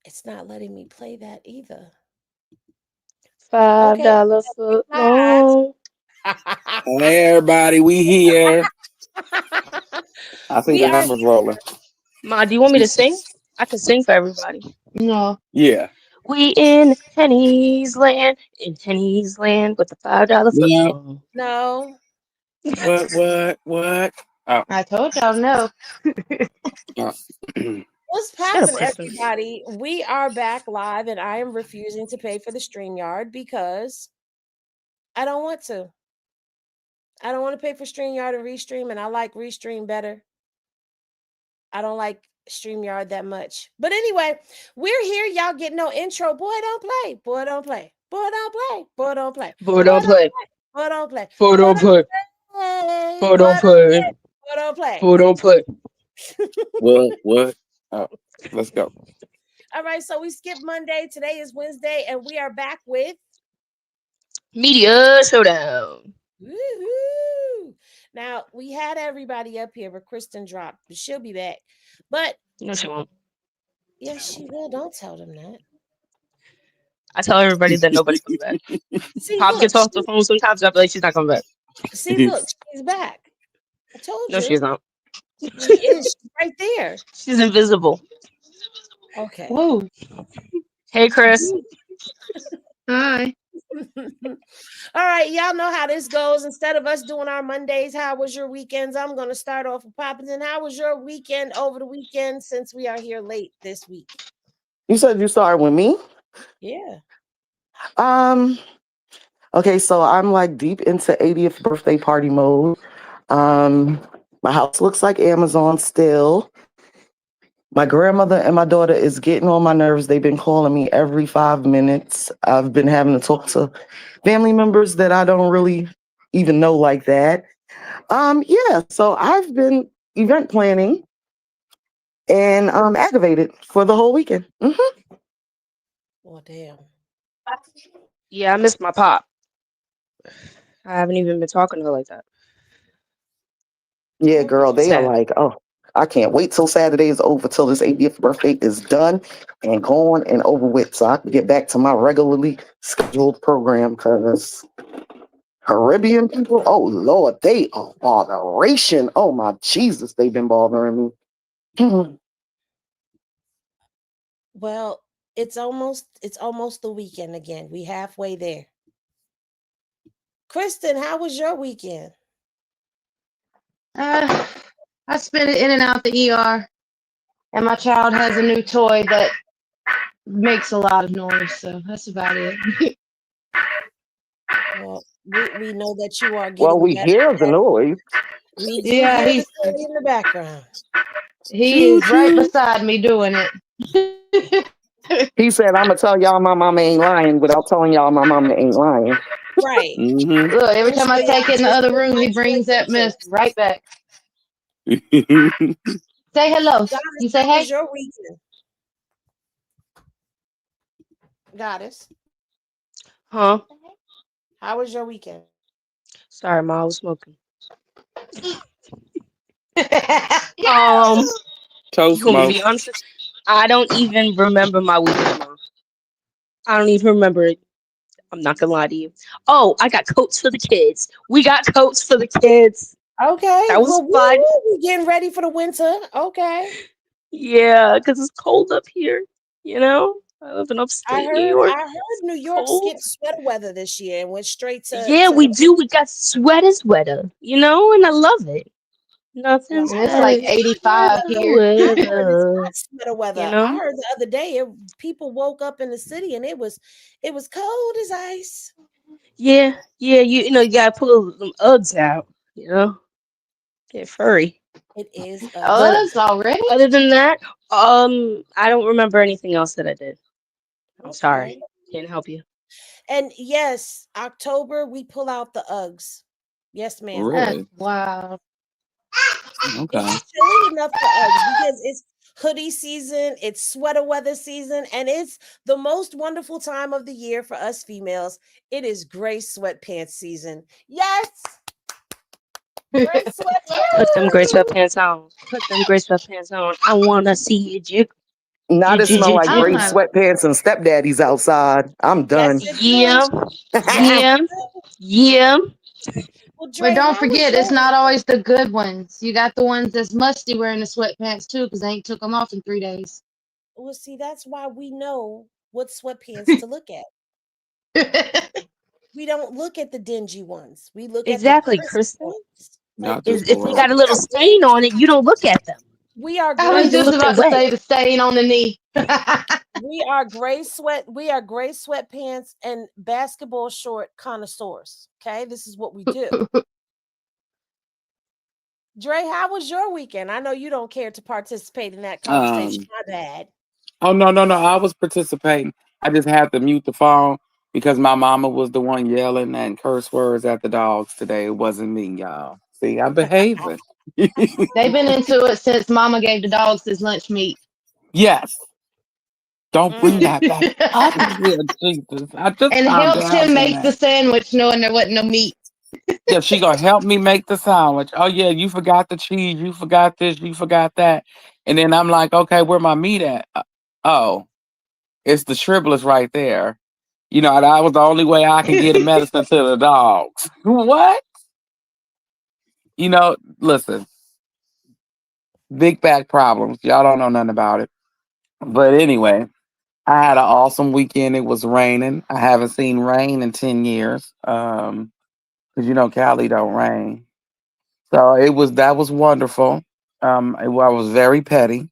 It's not letting me play that either. Five Okay. dollar foot Live. long. Hey, everybody, we here. I see We the are numbers rolling. Ma, do you want me to sing? I can sing for everybody. No. Yeah. We in Penny's land with the $5 foot What? long. no. What? Oh, I told y'all no. oh. What's Shut up, poppin', Kristen. everybody? We are back live, and I am refusing to pay for the StreamYard because I don't want to. I don't want to pay for StreamYard and Restream, and I like Restream better. I don't like StreamYard that much. But anyway, we're here. Y'all get no intro. Boy, don't play. Boy, don't play. Boy, don't play. Boy, don't play. Boy, Boy, don't don't play. play. Boy, don't play. Boy, Boy, don't don't play. play. Boy, Boy, don't don't play. play. Boy, don't play. Boy, don't play. What? Oh, let's go. All right, so we skipped Monday. Today is Wednesday, and we are back with Media showdown. woohoo. Now we had everybody up here, but Kristen dropped. But she'll be back. But No, she won't. yes, she will. Don't tell them that. I tell everybody that nobody comes back. See, Pop look, gets off the phone sometimes. I'll be like, she's not coming back. look, she's back. I told No, you. she's not. She is right there. She's invisible. Okay. Whoa. Hey, Chris. Hi. All right, y'all know how this goes. Instead of us doing our Mondays, how was your weekends? I'm going to start off with Poppins. How was your weekend over the weekend since we are here late this week? You said you started with me? Yeah. Um, okay, so I'm like deep into 80th birthday party mode. Um, my house looks like Amazon still. My grandmother and my daughter is getting on my nerves. They've been calling me every 5 minutes. I've been having to talk to family members that I don't really even know like that. Yeah, so I've been event planning and aggravated for the whole weekend. Well, damn. Yeah, I missed my pop. I haven't even been talking to her like that. Yeah, Okay. girl, they are Sad. like, oh, I can't wait till Saturday is over, till this 80th birthday is done and gone and over with, so I can get back to my regularly scheduled program. Because Caribbean people, oh Lord, they are botheration. Oh my Jesus, they've been bothering me. Well, it's almost the weekend again. We halfway there. Kristen, how was your weekend? Uh, I spent it in and out the ER, and my child has a new toy that makes a lot of noise. So that's about it. Well, we know that you are Well, getting we better. hear the noise. We do Yeah, hear the he's story in the background. he Choo is right choo. beside me doing it. He said, I'm gonna tell y'all my mama ain't lying without telling y'all my mama ain't lying. Right. Mm-hmm. Look, every Just time so I take it in the just other so room, he y'all brings that attention. mess right back. Say hello. Goddess, You say how was hey. your weekend? Goddess, Huh? how was your weekend? Sorry, Ma, I was smoking. Yes. You want me to Toast be honest? I don't even remember my weekend, Ma. I don't even remember it. I'm not gonna lie to you. Oh, I got coats for the kids. We got coats for the kids. Okay. That was Well, fun. we getting ready for the winter. Okay. Yeah, because it's cold up here. You know, I live in I upstate New heard York. I heard New It's York cold. skipped sweater weather this year and went straight Yeah, to we do. We got sweater, you know, and I love it. well, Nothing's And I it's heard like better I heard 85 than the here. I heard it's weather, not sweater you weather. I know? heard the other day people woke up in the city and it was cold as ice. Yeah, you know, you gotta pull them Uggs out, you know, get furry. It is But Uggs season. already? other than that, I don't remember anything else that I did. I'm sorry, Okay. can't help you. And yes, October we pull out the Uggs. Yes, ma'am. That's really? wild. Okay. It's chilly enough for Uggs because it's hoodie season, it's sweater weather season, and it's the most wonderful time of the year for us females. It is gray sweatpants season. Yes, gray Put them gray sweatpants. sweatpants on. Put them gray sweatpants on. I wanna see you jiggle. Not it smell like Oh gray my. sweatpants and stepdaddies outside. I'm Yes, done. it Yeah, do. Yes, yeah, it do. yeah. Well, But Dre, don't how was forget, your it's not weekend? always the good ones. You got the ones that's musty wearing the sweatpants too, because they ain't took them off in 3 days. Well, see, that's why we know what sweatpants to look at. We don't look at the dingy ones. We look at the Exactly, crisp Kristen. ones. Like Not this Is if they world. got a little stain on it, you don't look at them. we are I Right? was gray You just look sweat. at about to wet. say the stain on the knee. We are gray sweat. We are gray sweatpants and basketball short connoisseurs. Okay, this is what we do. Dre, how was your weekend? I know you don't care to participate in that conversation. Um. My bad. Oh no, no, no! I was participating. I just had to mute the phone because my mama was the one yelling and curse words at the dogs today. It wasn't me, y'all. See, I'm behaving. They've been into it since Mama gave the dogs his lunch meat. Yes. Don't bring Mm. that back up here, Jesus. I just And calm helped down, him make the Jeanette. sandwich knowing there wasn't no meat. Yeah, she gonna help me make the sandwich. Oh yeah, you forgot the cheese, you forgot this, you forgot that. And then I'm like, okay, where my meat at? Oh, it's the triplets right there. You know, that was the only way I can get the medicine to the dogs. What? You know, listen, big back problems. Y'all don't know nothing about it. But anyway, I had an awesome weekend. It was raining. I haven't seen rain in 10 years. Because you know Cali don't rain. So that was wonderful. I was very petty.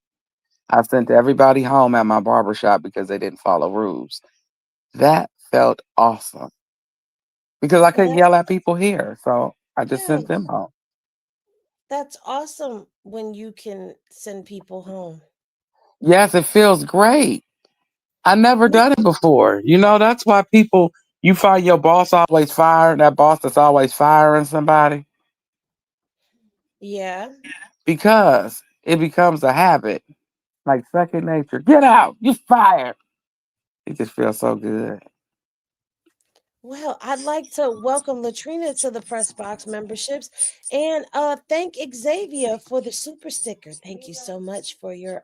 I sent everybody home at my barbershop because they didn't follow rules. That felt awesome because I Well, couldn't yell at people here. So I just yeah, sent them home. that's awesome when you can send people home. Yes, it feels great. I never Me- done it before. You know, that's why you find your boss always firing, that boss that's always firing somebody Yeah. because it becomes a habit, like second nature. Get out, you fired. It just feels so good. Well, I'd like to welcome Latrina to the Press Box memberships and thank Xavier for the super sticker. Thank you so much for your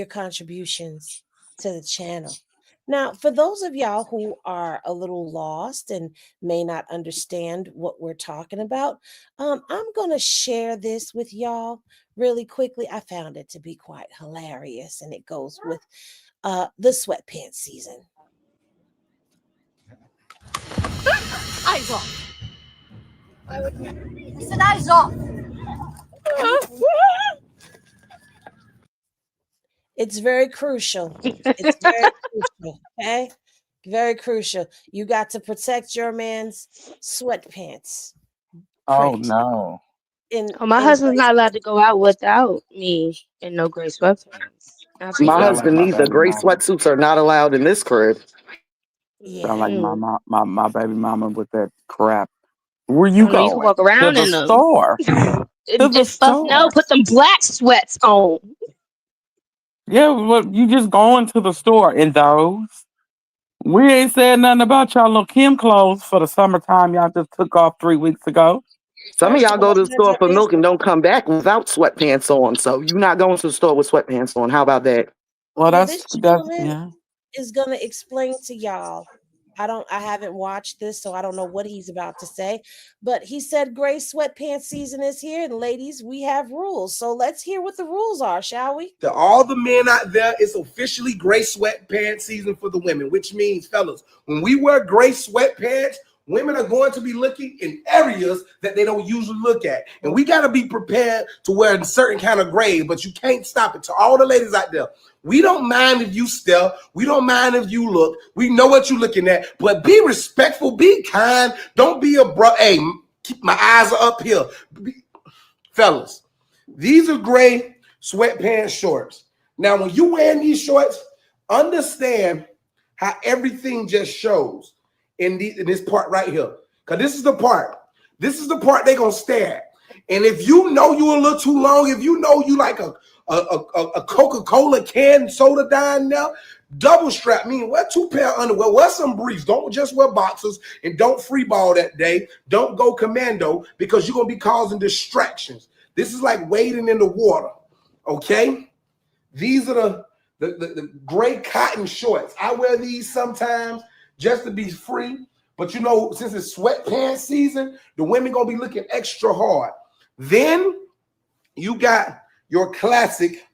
contributions to the channel. Now, for those of y'all who are a little lost and may not understand what we're talking about, I'm going to share this with y'all really quickly. I found it to be quite hilarious, and it goes with the sweatpants season. Eyes off. I said eyes off. It's very crucial. It's very crucial. Okay. Very crucial. You got to protect your man's sweatpants. Oh Print no. Oh, my in husband's gray not allowed to go out without me in no gray sweatpants. You My sound like Absolutely. husband my neither. baby Gray mama. sweatsuits are not allowed in this crib. Sound Yeah. like Mm. my baby mama with that crap. Where you Oh no, you can going? walk To around the in them. store. To the No, store. put them black sweats on. Yeah, well, you just going to the store in those. We ain't said nothing about y'all little Kim clothes for the summertime y'all just took off 3 weeks ago. Some of First y'all of go all, to the none of store your for milk and business. don't come back without sweatpants on. So you're not going to the store with sweatpants on. How about that? Well, Well, this that's gentleman yeah. is gonna explain to y'all. I haven't watched this, so I don't know what he's about to say. But he said gray sweatpants season is here, and ladies, we have rules. So let's hear what the rules are, shall we? To all the men out there, it's officially gray sweatpants season for the women, which means, fellas, when we wear gray sweatpants, women are going to be looking in areas that they don't usually look at. And we got to be prepared to wear a certain kind of gray, but you can't stop it. To all the ladies out there, we don't mind if you stare. We don't mind if you look. We know what you're looking at, but be respectful, be kind. Don't be abrupt. Hey, keep my eyes are up here. Fellas, these are gray sweatpants shorts. Now, when you wearing these shorts, understand how everything just shows in this part right here. Because this is the part. This is the part they're going to stare at. And if you know you a little too long, if you know you like a Coca-Cola can soda down now, double strap, meaning wear 2 pair of underwear, wear some briefs. Don't just wear boxers and don't free ball that day. Don't go commando because you're going to be causing distractions. This is like wading in the water, okay? These are the gray cotton shorts. I wear these sometimes just to be free. But you know, since it's sweatpants season, the women gonna be looking extra hard. Then you got your classic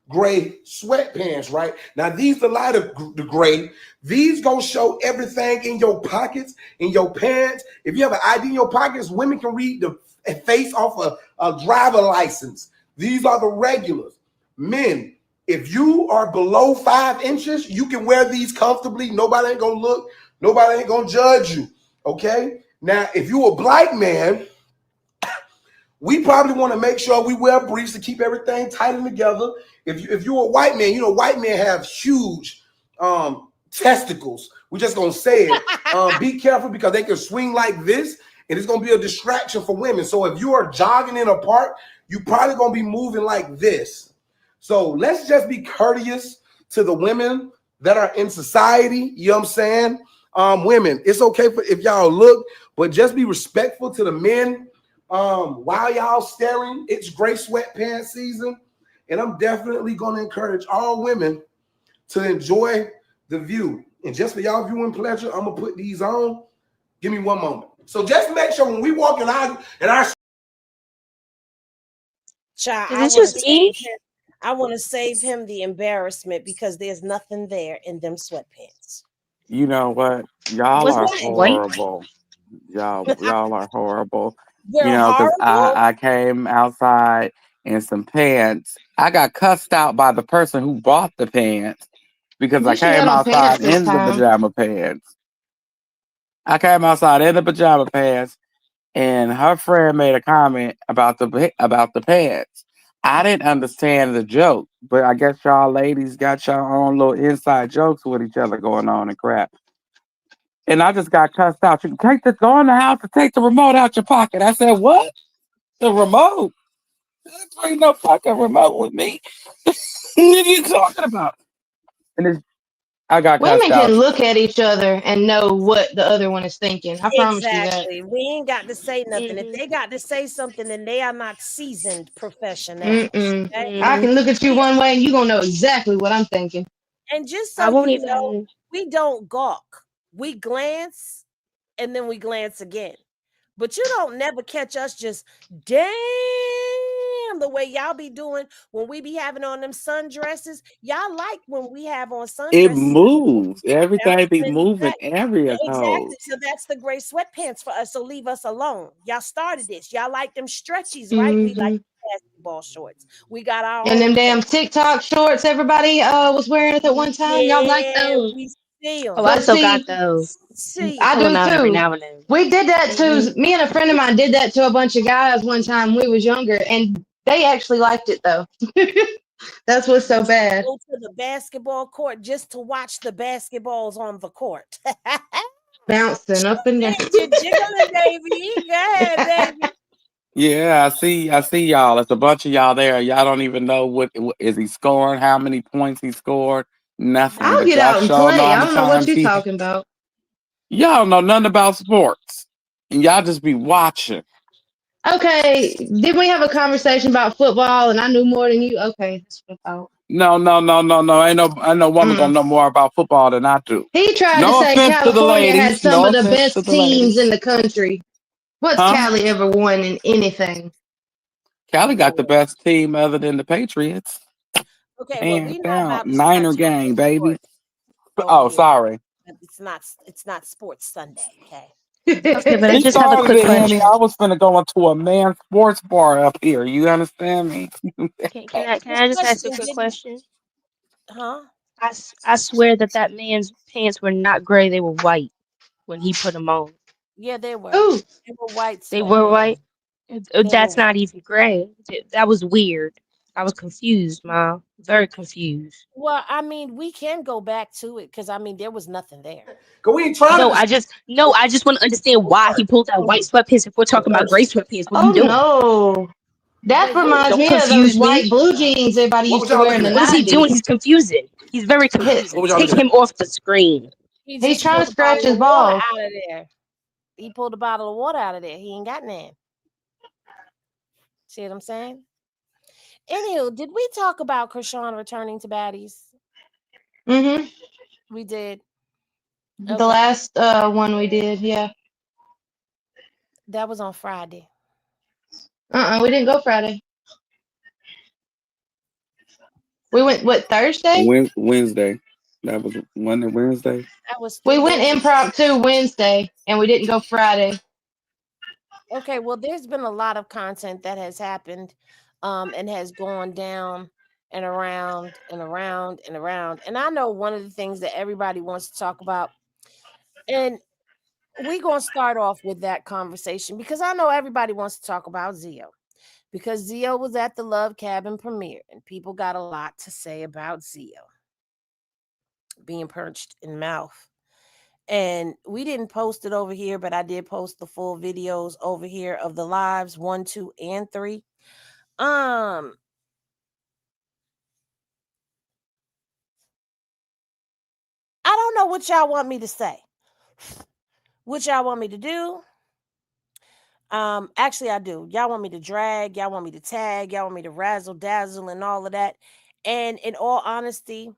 gray sweatpants, right? Now these the lighter the gray. These gonna show everything in your pockets, in your pants. If you have an ID in your pockets, women can read the face off a driver license. These are the regulars. Men, if you are below 5 inches, you can wear these comfortably. Nobody ain't gonna look. Nobody ain't gonna judge you. Okay. Now, if you a black man, we probably want to make sure we wear briefs to keep everything tight and together. If you're a white man, you know white men have huge testicles. We're just gonna say it. Be careful because they can swing like this, and it's gonna be a distraction for women. So if you are jogging in a park, you probably gonna be moving like this. So let's just be courteous to the women that are in society. You know what I'm saying? Women, it's okay if y'all look, but just be respectful to the men. While y'all staring, it's gray sweatpants season, and I'm definitely going to encourage all women to enjoy the view. And just for y'all viewing pleasure, I'm gonna put these on. Give me one moment. So just make sure when we walk in our Child, Is this just me? I want to save him the embarrassment because there's nothing there in them sweatpants. You know what? Y'all Was are that white? horrible. Y'all are horrible. You We're know, because horrible. I came outside in some pants. I got cussed out by the person who bought the pants because At I least you had came on pants outside this in the time. pajama pants. I came outside in the pajama pants, and her friend made a comment about the pants. I didn't understand the joke, but I guess y'all ladies got your own little inside jokes with each other going on and crap. And I just got cussed out. You can go in the house and take the remote out your pocket. I said, what? The remote? There ain't no fucking remote with me. What are you talking about? And I got cussed Women can out. look at each other and know what the other one is thinking. I promise you that. Exactly. We ain't got to say nothing. If Mm-hmm. they got to say something, then they are not seasoned professionals. Mm-mm. Okay. I Mm-hmm. can look at you We, one way and you gonna know exactly what I'm thinking. and just I so won't you know, even. we don't gawk. We glance and then we glance again. But you don't never catch us just damn the way y'all be doing when we be having on them sundresses. Y'all like when we have on It sundresses and we be moves. Everything be bouncing and moving that. area Exactly. code. So that's the gray sweatpants for us. So leave us alone. Y'all started this. Y'all like them stretchies, right? We like Hmm. basketball shorts. We got our And them own damn thing. TikTok shorts everybody was wearing at one time. Y'all like Yeah, those. we see Oh, I them. But still got see, those. See I Pull them do out every too. now and then. We did that Mm-hmm. to me and a friend of mine did that to a bunch of guys one time when we was younger, and they actually liked it though. That's what's so bad. go to the basketball court just to watch the basketballs on the court. Bouncing up and down. You're jiggling, baby. Go ahead, baby. Yeah, I see y'all. It's a bunch of y'all there. Y'all don't even know what is he scoring, how many points he scored, nothing. I'll But get y'all out and sure know play. how I many don't know what times you're he talking about. y'all know nothing about sports. And y'all just be watching. Okay, did we have a conversation about football and I knew more than you? Okay, that's what I thought. No, no, no, no, no. Ain't no woman gonna Mm. know more about football than I do. He tried to No say offense to the California had ladies. some No of the offense to best the teams ladies. in the country. What's Huh? Cali ever won in anything? Cali got the Lord. best team other than the Patriots. Okay, well, Hands we're not down. about to start Niner talking gang, baby. sports over Oh, here. sorry. It's not sports Sunday, okay? Okay, but I He just have a started quick it, Henny. question. I was finna go into a man sports bar up here. You understand me? Can This I just ask a question quick didn't, question? huh? I swear that man's pants were not gray; they were white when he put them on. Yeah, they were. Ooh, They were white They were sweatpants. white. They were That's white. not even gray. That was weird. I was confused, Mom. Very confused. Well, I mean, we can go back to it because I mean there was nothing there. Cause we ain't trying to No, I just want to understand why he pulled out white sweatpants if we're talking about gray sweatpants. What are oh you doing? no. That Wait, who? reminds Don't me of those confuse me. white blue jeans everybody what used was to y'all wear in looking the at? What is he doing? 90s. He's confusing. He's very What confusing. was y'all Take looking at? him off the screen. He He's just trying pulled to a scratch bottle his of water balls. out of there. He pulled a bottle of water out of there. He ain't got none. See what I'm saying? Anywho, did we talk about Chrisean returning to baddies? Mm-hmm. We did. The Okay. last one we did, yeah. That was on Friday. We didn't go Friday. We went what Thursday? Wednesday. That was Wednesday. That was We 3 went days ago. impromptu Wednesday, and we didn't go Friday. Okay, well, there's been a lot of content that has happened, and has gone down and around and around and around. And I know one of the things that everybody wants to talk about, and we're gonna start off with that conversation because I know everybody wants to talk about Zio. Because Zio was at the Love Cabin premiere, and people got a lot to say about Zio being punched in the mouth. And we didn't post it over here, but I did post the full videos over here of the lives 1, 2, and 3. Um, I don't know what y'all want me to say. What y'all want me to do? Actually, I do. Y'all want me to drag, y'all want me to tag, y'all want me to razzle dazzle and all of that. And in all honesty,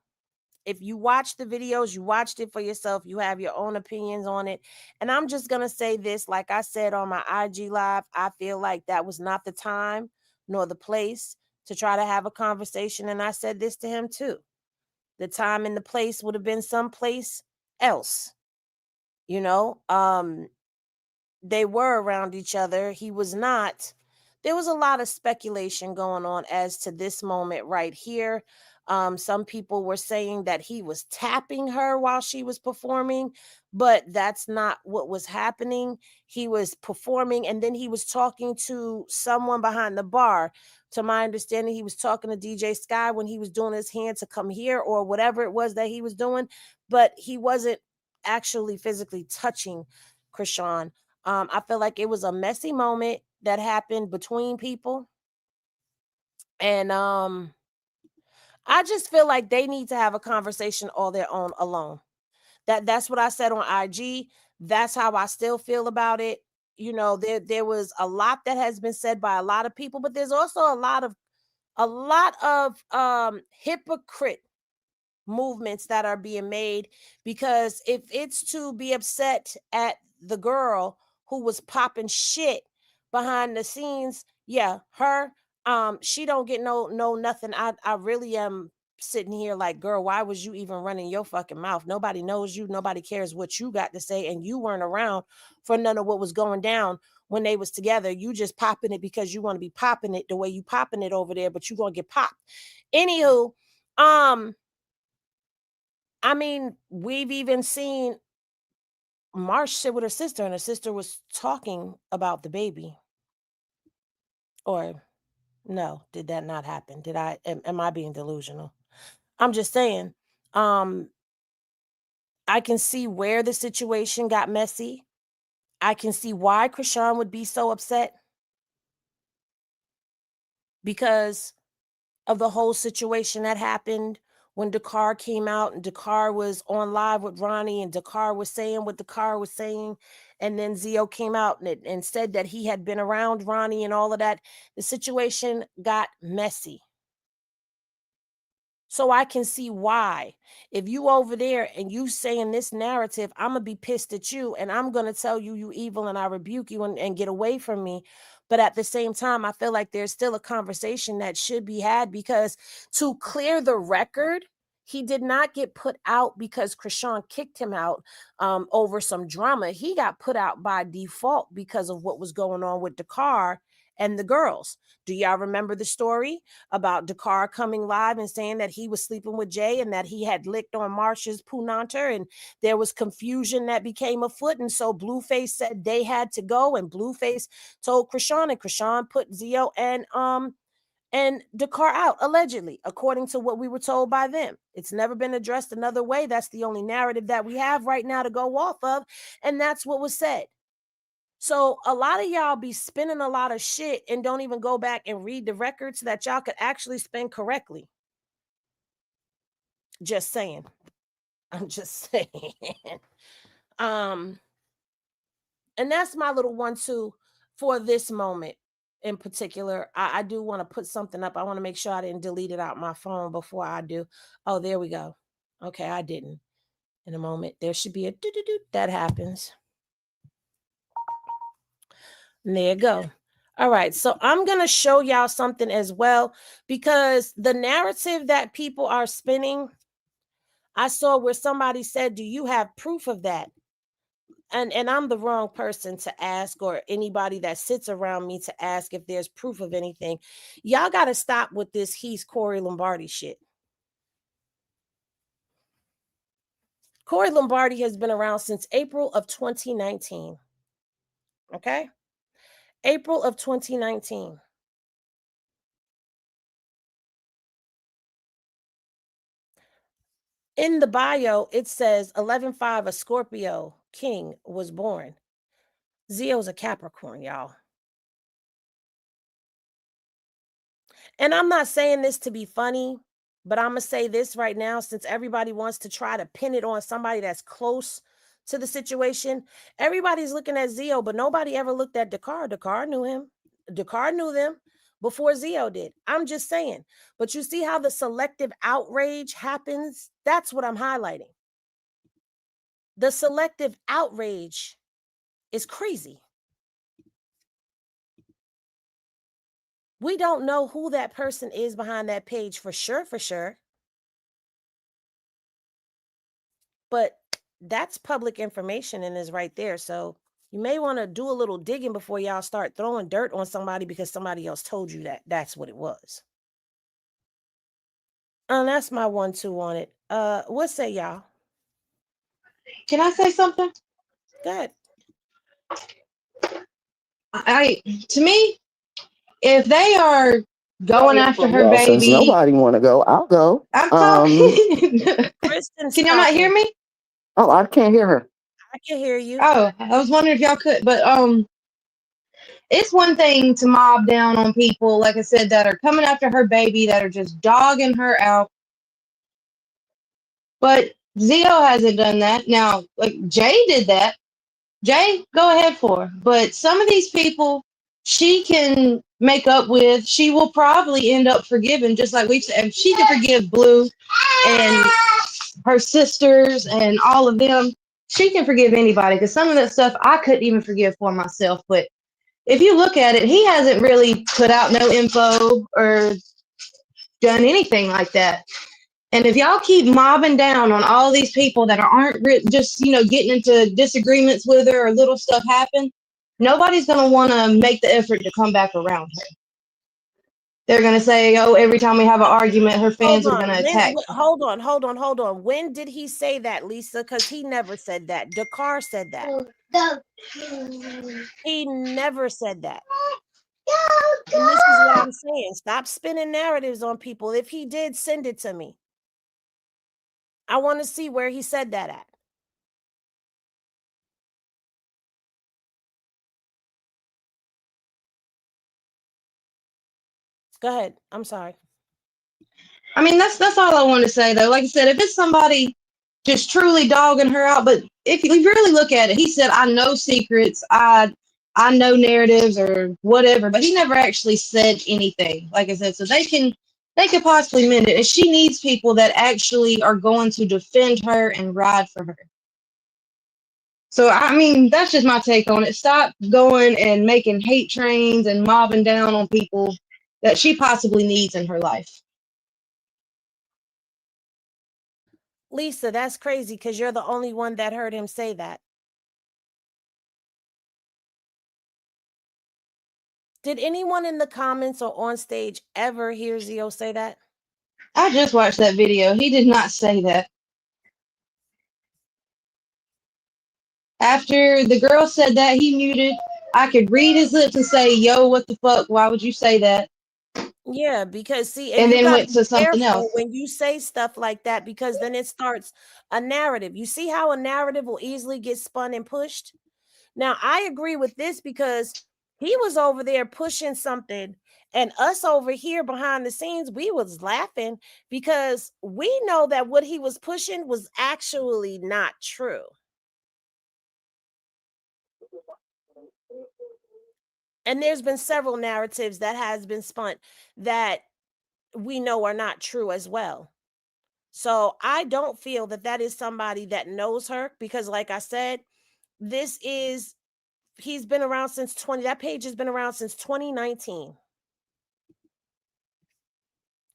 if you watch the videos, you watched it for yourself, you have your own opinions on it. And I'm just going to say this, like I said on my IG live, I feel like that was not the time nor the place to try to have a conversation. And I said this to him too. The time and the place would have been someplace else. You know, they were around each other. He was not. There was a lot of speculation going on as to this moment right here. Some people were saying that he was tapping her while she was performing, but that's not what was happening. He was performing and then he was talking to someone behind the bar. To my understanding, he was talking to DJ Sky when he was doing his hand to come here or whatever it was that he was doing, but he wasn't actually physically touching Chrisean. I feel like it was a messy moment that happened between people. And I just feel like they need to have a conversation all their own alone. That's what I said on IG. That's how I still feel about it. You know, there was a lot that has been said by a lot of people, but there's also a lot of hypocrite movements that are being made, because if it's to be upset at the girl who was popping shit behind the scenes, yeah, her, she don't get no nothing. I really am sitting here like, girl, why was you even running your fucking mouth? Nobody knows you, nobody cares what you got to say, and you weren't around for none of what was going down when they was together. You just popping it because you want to be popping it the way you popping it over there, but you gonna get popped. Anywho, I mean, we've even seen Marsh sit with her sister, and her sister was talking about the baby. Or no, did that not happen? Am I being delusional? I'm just saying, um, I can see where the situation got messy. I can see why Chrisean would be so upset because of the whole situation that happened when Dakar came out and Dakar was on live with Ronnie and Dakar was saying what Dakar was saying. And then Zio came out and said that he had been around Ronnie and all of that. The situation got messy. So I can see why. If you over there and you saying this narrative, I'm going to be pissed at you and I'm going to tell you you evil and I rebuke you and get away from me. But at the same time, I feel like there's still a conversation that should be had, because to clear the record, he did not get put out because Chrisean kicked him out over some drama. He got put out by default because of what was going on with Dakar and the girls. Do y'all remember the story about Dakar coming live and saying that he was sleeping with Jay and that he had licked on Marsha's punanter, and there was confusion that became afoot, and so Blueface said they had to go, and Blueface told Chrisean, and Chrisean put Zio and Dakar out, allegedly, according to what we were told by them. It's never been addressed another way. That's the only narrative that we have right now to go off of, and that's what was said. So a lot of y'all be spinning a lot of shit and don't even go back and read the records that y'all could actually spin correctly. Just saying. I'm just saying. And that's my little 1-2 for this moment in particular. I do want to put something up. I want to make sure I didn't delete it out my phone before I do. Oh, there we go. Okay, I didn't. In a moment, there should be a doo-doo-doo. That happens. And there you go. All right, so I'm going to show y'all something as well, because the narrative that people are spinning, I saw where somebody said, do you have proof of that? And I'm the wrong person to ask, or anybody that sits around me to ask if there's proof of anything. Y'all got to stop with this he's Corey Lombardi shit. Corey Lombardi has been around since April of 2019. Okay? April of 2019. In the bio, it says 11/5, a Scorpio king was born. Zeo's a Capricorn, y'all. And I'm not saying this to be funny, but I'm going to say this right now, since everybody wants to try to pin it on somebody that's close to the situation. Everybody's looking at Zeo, but nobody ever looked at Dakar. Dakar knew him. Dakar knew them before Zeo did. I'm just saying. But you see how the selective outrage happens? That's what I'm highlighting. The selective outrage is crazy. We don't know who that person is behind that page for sure. But that's public information and is right there. So you may want to do a little digging before y'all start throwing dirt on somebody because somebody else told you that that's what it was. And that's my 1-2 on it. What say y'all? Can I say something? Go ahead. To me, if they are going after her Well, since baby, nobody want to go, I'll go. I'm talking. Kristen's Can y'all not hear me? Oh, I can't hear her. I can hear you. Oh, I was wondering if y'all could, but it's one thing to mob down on people, like I said, that are coming after her baby, that are just dogging her out. But Zio hasn't done that. Now, like Jay did that. Jay, go ahead for her. But some of these people she can make up with, she will probably end up forgiving, just like we've said. If she can forgive Blue and her sisters and all of them, she can forgive anybody, because some of that stuff I couldn't even forgive for myself. But if you look at it, he hasn't really put out no info or done anything like that. And if y'all keep mobbing down on all these people that aren't just, getting into disagreements with her, or little stuff happen, nobody's going to want to make the effort to come back around her. They're going to say, oh, every time we have an argument, her fans are going to attack. Hold on. When did he say that, Lisa? Because he never said that. Dakar said that. He never said that. And this is what I'm saying. Stop spinning narratives on people. If he did, send it to me. I want to see where he said that at. Go ahead. I'm sorry. I mean, that's all I want to say, though. Like I said, if it's somebody just truly dogging her out, but if you really look at it, he said, I know secrets, I know narratives or whatever, but he never actually said anything. Like I said, so they could possibly mend it. And she needs people that actually are going to defend her and ride for her. So, I mean, that's just my take on it. Stop going and making hate trains and mobbing down on people that she possibly needs in her life. Lisa, that's crazy because you're the only one that heard him say that. Did anyone in the comments or on stage ever hear Zio say that? I just watched that video. He did not say that. After the girl said that, he muted. I could read his lips and say, yo, what the fuck? Why would you say that? Yeah, because see, And you then got went to to be something careful else. when you say stuff like that, because then it starts a narrative. You see how a narrative will easily get spun and pushed? Now, I agree with this because he was over there pushing something, and us over here behind the scenes, we was laughing because we know that what he was pushing was actually not true. And there's been several narratives that has been spun that we know are not true as well. So I don't feel that that is somebody that knows her because, like I said, this is he's been around since 20. That page has been around since 2019.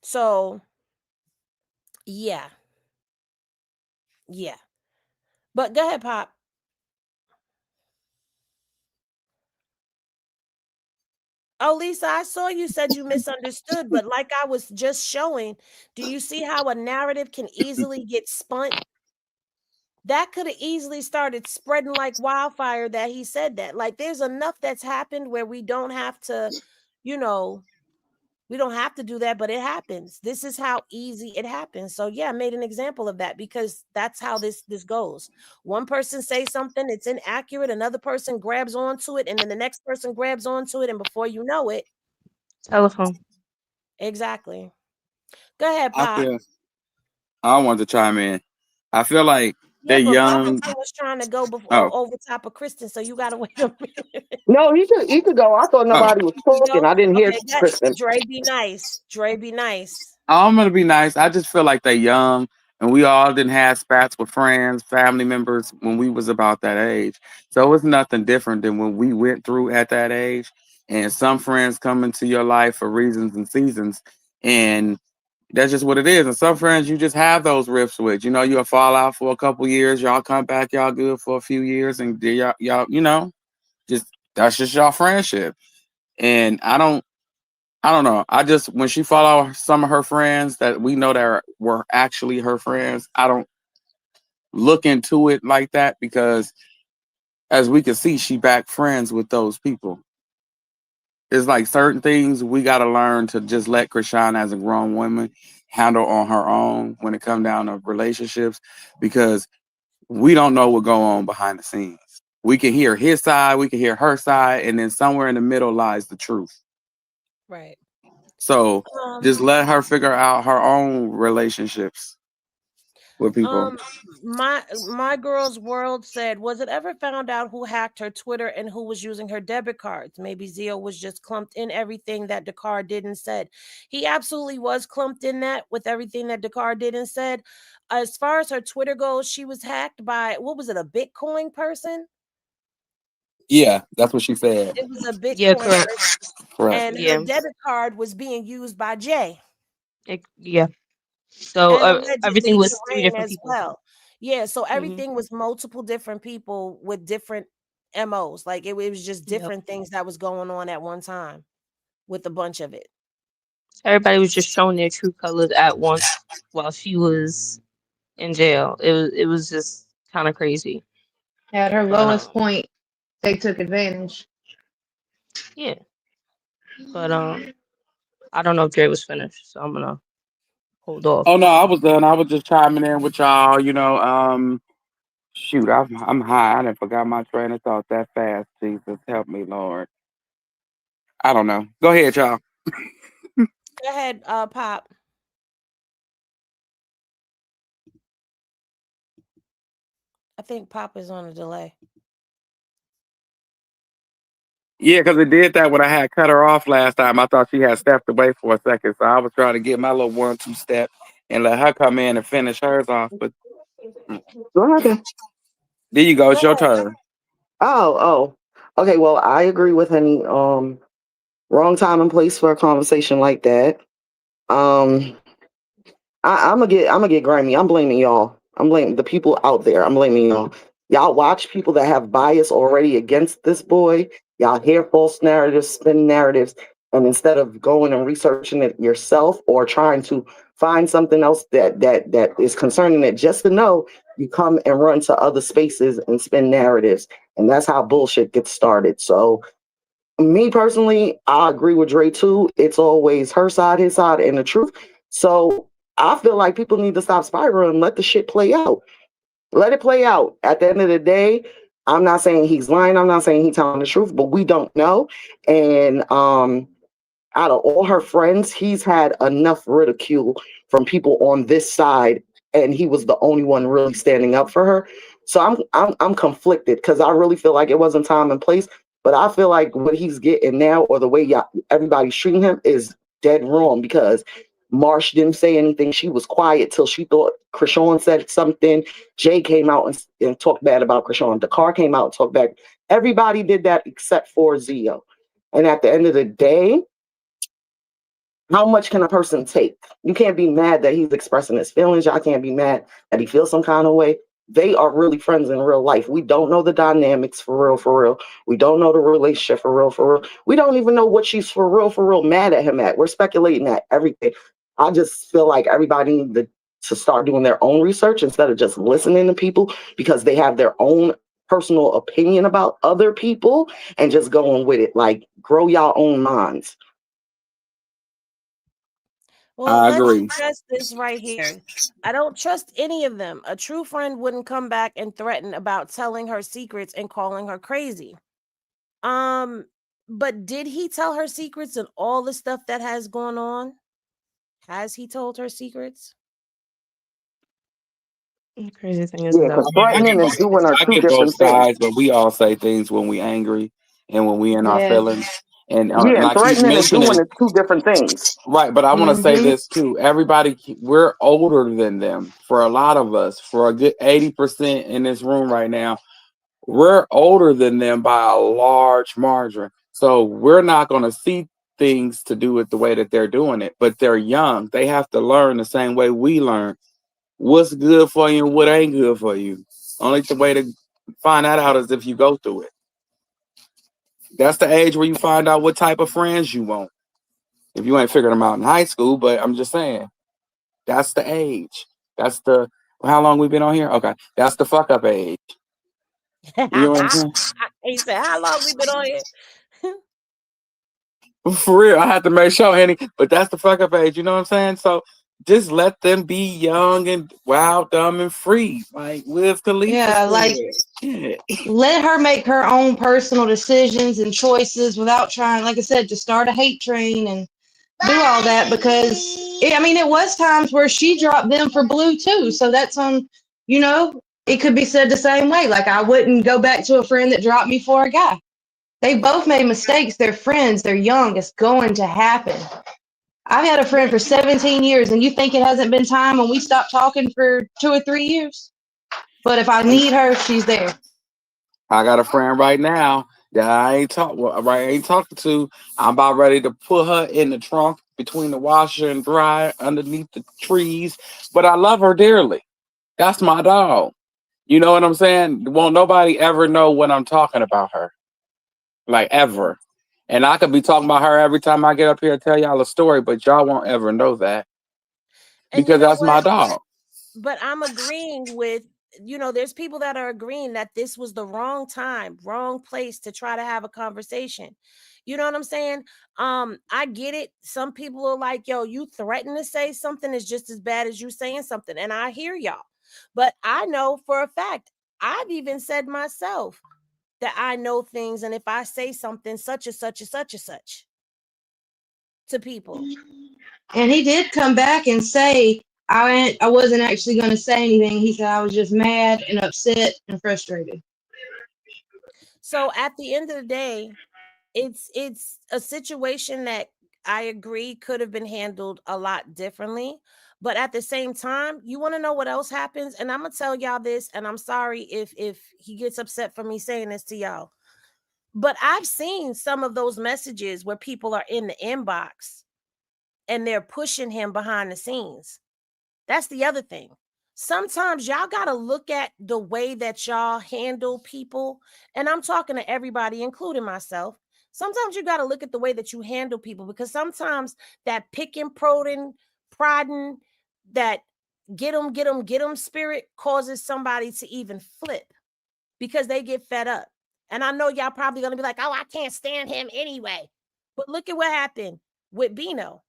So yeah, yeah. But go ahead, Pop. Oh, Lisa, I saw you said you misunderstood, but like I was just showing, do you see how a narrative can easily get spun? That could have easily started spreading like wildfire that he said that. Like there's enough that's happened where we don't have to, you know, we don't have to do that, but it happens. This is how easy it happens. So yeah, I made an example of that because that's how this goes. One person says something, it's inaccurate, another person grabs onto it, and then the next person grabs onto it, and before you know it, Telephone. exactly. Go ahead, I Pop. feel I want to chime in. I feel like Yeah, they're but young. Robinson was trying to go Oh, over top of Kristen, so you gotta wait a minute. No, he could go. I thought oh. nobody was You talking. go? I didn't hear Okay, that Kristen. Dre be nice. Dre be nice. I'm gonna be nice. I just feel like they're young, and we all didn't have spats with friends, family members when we was about that age. So it's nothing different than when we went through at that age. And some friends come into your life for reasons and seasons, and that's just what it is. And some friends you just have those riffs with. You know, you'll fall out for a couple years, y'all come back, y'all good for a few years, and then y'all, just that's just y'all friendship. And I don't know. I just when she follow some of her friends that we know that were actually her friends, I don't look into it like that because as we can see, she back friends with those people. It's like certain things we gotta learn to just let Chrisean as a grown woman handle on her own when it come down to relationships because we don't know what go on behind the scenes. We can hear his side, we can hear her side, and then somewhere in the middle lies the truth. Right. So just Um, let her figure out her own relationships with people. um, my girl's world said, was it ever found out who hacked her Twitter and who was using her debit cards? Maybe Zio was just clumped in everything that Dakar did and said. He absolutely was clumped in that with everything that Dakar did and said. As far as her Twitter goes, she was hacked by what was it, a Bitcoin person? Yeah, that's what she said. It was a Yeah, Bitcoin correct. person, Correct. and her Yeah. debit card was being used by Jay. Yeah. So And everything allegedly was three Terrain different as people. well. Yeah, so Hmm. everything was multiple different people with different MOs. Like it was just Yep. different things that was going on at one time with a bunch of it. Everybody was just showing their true colors at once while she was in jail. It was just kind of crazy. At her But lowest point, they took advantage. yeah. But I don't know if Dre was finished, so I'm gonna hold off. Oh no, I was done. I was just chiming in with y'all. Shoot, I'm high. I done forgot my train of thought that fast. Jesus, help me, Lord. I don't know. Go ahead, y'all. Go ahead, Pop. I think Pop is on a delay. Yeah, because it did that when I had cut her off last time. I thought she had stepped away for a second, so I was trying to get my little 1-2 step and let her come in and finish hers off. But What happened? there you go. Go It's your ahead. turn. Oh. Okay, well, I agree with any wrong time and place for a conversation like that. Um I'm gonna get grimy. I'm blaming y'all. I'm blaming the people out there. I'm blaming y'all. Y'all watch people that have bias already against this boy. Y'all hear false narratives, spin narratives, and instead of going and researching it yourself or trying to find something else that is concerning it, just to know, you come and run to other spaces and spin narratives, and that's how bullshit gets started. So me personally, I agree with Dre too. It's always her side, his side, and the truth. So I feel like people need to stop spiraling and let the shit play out. Let it play out. At the end of the day, I'm not saying he's lying. I'm not saying he's telling the truth, but we don't know. And out of all her friends, he's had enough ridicule from people on this side, and he was the only one really standing up for her. So I'm conflicted because I really feel like it wasn't time and place, but I feel like what he's getting now or the way everybody's treating him is dead wrong because Marsh didn't say anything. She was quiet till she thought Chrisean said something. Jay came out and talked bad about Chrisean. Dakar came out and talked back. Everybody did that except for Zio. And at the end of the day, how much can a person take? You can't be mad that he's expressing his feelings. Y'all can't be mad that he feels some kind of way. They are really friends in real life. We don't know the dynamics for real, for real. We don't know the relationship for real, for real. We don't even know what she's for real mad at him at. We're speculating at everything. I just feel like everybody needs to start doing their own research instead of just listening to people because they have their own personal opinion about other people and just going with it. Like, grow your own minds. Well, I let's agree. address this right here. I don't trust any of them. A true friend wouldn't come back and threaten about telling her secrets and calling her crazy. Um, but did he tell her secrets and all the stuff that has gone on? Has he told her secrets? The crazy thing is Yeah, that because I mean, threatening and doing are I two get both different things. sides, but we all say things when we angry and when we in our Yeah. feelings. And Yeah, and like he's threatening and mentioning, doing is two different things. right? But I want to say Mm-hmm. this too. Everybody, we're older than them. For a lot of us, for a good 80% in this room right now, we're older than them by a large margin. So we're not going to see things to do it the way that they're doing it. But they're young. They have to learn the same way we learn. What's good for you and what ain't good for you. Only the way to find that out is if you go through it. That's the age where you find out what type of friends you want. If you ain't figured them out in high school, but I'm just saying, that's the age. That's the how long we been on here? Okay. That's the fuck up age. You know what I'm saying? He said, "How long we been on here?" For real, I have to make sure, Henny. But that's the fuck up age. You know what I'm saying? So just let them be young and wild, dumb, and free, like Wiz Khalifa Yeah, like said. Yeah. let her make her own personal decisions and choices without trying, like I said, to start a hate train and do all that because I mean it was times where she dropped them for blue too. So that's on, you know, it could be said the same way. Like I wouldn't go back to a friend that dropped me for a guy. They both made mistakes. They're friends. They're young. It's going to happen. I've had a friend for 17 years, and you think it hasn't been time when we stopped talking for 2 or 3 years? But if I need her, she's there. I got a friend right now that I ain't talking to. I'm about ready to put her in the trunk between the washer and dryer underneath the trees. But I love her dearly. That's my dog. You know what I'm saying? Won't nobody ever know when I'm talking about her. Like ever. And I could be talking about her every time I get up here and tell y'all a story, but y'all won't ever know that And you because know that's my what? dog. But I'm agreeing with, there's people that are agreeing that this was the wrong time, wrong place to try to have a conversation. You know what I'm saying? I get it. Some people are like, yo, you threaten to say something is just as bad as you saying something. And I hear y'all. But I know for a fact, I've even said myself that I know things. And if I say something such and such and such and such to people. And he did come back and say, I wasn't actually going to say anything. He said, I was just mad and upset and frustrated. So at the end of the day, it's a situation that I agree could have been handled a lot differently. But at the same time, you want to know what else happens? And I'm gonna tell y'all this, and I'm sorry if he gets upset for me saying this to y'all. But I've seen some of those messages where people are in the inbox and they're pushing him behind the scenes. That's the other thing. Sometimes y'all got to look at the way that y'all handle people. And I'm talking to everybody, including myself. Sometimes you got to look at the way that you handle people because sometimes that picking, prodding, that get them spirit causes somebody to even flip because they get fed up. And I know y'all probably going to be like, oh, I can't stand him anyway. But look at what happened with Bino.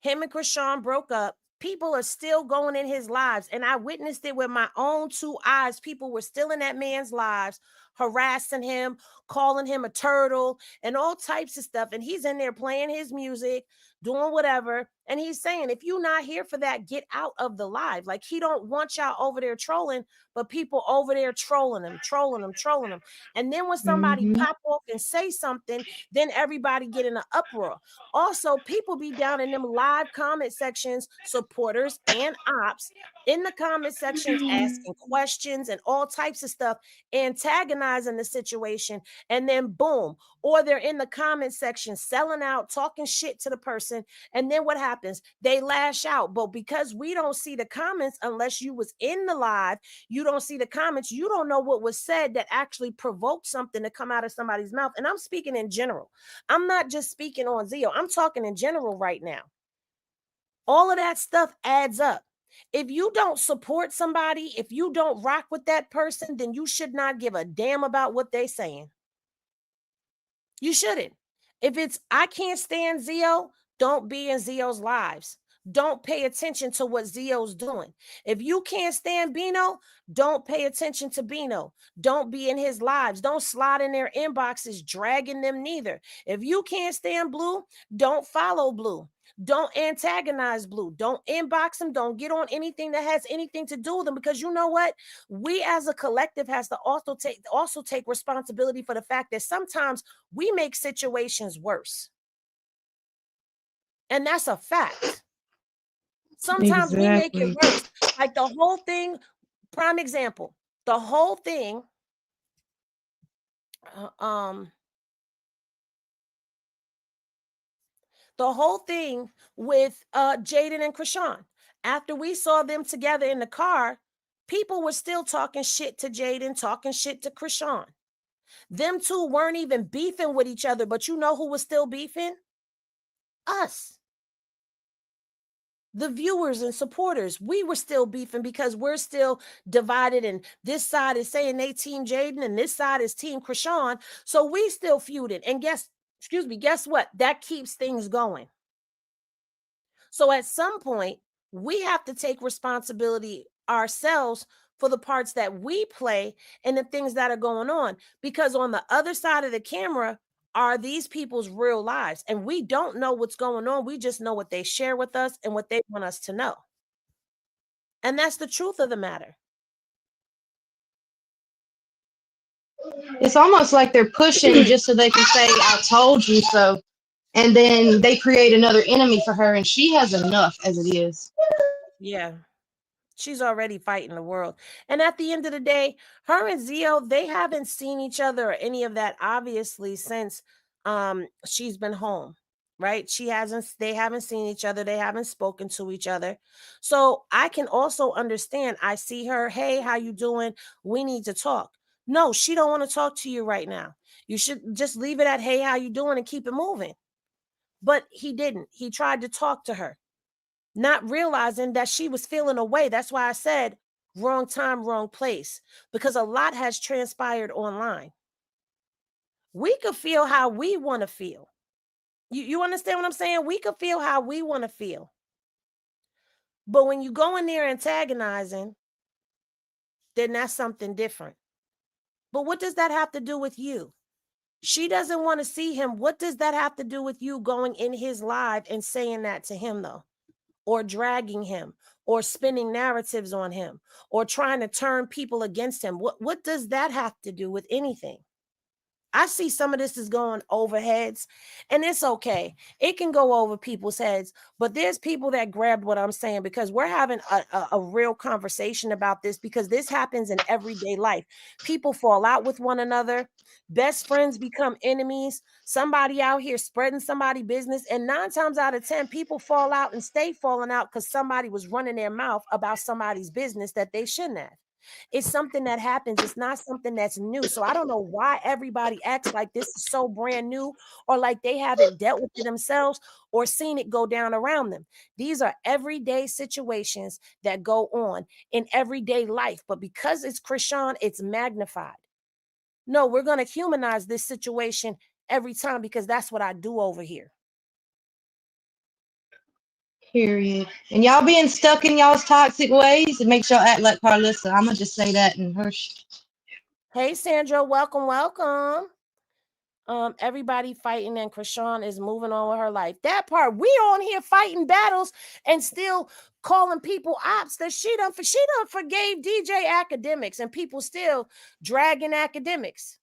Him and Chrisean broke up. People are still going in his lives. And I witnessed it with my own two eyes. People were still in that man's lives, harassing him, calling him a turtle, and all types of stuff. And he's in there playing his music, doing whatever. And he's saying, if you're not here for that, get out of the live. Like, he don't want y'all over there trolling, but people over there trolling him, trolling him, trolling him. And then when somebody Mhm. pop off and say something, then everybody get in an uproar. Also, people be down in them live comment sections, supporters and ops, in the comment sections asking questions and all types of stuff, antagonizing the situation, and then boom, or they're in the comment section selling out, talking shit to the person, and then what happens? They lash out. But because we don't see the comments, unless you was in the live, you don't see the comments, you don't know what was said that actually provoked something to come out of somebody's mouth. And I'm speaking in general. I'm not just speaking on Zio. I'm talking in general right now. All of that stuff adds up. If you don't support somebody, if you don't rock with that person, then you should not give a damn about what they're saying. You shouldn't. If it's, I can't stand Zio, don't be in Zio's lives. Don't pay attention to what Zio's doing. If you can't stand Bino, don't pay attention to Bino. Don't be in his lives. Don't slide in their inboxes, dragging them neither. If you can't stand Blue, don't follow Blue. Don't antagonize Blue. Don't inbox him. Don't get on anything that has anything to do with him, because you know what? We as a collective has to also take responsibility for the fact that sometimes we make situations worse. And that's a fact. Sometimes we make it Exactly. worse. Like the whole thing, prime example, the whole thing, with Jaden and Chrisean. After we saw them together in the car, people were still talking shit to Jaden, talking shit to Chrisean. Them two weren't even beefing with each other, but you know who was still beefing? Us. The viewers and supporters, we were still beefing because we're still divided, and this side is saying they team Jaden and this side is team Chrisean. So we still feuded. And guess what? That keeps things going. So at some point, we have to take responsibility ourselves for the parts that we play and the things that are going on. Because on the other side of the camera are these people's real lives. And we don't know what's going on. We just know what they share with us and what they want us to know. And that's the truth of the matter. It's almost like they're pushing just so they can say, I told you so. And then they create another enemy for her, and she has enough as it is. Yeah. She's already fighting the world. And at the end of the day, her and Zio, they haven't seen each other or any of that, obviously, since she's been home. Right? They haven't seen each other. They haven't spoken to each other. So I can also understand. I see her, hey, how you doing? We need to talk. No, she don't want to talk to you right now. You should just leave it at, hey, how you doing, and keep it moving. But he didn't. He tried to talk to her, not realizing that she was feeling away. That's why I said wrong time, wrong place, because a lot has transpired online. We could feel how we want to feel. You understand what I'm saying? We could feel how we want to feel. But when you go in there antagonizing, then that's something different. But what does that have to do with you? She doesn't want to see him. What does that have to do with you going in his live and saying that to him, though? Or dragging him, or spinning narratives on him, or trying to turn people against him? What does that have to do with anything? I see some of this is going over heads, and it's okay. It can go over people's heads, but there's people that grabbed what I'm saying, because we're having a real conversation about this, because this happens in everyday life. People fall out with one another. Best friends become enemies. Somebody out here spreading somebody's business, and 9 times out of 10, people fall out and stay falling out because somebody was running their mouth about somebody's business that they shouldn't have. It's something that happens. It's not something that's new. So I don't know why everybody acts like this is so brand new, or like they haven't dealt with it themselves or seen it go down around them. These are everyday situations that go on in everyday life. But because it's Chrisean, it's magnified. No, we're going to humanize this situation every time, because that's what I do over here. Period. And y'all being stuck in y'all's toxic ways, it makes y'all act like Carlissa. I'm gonna just say that and her. Hey Sandra, welcome. Everybody fighting and Chrisean is moving on with her life. That part, we on here fighting battles and still calling people ops that she done forgave DJ Academics and people still dragging Academics.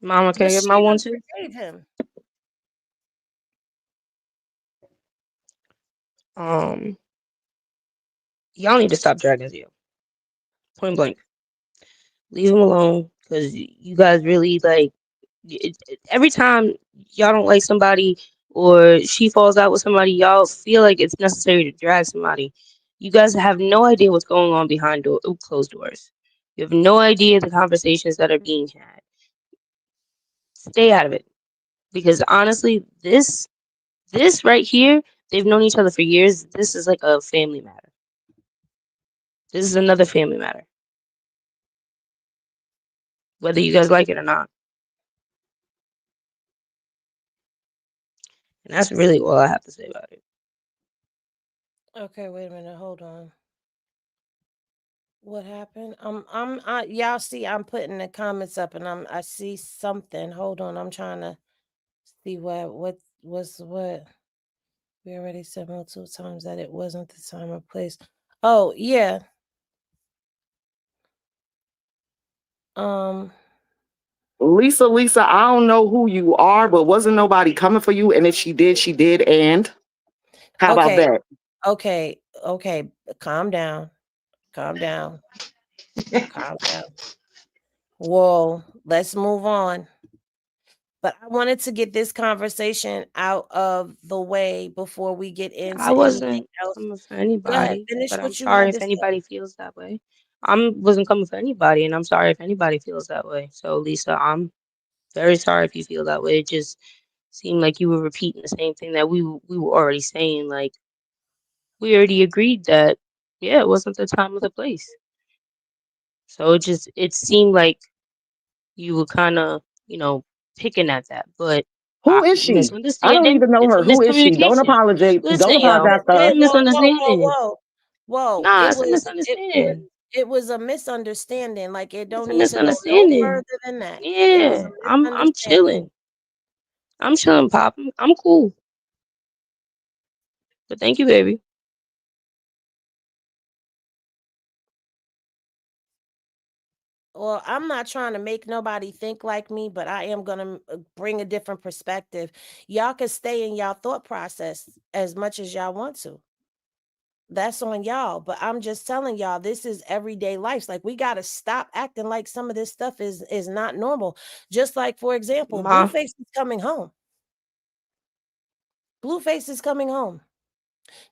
Mama, can But I get she my one done too? forgave him. Y'all need to stop dragging Zeus. Point blank. Leave him alone, because you guys really like every time y'all don't like somebody or she falls out with somebody, y'all feel like it's necessary to drag somebody. You guys have no idea what's going on behind closed doors. You have no idea the conversations that are being had. Stay out of it, because honestly, this right here, they've known each other for years. This is like a family matter. This is another family matter, whether you guys like it or not. And that's really all I have to say about it. Okay, wait a minute, hold on. What happened? Y'all see, I'm putting the comments up, and I see something. Hold on, I'm trying to see what. We already said multiple times that it wasn't the time or place. Oh yeah. Um. Lisa, I don't know who you are, but wasn't nobody coming for you? And if she did, she did. And how about Okay. that? Okay. Calm down. Calm down. Calm down. Whoa. Let's move on. But I wanted to get this conversation out of the way before we get I into anything wasn't else. coming for Go ahead. anybody, Finish but I'm what you sorry had if to say. anybody feels that way. Wasn't coming for anybody, and I'm sorry if anybody feels that way. So, Lisa, I'm very sorry if you feel that way. It just seemed like you were repeating the same thing that we were already saying. Like, we already agreed that, yeah, it wasn't the time or the place. So it seemed like you were kind of, picking at that. But Who is she? I don't misunderstanding. even know It's a her. Who is she? Don't miscommunication. apologize. Don't Listen, yo, apologize to it's us. a misunderstanding. Whoa. Nah, it's a misunderstanding. It was a misunderstanding. Like it It's don't a need to go no misunderstanding. further than that. It was Yeah, a I'm misunderstanding. chilling. I'm chilling, Pop. I'm cool. But thank you, baby. Well, I'm not trying to make nobody think like me, but I am going to bring a different perspective. Y'all can stay in y'all thought process as much as y'all want to. That's on y'all, but I'm just telling y'all this is everyday life. Like we got to stop acting like some of this stuff is not normal. Just like for example, Ma, Blueface is coming home. Blueface is coming home.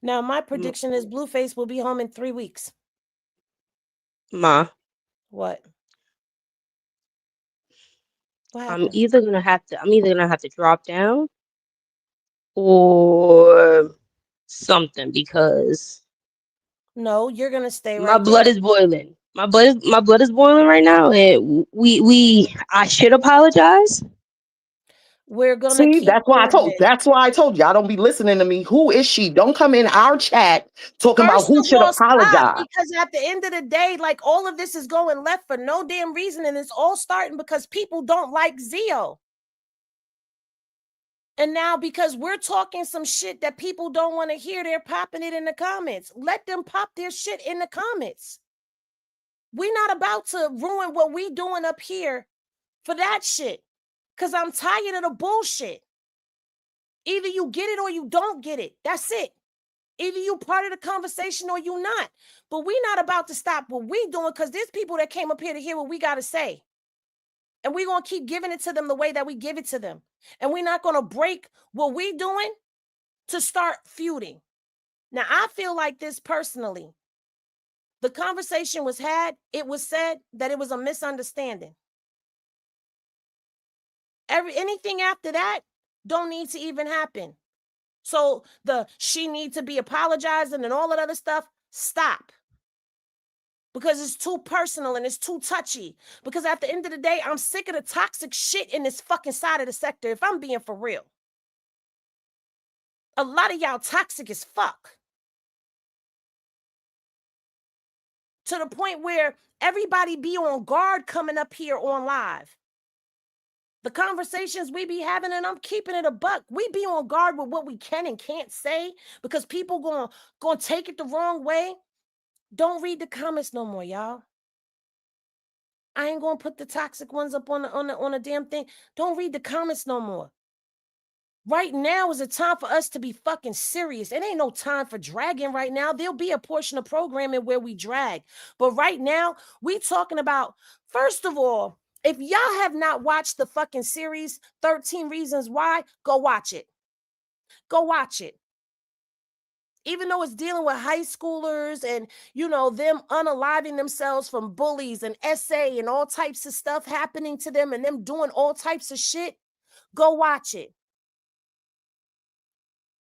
Now my m- prediction is Blueface will be home in 3 weeks. ma, What? What I'm happened? either gonna have to drop down or something, because No, you're going to stay my right blood there. is boiling. My blood is boiling right now, and I should apologize. We're going to See, keep doing this. that's why I told you I don't be listening to me. Who is she? Don't come in our chat talking about First who of should all, stop, apologize. because at the end of the day, like all of this is going left for no damn reason, and it's all starting because people don't like Zio. And now because we're talking some shit that people don't want to hear, they're popping it in the comments. Let them pop their shit in the comments. We're not about to ruin what we doing up here for that shit. Cause I'm tired of the bullshit. Either you get it or you don't get it. That's it. Either you part of the conversation or you not. But we not about to stop what we doing because there's people that came up here to hear what we got to say. And we're going to keep giving it to them the way that we give it to them. And we're not going to break what we doing to start feuding. Now, I feel like this personally. The conversation was had. It was said that it was a misunderstanding. Anything after that don't need to even happen. So she needs to be apologizing and all that other stuff, stop. Because it's too personal and it's too touchy. Because at the end of the day, I'm sick of the toxic shit in this fucking side of the sector, if I'm being for real. A lot of y'all toxic as fuck. to the point where everybody be on guard coming up here on live. The conversations we be having, and I'm keeping it a buck, we be on guard with what we can and can't say because people gonna take it the wrong way. Don't read the comments no more, y'all. I ain't gonna put the toxic ones up on the damn thing. Don't read the comments no more. Right now is a time for us to be fucking serious. It ain't no time for dragging right now. There'll be a portion of programming where we drag. But right now, we talking about, first of all, if y'all have not watched the fucking series 13 Reasons Why, go watch it. Go watch it. Even though it's dealing with high schoolers and, them unaliving themselves from bullies and SA and all types of stuff happening to them and them doing all types of shit, go watch it.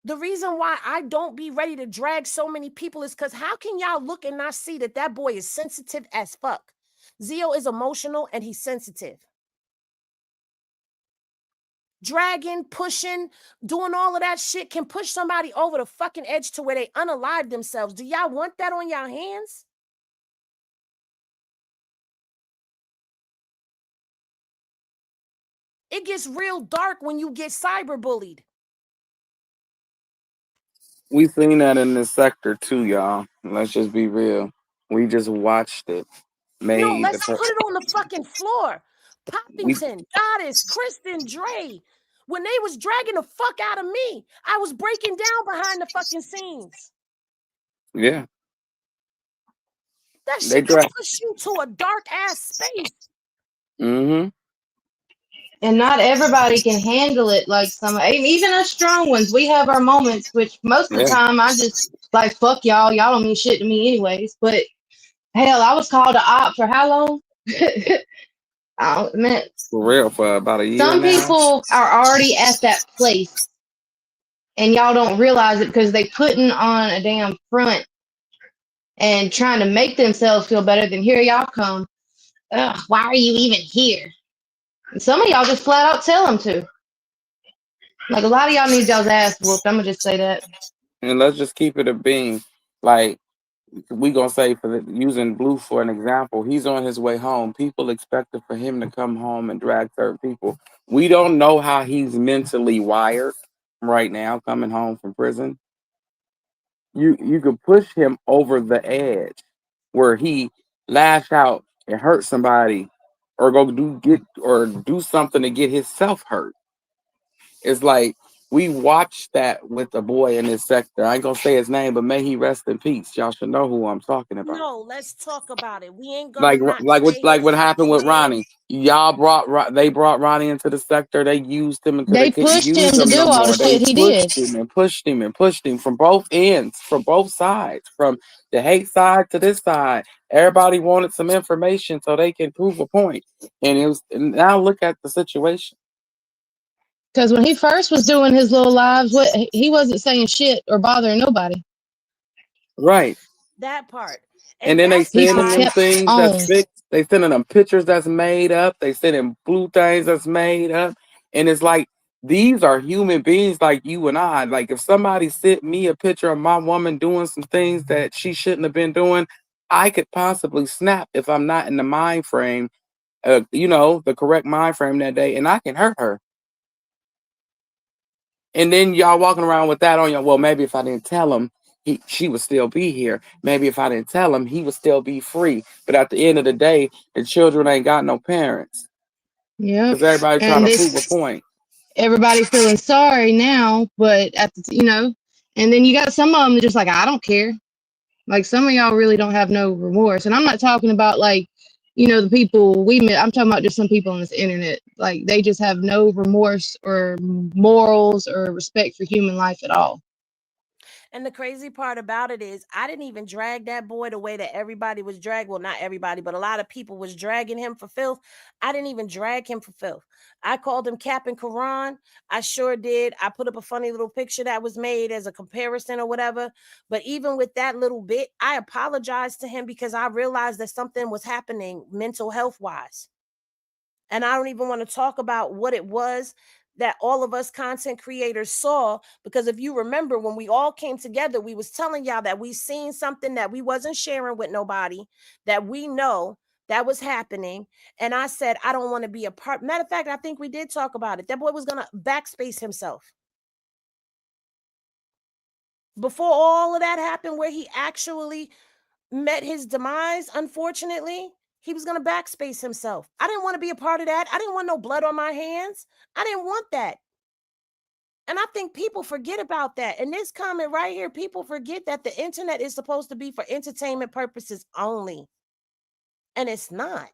The reason why I don't be ready to drag so many people is because how can y'all look and not see that boy is sensitive as fuck? Zio is emotional and he's sensitive. Dragging, pushing, doing all of that shit can push somebody over the fucking edge to where they unalive themselves. Do y'all want that on your hands? It gets real dark when you get cyberbullied. We seen that in this sector too, y'all. Let's just be real. We just watched it. No, Made let's put it on the fucking floor. Poppington, Goddess, Kristen, Dre. When they was dragging the fuck out of me, I was breaking down behind the fucking scenes. Yeah. That shit can push you to a dark ass space. Mm-hmm. And not everybody can handle it like some, even us strong ones. We have our moments, which most of the time I just like, fuck y'all. Y'all don't mean shit to me anyways. But hell, I was called a op for how long? Man, For real, for about a year some now. people are already at that place and y'all don't realize it because they putting on a damn front and trying to make themselves feel better. Than here y'all come. Ugh, why are you even here? And some of y'all just flat out tell them to. Like a lot of y'all need y'all's ass whooped. I'm gonna just say that. And let's just keep it a being. Like, we gonna say, using Blue for an example, he's on his way home. People expected for him to come home and drag certain people. We don't know how he's mentally wired right now, coming home from prison. You could push him over the edge where he lash out and hurt somebody, or do something to get himself hurt. It's like we watched that with a boy in this sector. I ain't gonna say his name, but may he rest in peace. Y'all should know who I'm talking about. No, let's talk about it. We ain't gonna not Like what happened with Ronnie. They brought Ronnie into the sector. They used him until they couldn't pushed use him to him do no all more. the They shit he did. pushed him and pushed him and pushed him from both ends, from both sides, from the hate side to this side. Everybody wanted some information so they can prove a point. And now look at the situation. Because when he first was doing his little lives, he wasn't saying shit or bothering nobody. Right. That part. And then they sending them things on. that's fixed. They sending them pictures that's made up. They sending blue things that's made up. And it's like, these are human beings like you and I. Like, if somebody sent me a picture of my woman doing some things that she shouldn't have been doing, I could possibly snap if I'm not in the mind frame, the correct mind frame that day, and I can hurt her. And then y'all walking around with that on you. Well, maybe if I didn't tell him, she would still be here. Maybe if I didn't tell him, he would still be free. But at the end of the day, the children ain't got no parents. Yeah. Because everybody trying to prove a point. Everybody feeling sorry now, but and then you got some of them that just like, I don't care. Like some of y'all really don't have no remorse. And I'm not talking about like, the people we met. I'm talking about just some people on this internet. Like they just have no remorse or morals or respect for human life at all. And the crazy part about it is I didn't even drag that boy the way that everybody was dragged. Well, not everybody, but a lot of people was dragging him for filth. I didn't even drag him for filth. I called him Cap and Quran. I sure did. I put up a funny little picture that was made as a comparison or whatever. But even with that little bit, I apologized to him because I realized that something was happening mental health wise. And I don't even want to talk about what it was. that all of us content creators saw, because if you remember when we all came together, we was telling y'all that we seen something that we wasn't sharing with nobody, that we know that was happening. And I said, I don't want to be a part. Matter of fact, I think we did talk about it. That boy was gonna backspace himself before all of that happened, where he actually met his demise. Unfortunately, he was gonna backspace himself. I didn't want to be a part of that. I didn't want no blood on my hands. I didn't want that. And I think people forget about that. And this comment right here, people forget that the internet is supposed to be for entertainment purposes only. And it's not.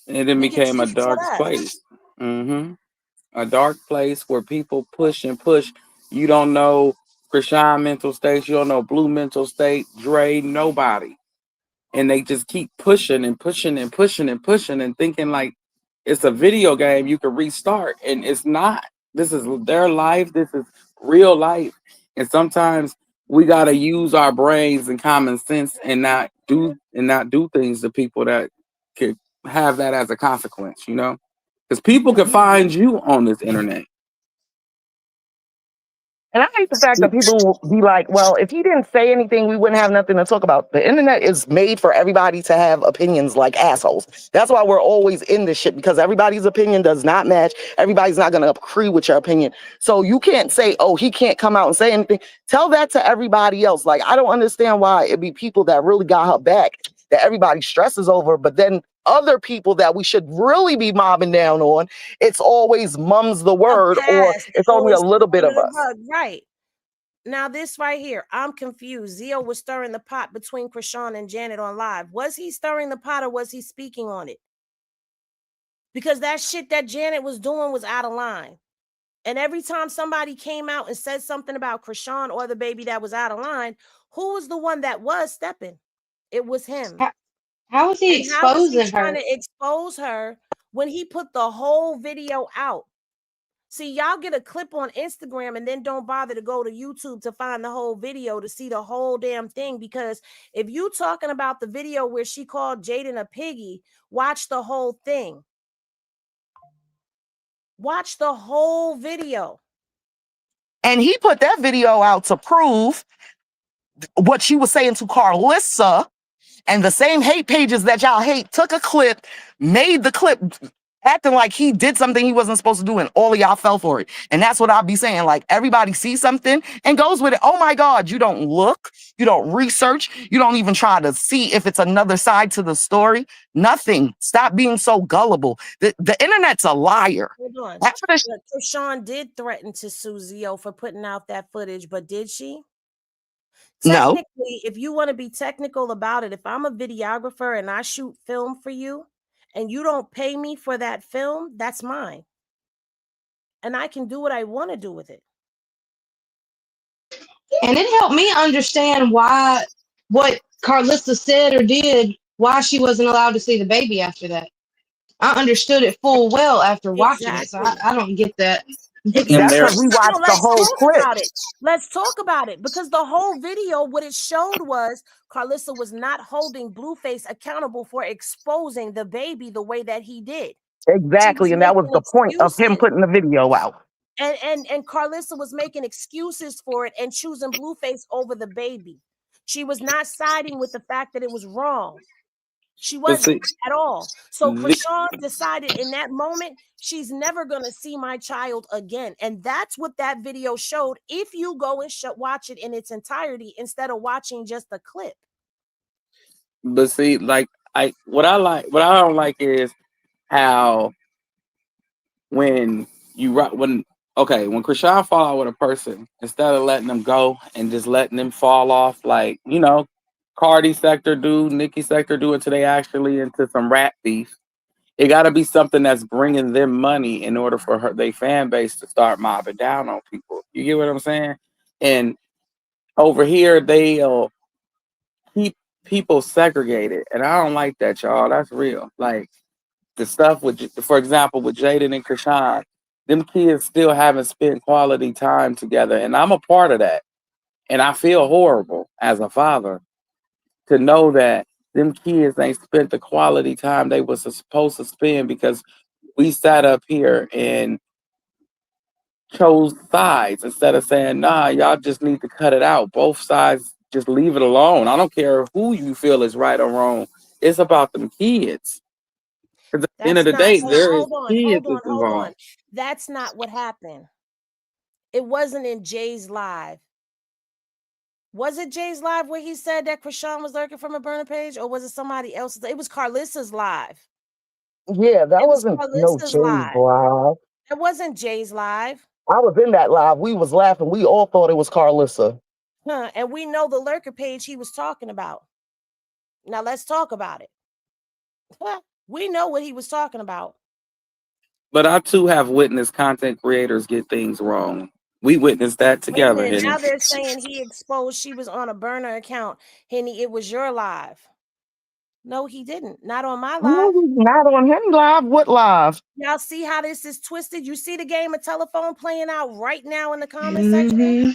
And it then We get became a shit set dark up. place. A dark place where people push and push. You don't know Chrisean mental state. You don't know Blue mental state. Dre, nobody. And they just keep pushing and pushing and pushing and pushing and thinking like it's a video game you can restart. And it's not. This is their life. This is real life. And sometimes we gotta use our brains and common sense and not do things to people that could have that as a consequence, you know? Because people can find you on this internet. And I hate the fact that people will be like, well, if he didn't say anything, we wouldn't have nothing to talk about. The internet is made for everybody to have opinions like assholes. That's why we're always in this shit, because everybody's opinion does not match. Everybody's not going to agree with your opinion. So you can't say, oh, he can't come out and say anything. Tell that to everybody else. Like, I don't understand why it'd be people that really got her back that everybody stresses over, but then other people that we should really be mobbing down on, it's always mum's the word, or Past. it's only a Always little bit under of the us. rug. Right. Now, this right here, I'm confused. Zio was stirring the pot between Chrisean and Janet on live. Was he stirring the pot or was he speaking on it? Because that shit that Janet was doing was out of line. And every time somebody came out and said something about Chrisean or the baby that was out of line, who was the one that was stepping? It was him. How is he And how is he exposing trying her? to expose her when he put the whole video out? See, y'all get a clip on Instagram and then don't bother to go to YouTube to find the whole video to see the whole damn thing. Because if you talking about the video where she called Jaden a piggy, watch the whole thing. Watch the whole video. And he put that video out to prove what she was saying to Carlissa. And the same hate pages that y'all hate took a clip, made the clip acting like he did something he wasn't supposed to do, and all of y'all fell for it. And that's what I'll be saying. Like, everybody sees something and goes with it. Oh my God, you don't look, you don't research, you don't even try to see if it's another side to the story. Nothing. Stop being so gullible. The internet's a liar. Hold on. After the But Chrisean did threaten to sue Zio for putting out that footage, but did she? No. Technically, if you want to be technical about it, if I'm a videographer and I shoot film for you and you don't pay me for that film, that's mine. And I can do what I want to do with it. And it helped me understand why what Carlissa said or did, why she wasn't allowed to see the baby after that. I understood it full well after watching it, so Exactly. I don't get that. That's And there, because we So watched the let's whole talk clip. about it. Let's talk about it, because the whole video, what it showed was Carlissa was not holding Blueface accountable for exposing the baby the way that he did. She was Exactly. And that was making the point of him excuses. putting the video out. And Carlissa was making excuses for it and choosing Blueface over the baby. She was not siding with the fact that it was wrong. She but see, wasn't at all. So Chrisean decided in that moment, she's never going to see my child again. And that's what that video showed. If you go and watch it in its entirety instead of watching just a clip. but see, like what I don't like is how when when Chrisean fall out with a person, instead of letting them go and just letting them fall off, like, you know, Cardi sector do, Nikki sector do until they actually into some rap beef. It got to be something that's bringing them money in order for their fan base to start mobbing down on people. You get what I'm saying? And over here, they'll keep people segregated, and I don't like that, y'all. That's real. Like, the stuff with, for example, with Jaden and Chrisean, them kids still haven't spent quality time together, and I'm a part of that. And I feel horrible as a father to know that them kids ain't spent the quality time they was supposed to spend because we sat up here and chose sides instead of saying, nah, y'all just need to cut it out. Both sides, just leave it alone. I don't care who you feel is right or wrong. It's about them kids. Because at the end of That's the not day, there is hold on, kids hold that's on, hold on. involved. That's not what happened. It wasn't in Jay's live. Was it Jay's live where he said that Chrisean was lurking from a burner page, or was it somebody else's? It was Carlissa's live. Yeah, that It was wasn't no Carlissa's Jay's live. live. It wasn't Jay's live. I was in that live. We was laughing. We all thought it was Carlissa. Huh. And we know the lurker page he was talking about. Now let's talk about it. We know what he was talking about. But I too have witnessed content creators get things wrong. We witnessed that Wait a together, minute. Henny. Now they're saying he exposed she was on a burner account. Henny, it was your live. No, he didn't. Not on my No, live. he's not on him live. What live? Y'all see how this is twisted? You see the game of telephone playing out right now in the comment section? Mm-hmm.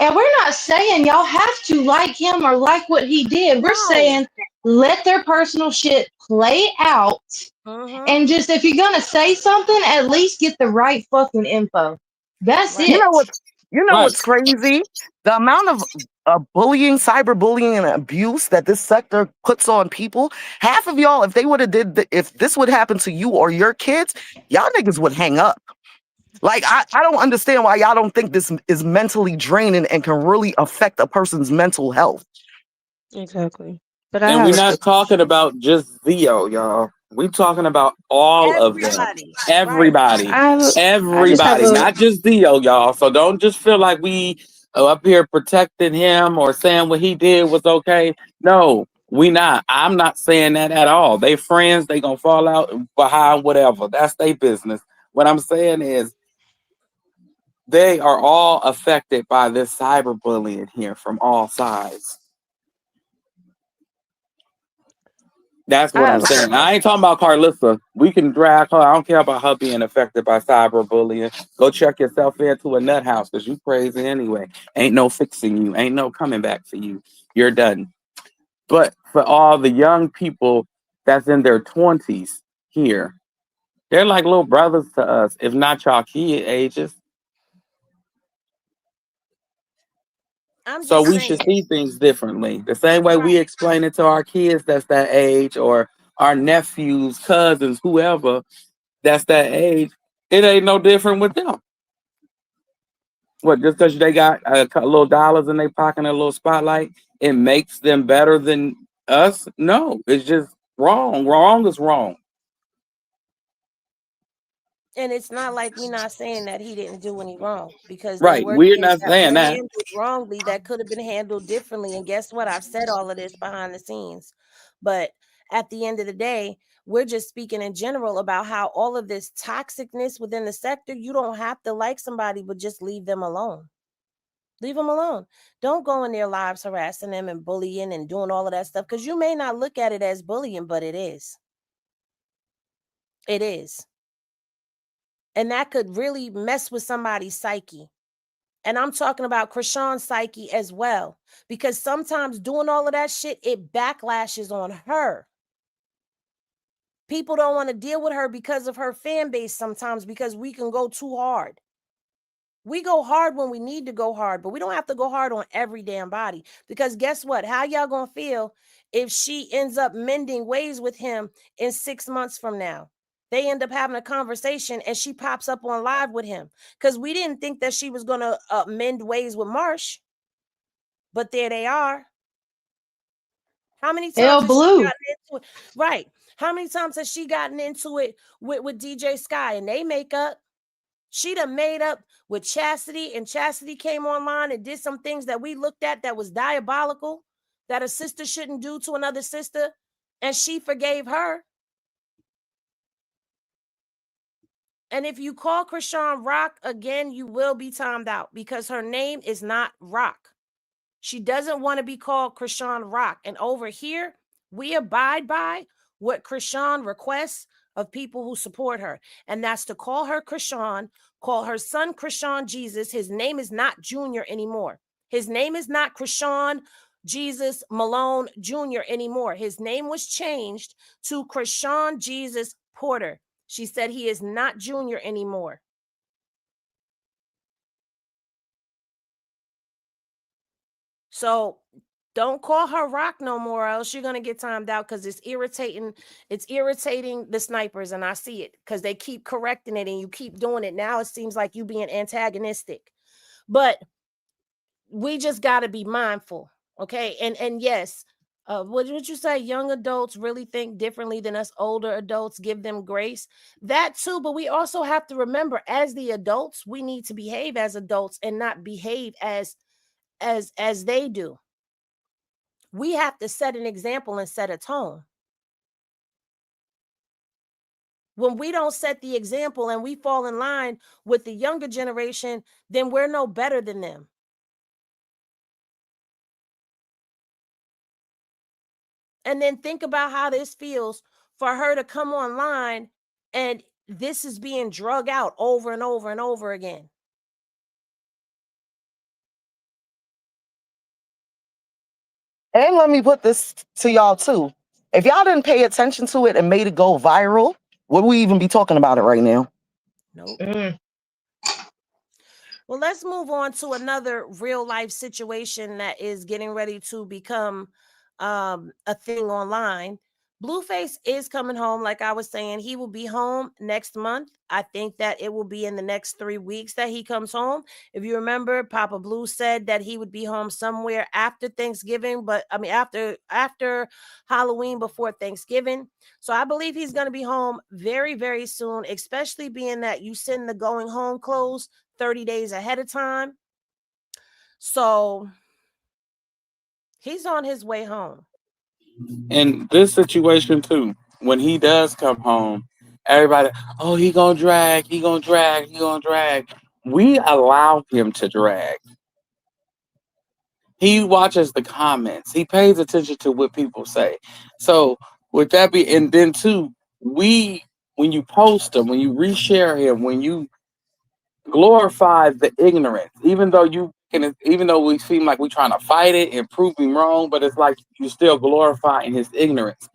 And we're not saying y'all have to like him or like what he did. We're No. saying let their personal shit play out. And just if you're gonna say something, at least get the right fucking info. That's Right. You know it. what's Right. what's crazy? The amount of bullying, cyberbullying, and abuse that this sector puts on people. Half of y'all, if they would have if this would happen to you or your kids, y'all niggas would hang up. Like I don't understand why y'all don't think this is mentally draining and can really affect a person's mental health. Exactly. But I And have we're a not question. talking about just Theo, y'all. We talking about all of them. Everybody. Right. Everybody. I just have Everybody. a Not just Theo, y'all. So don't just feel like we are up here protecting him or saying what he did was okay. No, we not. I'm not saying that at all. They friends, they gonna fall out behind whatever. That's their business. What I'm saying is they are all affected by this cyberbullying here from all sides. That's I what I'm have a saying. I question. ain't talking about Carlissa. We can drag her. I don't care about her being affected by cyberbullying. Go check yourself into a nut house because you crazy anyway. Ain't no fixing you. Ain't no coming back for you. You're done. But for all the young people that's in their 20s here, they're like little brothers to us, if not y'all kid ages. I'm So just we saying. should see things differently. The same way we Right. explain it to our kids that's that age or our nephews, cousins, whoever that's that age, it ain't no different with them. What, just because they got a little dollars in their pocket and a little spotlight, it makes them better than us? No, it's just wrong. Wrong is wrong. And it's not like we're not saying that he didn't do any wrong, because there Right. were We're things not that saying were that. handled wrongly that could have been handled differently. And guess what? I've said all of this behind the scenes. But at the end of the day, we're just speaking in general about how all of this toxicness within the sector, you don't have to like somebody, but just leave them alone. Leave them alone. Don't go in their lives harassing them and bullying and doing all of that stuff, because you may not look at it as bullying, but it is. It is. And that could really mess with somebody's psyche. And I'm talking about Chrisean's psyche as well, because sometimes doing all of that shit, it backlashes on her. People don't want to deal with her because of her fan base sometimes, because we can go too hard. We go hard when we need to go hard, but we don't have to go hard on every damn body. Because guess what? How y'all gonna feel if she ends up mending ways with him in 6 months from now? They end up having a conversation and she pops up on live with him. Because we didn't think that she was gonna mend ways with Marsh, but there they are. How many Hell times has she blue. gotten into it? Right. How many times has she gotten into it with DJ Sky and they make up? She done made up with Chastity, and Chastity came online and did some things that we looked at that was diabolical, that a sister shouldn't do to another sister, and she forgave her. And if you call Chrisean Rock again, you will be timed out, because her name is not Rock. She doesn't want to be called Chrisean Rock. And over here, we abide by what Chrisean requests of people who support her. And that's to call her Chrisean, call her son Chrisean Jesus. His name is not Junior anymore. His name is not Chrisean Jesus Malone Jr. anymore. His name was changed to Chrisean Jesus Porter. She said he is not Junior anymore. So don't call her rock no more, or else you're gonna get timed out because it's irritating. It's irritating the snipers, and I see it because they keep correcting it and you keep doing it. Now it seems like you being antagonistic. But we just gotta be mindful, okay? And yes, what would you say? Young adults really think differently than us older adults. Give them grace, that too. But we also have to remember, as the adults, we need to behave as adults and not behave as they do. We have to set an example and set a tone. When we don't set the example and we fall in line with the younger generation, then we're no better than them. And then think about how this feels for her to come online and this is being drug out over and over and over again. And let me put this to y'all too. If y'all didn't pay attention to it and made it go viral, would we even be talking about it right now? Nope. Mm. Well, let's move on to another real life situation that is getting ready to become a thing online. Blueface is coming home. Like I was saying, he will be home next month. I think that it will be in the next 3 weeks that he comes home. If you remember, Papa Blue said that he would be home somewhere after Thanksgiving, but I mean after Halloween, before Thanksgiving. So I believe he's going to be home very, very soon, especially being that you send the going home clothes 30 days ahead of time. So he's on his way home. In this situation too, when he does come home, everybody, oh, he gonna drag, he gonna drag, he gonna drag. We allow him to drag. He watches the comments. He pays attention to what people say. So with that be, and then too, we when you post him, when you reshare him, when you glorify the ignorance, even though you can, even though we seem like we're trying to fight it and prove him wrong, but it's like you still glorifying his ignorance.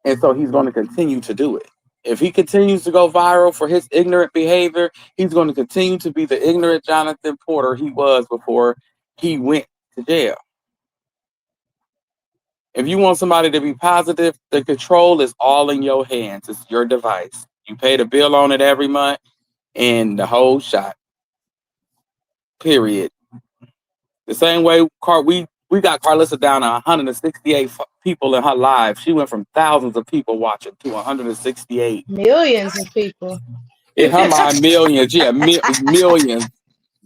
And so he's going to continue to do it. If he continues to go viral for his ignorant behavior, he's going to continue to be the ignorant Jonathan Porter he was before he went to jail. If you want somebody to be positive, the control is all in your hands. It's your device. You pay the bill on it every month and the whole shot. Period. The same way we got Carlissa down to 168 people in her live. She went from thousands of people watching to 168. Millions of people. In her mind, millions. Yeah, millions,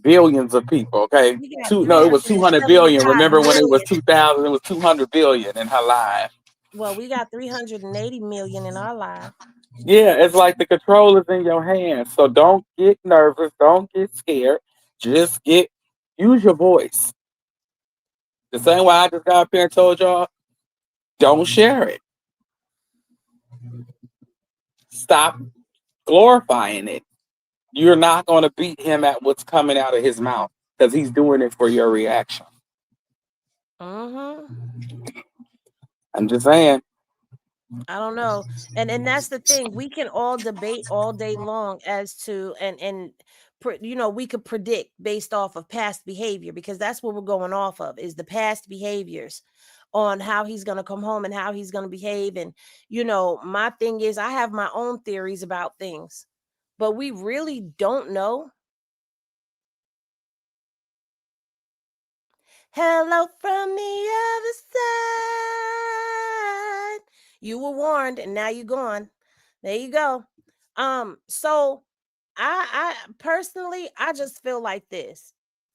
billions of people. Okay, We got it was 200 billion. 375 Remember when it was million. 2000? It was 200 billion in her live. Well, we got 380 million in our live. Yeah, it's like the control is in your hands. So don't get nervous. Don't get scared. Just use your voice. The same way I just got up here and told y'all, don't share it. Stop glorifying it. You're not going to beat him at what's coming out of his mouth because he's doing it for your reaction. Mm-hmm. I'm just saying. I don't know. And that's the thing. We can all debate all day long as to and we could predict based off of past behavior, because that's what we're going off of, is the past behaviors on how he's going to come home and how he's going to behave. And my thing is, I have my own theories about things, but we really don't know. Hello from the other side. You were warned and now you're gone. There you go. So I personally, I just feel like this.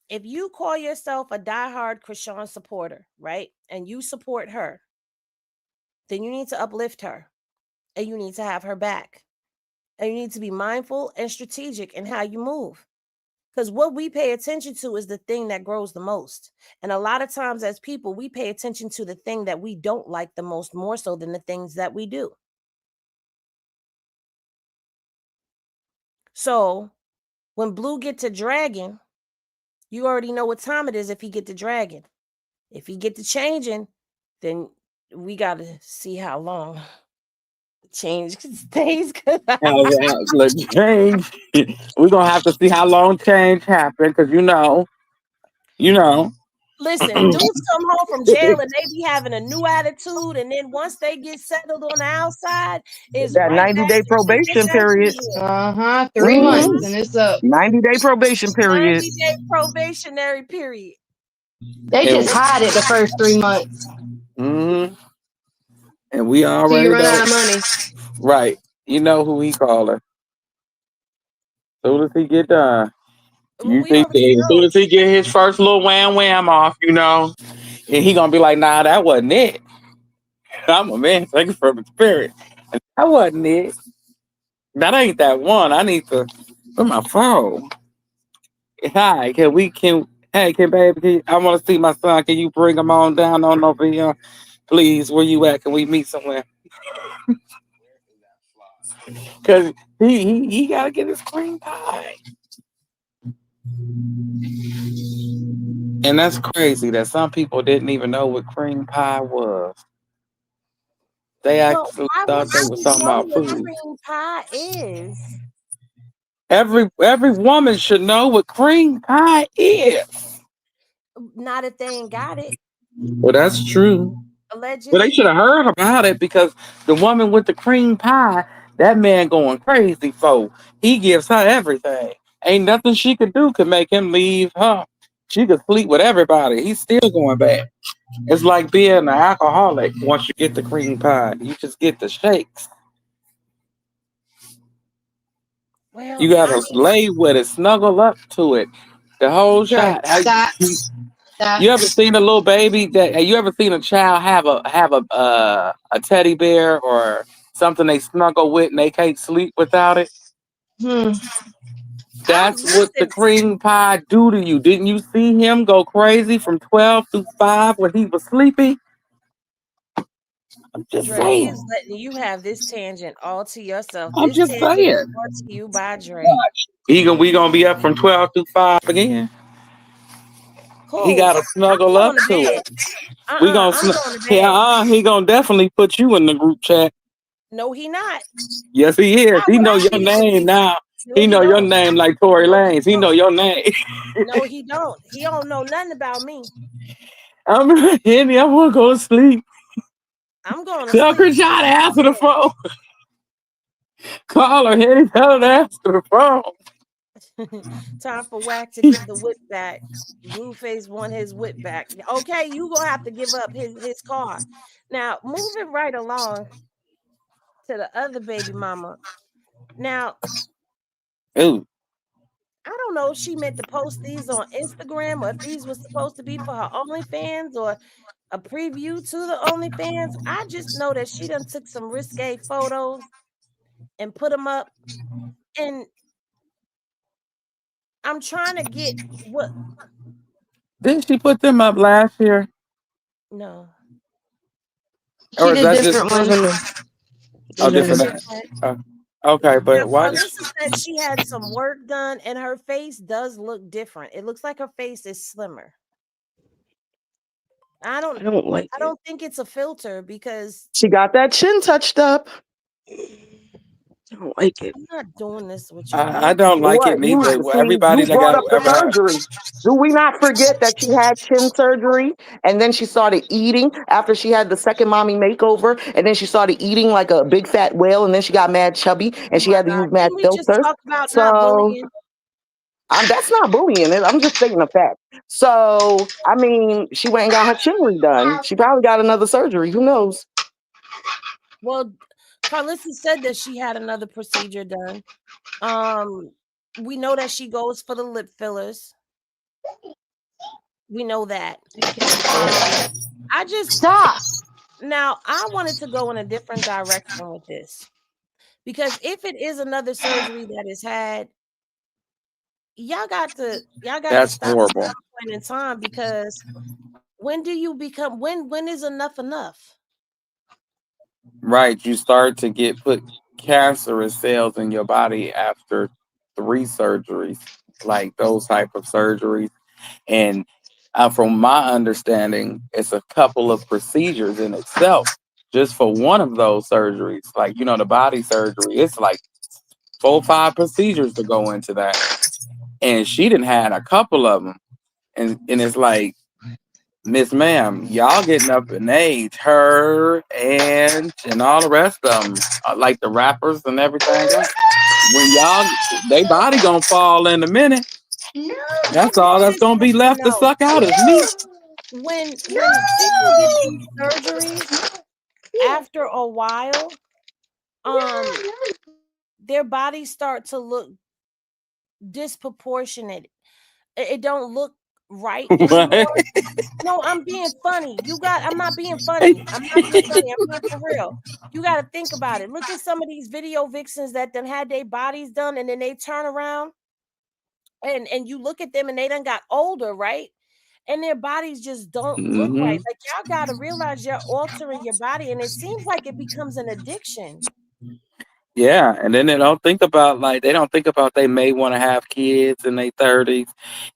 If you call yourself a diehard Chrisean supporter, right, and you support her, then you need to uplift her and you need to have her back. And you need to be mindful and strategic in how you move. Because what we pay attention to is the thing that grows the most. And a lot of times as people, we pay attention to the thing that we don't like the most, more so than the things that we do. So when Blue get to dragging, you already know what time it is if he get to dragging. If he get to changing, then we got to see how long the change stays. Look, change. We're going to have to see how long change happens because, you know. Listen, dudes come home from jail and they be having a new attitude, and then once they get settled on the outside, is That right back 90-day to shit that probation y'all period. did. 3 months Mm-hmm. and it's up. 90-day probation period. 90-day probationary period. They And just hide it the first 3 months mm-hmm. And we till you already run know. out of money. Right. You know who he calling. Soon as he get done. You We think already that as soon know. as he get his first little wham off, and he gonna be like, nah, that wasn't it. I'm a man, take it from experience. That wasn't it. That ain't that one. I need to put my phone. Hi, hey, can baby, I want to see my son. Can you bring him on down on over here? Please, where you at? Can we meet somewhere? Cause he gotta get his cream pie. And that's crazy that some people didn't even know what cream pie was. They Well, actually why thought they wouldn't was you talking know about what food. cream pie is? Every woman should know what cream pie is. Not if they ain't got it, Well, that's true. Well, they allegedly. should have heard about it because the woman with the cream pie, that man going crazy for. He gives her everything. Ain't nothing she could do could make him leave her. She could sleep with everybody. He's still going back. It's like being an alcoholic. Once you get the cream pie, you just get the shakes. Well, You gotta lay with it, snuggle up to it. The whole Dre, shot. stop. Stop. You ever seen a little baby that? You ever seen a child have a teddy bear or something they snuggle with and they can't sleep without it? Hmm. That's what the listen. cream pie do to you. Didn't you see him go crazy from 12 to 5 when he was sleepy? I'm just Dre, he saying. is letting you have this tangent all to yourself. I'm This just tangent is saying. brought to you by Dre. We gonna be up from 12 to 5 again. He Who? gotta I'm snuggle up going to to bed. it. We gonna I'm going to yeah, bed. he gonna definitely put you in the group chat. No, he not. Yes, he is. Why He would know I your be with name you? now. No, He he know your don't. name like Tory No, he Lanez. He know don't. your name. No, he don't. He don't know nothing about me. I'm Henny. I want to go to sleep. I'm going to Tell sleep. Chrisean to answer the phone. Call her, Henny. Tell her to answer the phone. Time for Whack to get the whip back. Blueface want his whip back. Okay, you gonna have to give up his car. Now, moving right along to the other baby mama. Now, Ooh, I don't know if she meant to post these on Instagram or if these were supposed to be for her OnlyFans or a preview to the OnlyFans. I just know that she done took some risque photos and put them up, and I'm trying to get what. didn't she put them up last year? No, She Or is did that just different Those ones. are new. oh Those are it's new. different? different. Uh, okay, Now, but why? Carlissa said she had some work done, and her face does look different. It looks like her face is slimmer. I I don't, don't like I it. don't think it's a filter because She got that chin touched up. I don't like it. I'm not doing this with you. I don't like it What you neither. Well, see? everybody You that brought got up the surgery. Do we not forget that she had chin surgery and then she started eating after she had the second mommy makeover and then she started eating like a big fat whale and then she got mad chubby Oh and she my had to God! use mad Can we just filters. talk about not So bullying? that's not bullying it. I'm just stating a fact. So I mean, she went and got her chin redone. She probably got another surgery. Who knows? Well, Carlissa said that she had another procedure done. Um, we know that she goes for the lip fillers. We know that. I just Stop. now I wanted to go in a different direction with this because if it is another surgery that is had, y'all got to that's stop at horrible. some point in time because when do you become when is enough enough? Right, you start to get put cancerous cells in your body after 3 surgeries, like those type of surgeries. And from my understanding, it's a couple of procedures in itself just for one of those surgeries. Like, the body surgery, it's like 4 or 5 procedures to go into that. And she didn't had a couple of them. And it's like, Miss Ma'am, y'all getting up in age. Her, and all the rest of them, like the rappers and everything else. When y'all, they body gonna fall in a minute. I That's just all that's want gonna y'all be to left to know suck out is meat. when people get these surgeries, after a while, um, their bodies start to look disproportionate. It don't look right What? anymore. No, I'm being funny. I'm not being funny. I'm not being funny. I'm being for real. You got to think about it. Look at some of these video vixens that done had their bodies done and then they turn around and you look at them and they done got older, right? And their bodies just don't look right. Hmm. Like y'all got to realize you're altering your body and it seems like it becomes an addiction. Yeah, and then they don't think about they may want to have kids in their 30s,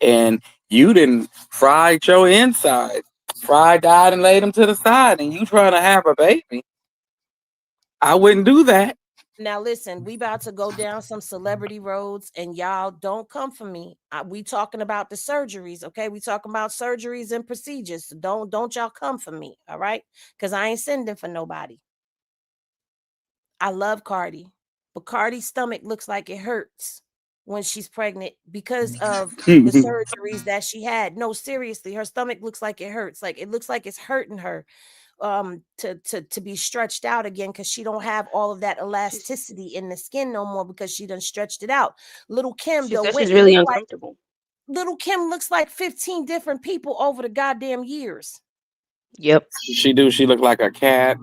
and you didn't fried your inside, fried died and laid them to the side, and you trying to have a baby. I wouldn't do that. Now listen, we about to go down some celebrity roads and y'all don't come for me. We talking about the surgeries, okay? We talking about surgeries and procedures. So don't y'all come for me, all right? Cuz I ain't sending for nobody. I love Cardi, but Cardi's stomach looks like it hurts when she's pregnant because of the surgeries that she had. No, seriously, her stomach looks like it hurts. Like it looks like it's hurting her to be stretched out again because she don't have all of that She's elasticity in the skin no more because she done stretched it out. Little Kim she done said went she's and really looked like uncomfortable. Little Kim looks like 15 different people over the goddamn years. Yep. She do. She look like a cat,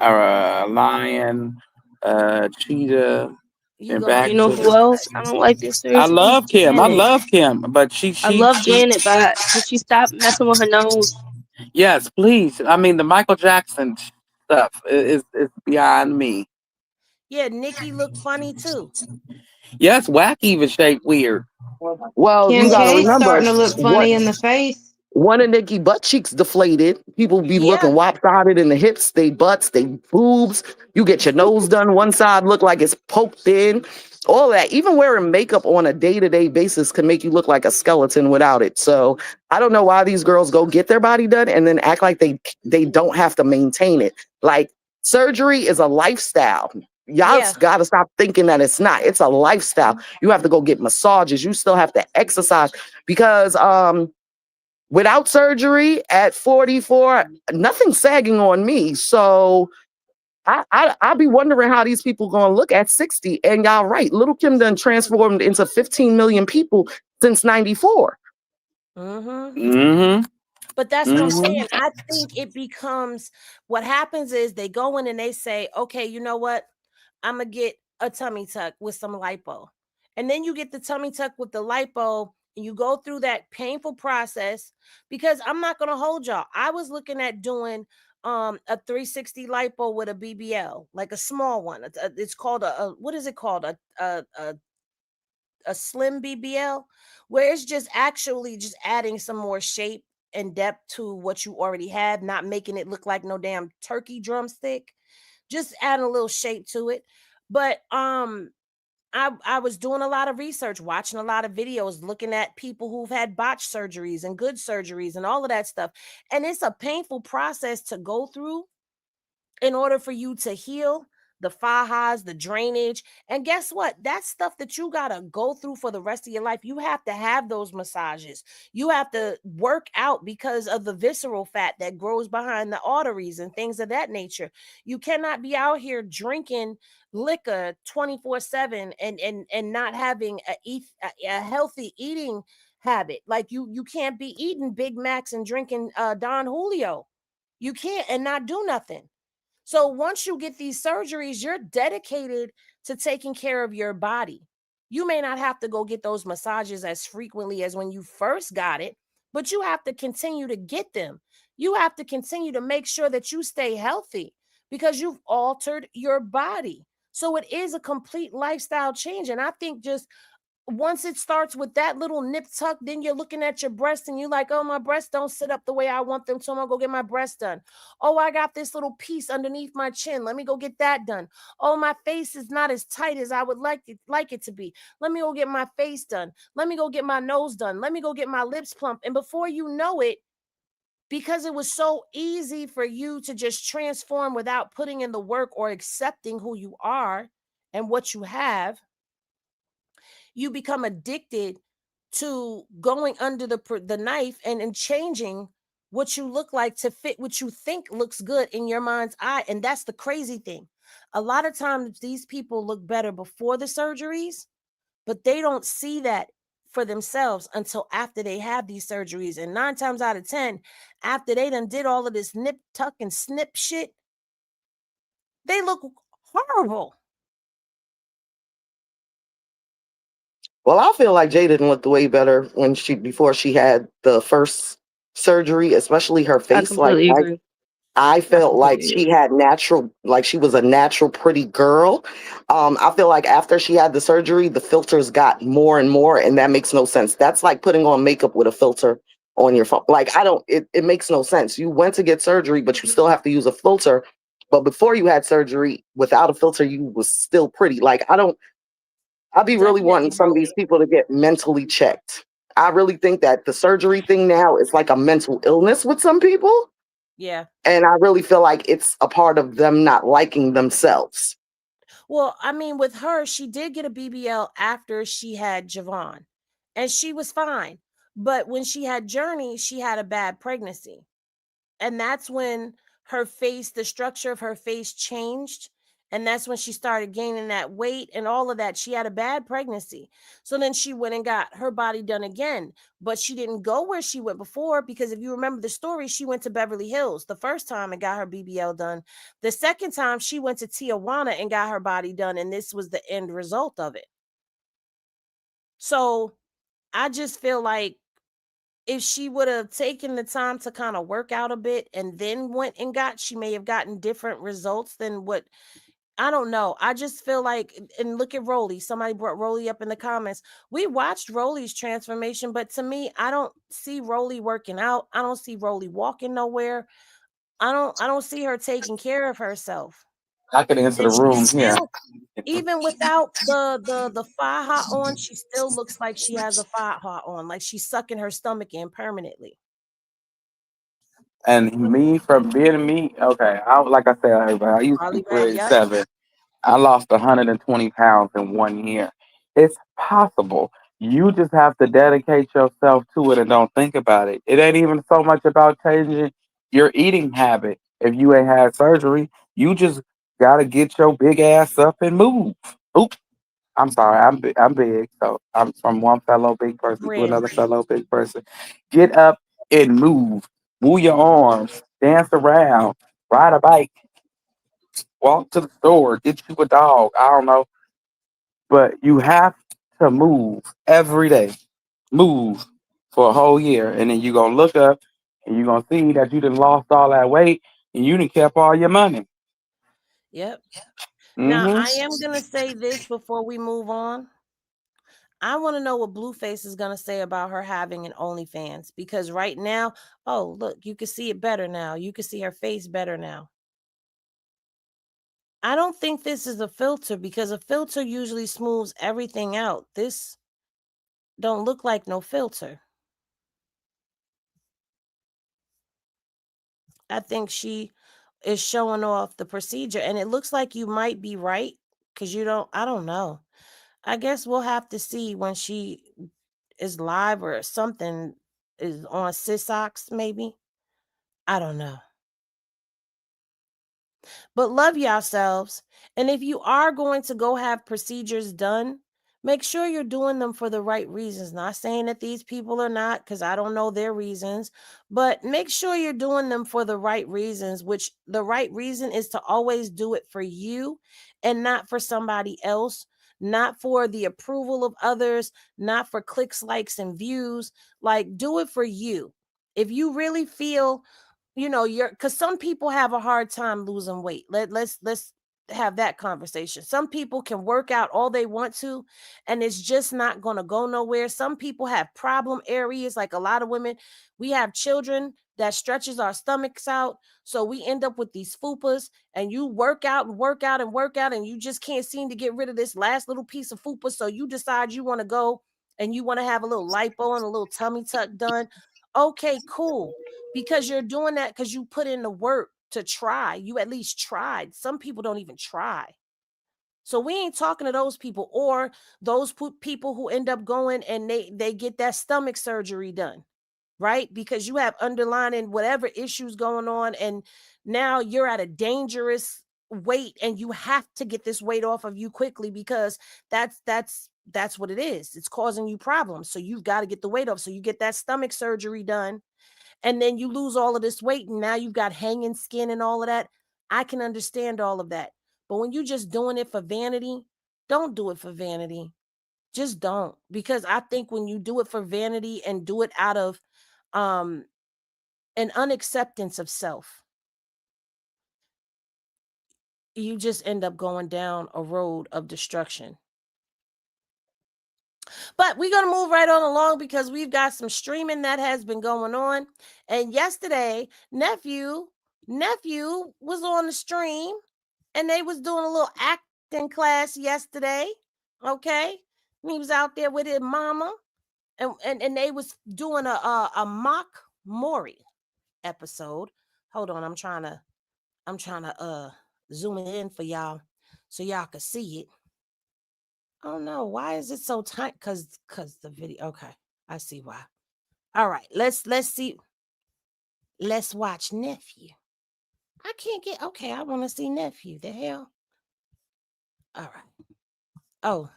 or a lion, a cheetah, You and gonna back You get know to who the. else I don't like this I surgery? love Kim. I Janet. love Kim, but I love Janet, but can she stop messing with her nose? yes, please. I mean, the Michael Jackson stuff is beyond me. Yeah, Nikki looked funny too. Yes, Wack even shaped weird. Well, you Kim got to K's starting remember to look what funny in the face. one of Nikki butt cheeks deflated. People be Yeah. looking lopsided in the hips, they butts, they boobs. You get your nose done, one side look like it's poked in. All that, even wearing makeup on a day-to-day basis can make you look like a skeleton without it. So I don't know why these girls go get their body done and then act like they don't have to maintain it. Like surgery is a lifestyle. Y'all Yeah. got to stop thinking that it's not. It's a lifestyle. You have to go get massages. You still have to exercise because without surgery at 44, nothing's sagging on me. So I'll be wondering how these people gonna look at 60. And y'all right, Little Kim done transformed into 15 million people since 94. Mm-hmm. Mm-hmm. But that's what I'm Mm-hmm. saying. I think it becomes what happens is they go in and they say, okay, you know what? I'm gonna get a tummy tuck with some lipo. And then you get the tummy tuck with the lipo and you go through that painful process because I'm not gonna hold y'all. I was looking at doing a 360 lipo with a BBL, like a small one. It's called a what is it called? A slim BBL, where it's just actually just adding some more shape and depth to what you already have, not making it look like no damn turkey drumstick, just adding a little shape to it. But I was doing a lot of research, watching a lot of videos, looking at people who've had botched surgeries and good surgeries and all of that stuff. And it's a painful process to go through in order for you to heal the fajas, the drainage. And guess what? That's stuff that you got to go through for the rest of your life. You have to have those massages. You have to work out because of the visceral fat that grows behind the arteries and things of that nature. You cannot be out here drinking liquor 24/7 and not having a healthy eating habit. Like you can't be eating Big Macs and drinking Don Julio. You can't and not do nothing. So once you get these surgeries, you're dedicated to taking care of your body. You may not have to go get those massages as frequently as when you first got it, but you have to continue to get them. You have to continue to make sure that you stay healthy because you've altered your body. So it is a complete lifestyle change. And I think just once it starts with that little nip tuck, then you're looking at your breast and you're like, oh, my breasts don't sit up the way I want them. So I'm gonna go get my breast done. Oh, I got this little piece underneath my chin. Let me go get that done. Oh, my face is not as tight as I would like it to be. Let me go get my face done. Let me go get my nose done. Let me go get my lips plump. And before you know it, because it was so easy for you to just transform without putting in the work or accepting who you are and what you have. You become addicted to going under the knife and changing what you look like to fit what you think looks good in your mind's eye. And that's the crazy thing. A lot of times these people look better before the surgeries, but they don't see that for themselves until after they have these surgeries. And 9 times out of 10, after they done did all of this nip, tuck, and snip shit, they look horrible. Well, I feel like Jay didn't look way better before she had the first surgery, especially her I face. completely agree. I I felt like completely she agree. had like she was a natural, pretty girl. I feel like after she had the surgery, the filters got more and more, and that makes no sense. That's like putting on makeup with a filter on your phone. Like, it makes no sense. You went to get surgery, but you still have to use a filter. But before you had surgery, without a filter, you was still pretty. Like, I'll be really wanting Definitely, some of these Rolly. people to get mentally checked. I really think that the surgery thing now is like a mental illness with some people. Yeah. And I really feel like it's a part of them not liking themselves. Well, I mean, with her, she did get a BBL after she had Javon, and she was fine. But when she had Journey, she had a bad pregnancy. And that's when her face, the structure of her face changed. And that's when she started gaining that weight and all of that. She had a bad pregnancy. So then she went and got her body done again. But she didn't go where she went before, because if you remember the story, she went to Beverly Hills the first time and got her BBL done. The second time, she went to Tijuana and got her body done. And this was the end result of it. So I just feel like if she would have taken the time to kind of work out a bit and then went and she may have gotten different results than what, I don't know. I just feel like, and look at Rolly. Somebody brought Rolly up in the comments. We watched Rolly's transformation, but to me, I don't see Rolly working out. I don't see Rolly walking nowhere. I don't see her taking care of herself. I could answer And the she room here. still, even without the faja on, she still looks like she has a faja on, like she's sucking her stomach in permanently. And me from being me, okay, like I said, I used to be Carly Rack, yep. 387. I lost 120 pounds in 1 year. It's possible. You just have to dedicate yourself to it and don't think about it. It ain't even so much about changing your eating habit. If you ain't had surgery, you just gotta get your big ass up and move. Oops, I'm sorry, I'm big, so I'm from one fellow big person to Brand. another fellow big person. Get up and move. Move your arms, dance around, ride a bike, walk to the store, get you a dog. I don't know, but you have to move every day. Move for a whole year, and then you're gonna look up and you're gonna see that you done lost all that weight and you done kept all your money. Yep. Now, Hmm. I am going to say this before we move on. I want to know what Blueface is going to say about her having an OnlyFans, because right now, oh, look, you can see it better now. You can see her face better now. I don't think this is a filter, because a filter usually smooths everything out. This don't look like no filter. I think she is showing off the procedure, and it looks like you might be right, because I don't know. I guess we'll have to see when she is live or something is on Sysox, maybe. I don't know. But love yourselves. And if you are going to go have procedures done, make sure you're doing them for the right reasons. Not saying that these people are not, because I don't know their reasons, but make sure you're doing them for the right reasons, which the right reason is to always do it for you and not for somebody else, not for the approval of others, not for clicks, likes, and views. Like, do it for you. If you really feel, you're, because some people have a hard time losing weight. Let's have that conversation. Some people can work out all they want to and it's just not going to go nowhere. Some people have problem areas, like a lot of women. We have children that stretches our stomachs out, so we end up with these fupas, and you work out and work out and work out and you just can't seem to get rid of this last little piece of fupa, so you decide you want to go and you want to have a little lipo and a little tummy tuck done. Okay, cool. because you're doing that because you put in the work to try. You at least tried. Some people don't even try. So we ain't talking to those people, or those people who end up going and they get that stomach surgery done, right? Because you have underlying whatever issues going on, and now you're at a dangerous weight, and you have to get this weight off of you quickly because that's what it is. It's causing you problems. So you've got to get the weight off. So you get that stomach surgery done, and then you lose all of this weight, and now you've got hanging skin and all of that. I can understand all of that. But when you're just doing it for vanity, don't do it for vanity. Just don't. Because I think when you do it for vanity and do it out of an unacceptance of self, you just end up going down a road of destruction. But we're going to move right on along because we've got some streaming that has been going on. And yesterday, nephew was on the stream, and they was doing a little acting class yesterday. Okay. He was out there with his mama, and they was doing a mock Maury episode. Hold on, I'm trying to zoom it in for y'all so y'all can see it. Oh no, why is it so tight? Cause the video. Okay, I see why. All right, let's see. Let's watch nephew. I can't get. Okay, I want to see nephew. The hell. All right. Oh.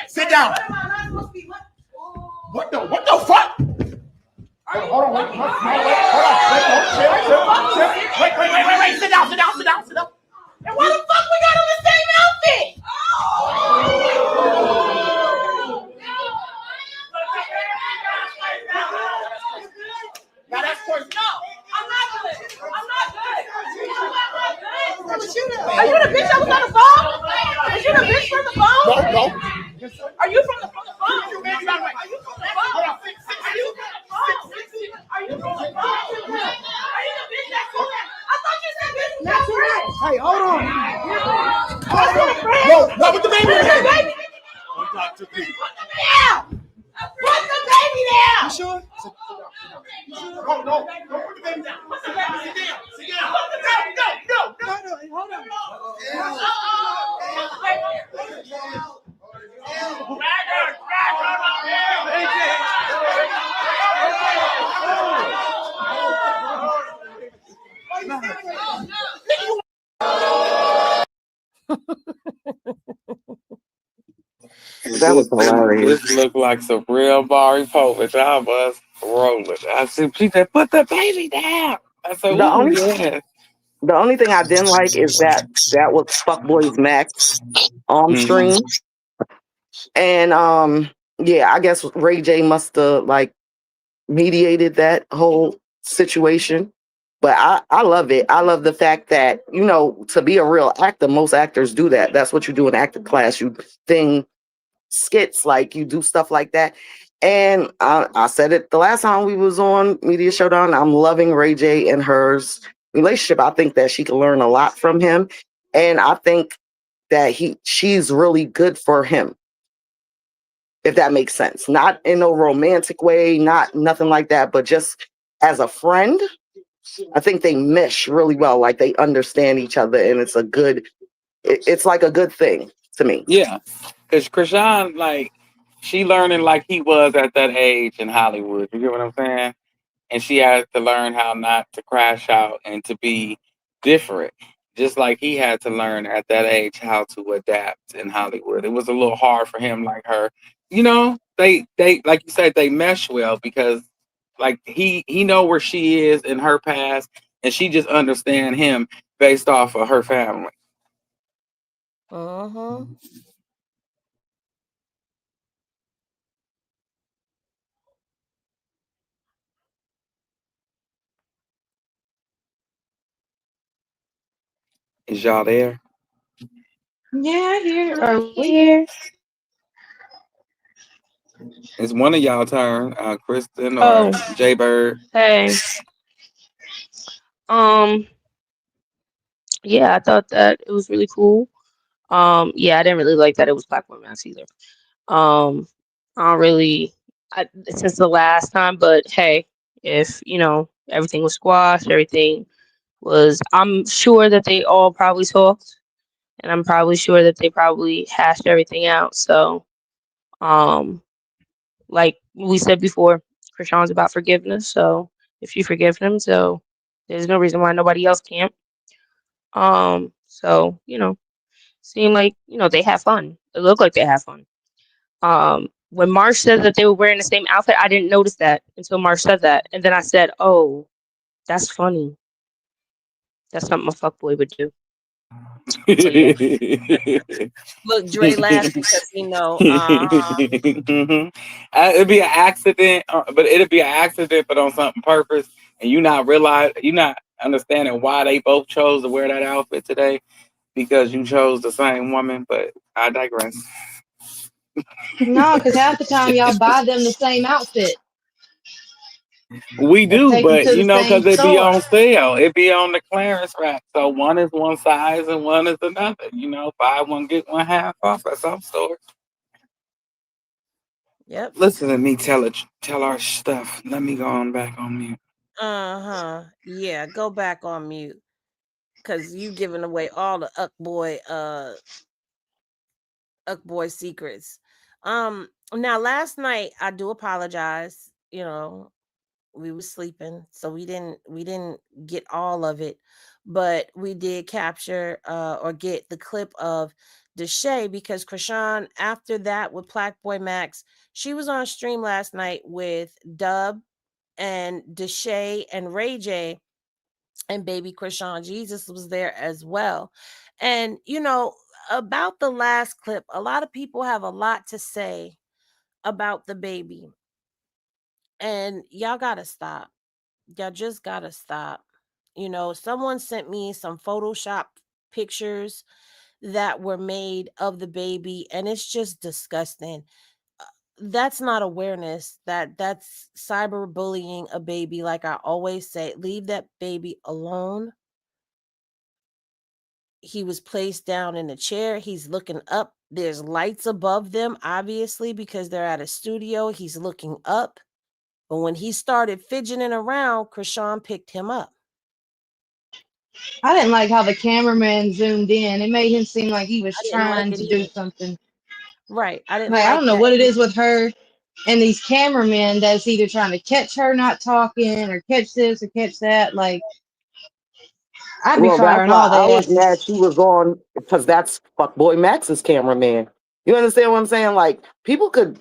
Sit down. What the fuck? Hold on, wait, sit down. And why the fuck we got on the same outfit? Now that's first. No, I'm not good. Are you the bitch that was on the phone? Is you the bitch from the phone? No. Are you from the phone? Are you from the phone? Are you from the phone? Are you from the phone? Are you the bitch that's on that? I thought you said bitch. That's right. Hey, hold on. No, with the baby down. Put the baby down. You sure? No, don't put the baby down. Put the baby down. Sit down. No. Hold on. That was hilarious. This looked like some real Maury Povich. I was rolling. I said, she said, put the baby down. I said, yes. The only thing I didn't like is that was Fuckboys Max on stream. And yeah, I guess Ray J must have like mediated that whole situation. But I love it. I love the fact that, you know, to be a real actor, most actors do that. That's what you do in acting class. You sing skits, like you do stuff like that. And I said it the last time we was on Media Showdown. I'm loving Ray J and hers relationship. I think that she can learn a lot from him. And I think that she's really good for him. If that makes sense. Not in a romantic way, nothing like that, but just as a friend. I think they mesh really well. Like they understand each other, and it's it's like a good thing to me. Yeah, because Chrisean, like, she learning like he was at that age in Hollywood. You get what I'm saying? And she had to learn how not to crash out and to be different, just like he had to learn at that age how to adapt in Hollywood. It was a little hard for him, like her. You know, they like you said, they mesh well because like he know where she is in her past, and she just understand him based off of her family. Is y'all there? Yeah, here. Are we here? It's one of y'all turn, Kristen or Jay Bird. Hey. Yeah, I thought that it was really cool. Yeah, I didn't really like that it was Black Boy Max either. Um, I don't really, since the last time, but hey, if everything was squashed, everything was, I'm sure that they all probably talked, and I'm probably sure that they probably hashed everything out. So, um, like we said before, Krishan's about forgiveness. So if you forgive him, so there's no reason why nobody else can't. So seem like they have fun. It looked like they have fun. When Marsh said that they were wearing the same outfit, I didn't notice that until Marsh said that, and then I said, "Oh, that's funny. That's something a fuckboy would do." So yeah. Look, Dre laughing because he know. Mhm. It'd be an accident, but it'd be an accident, but on something purpose, and you not understanding why they both chose to wear that outfit today because you chose the same woman. But I digress. No, because half the time y'all buy them the same outfit We or do, take them but to the same because it be store. on sale, it be on the clearance rack. So one is one size and one is another. Buy one get one half off at some stores. Yep. Listen to me tell our stuff. Let me go on back on mute. Yeah, go back on mute. Cause you giving away all the Uck boy secrets. Now last night I do apologize. We were sleeping, so we didn't get all of it, but we did capture or get the clip of Deshay because Krishan after that with Black Boy Max, she was on stream last night with Dub and Deshay and Ray J and baby Krishan Jesus was there as well. And about the last clip, a lot of people have a lot to say about the baby. And y'all gotta stop. Y'all just gotta stop. Someone sent me some Photoshop pictures that were made of the baby, and it's just disgusting. That's not awareness. That's cyberbullying a baby. Like I always say, leave that baby alone. He was placed down in a chair. He's looking up. There's lights above them, obviously, because they're at a studio. He's looking up. But when he started fidgeting around, Krishan picked him up. I didn't like how the cameraman zoomed in. It made him seem like he was I didn't like trying it to do either. something. Right. I didn't Like, I like don't know that what it either. is with her and these cameramen that's either trying to catch her not talking or catch this or catch that. Like, I'd be Well, that's firing why all I their was mad asses. she was on because that's fuckboy Max's cameraman. You understand what I'm saying? Like people could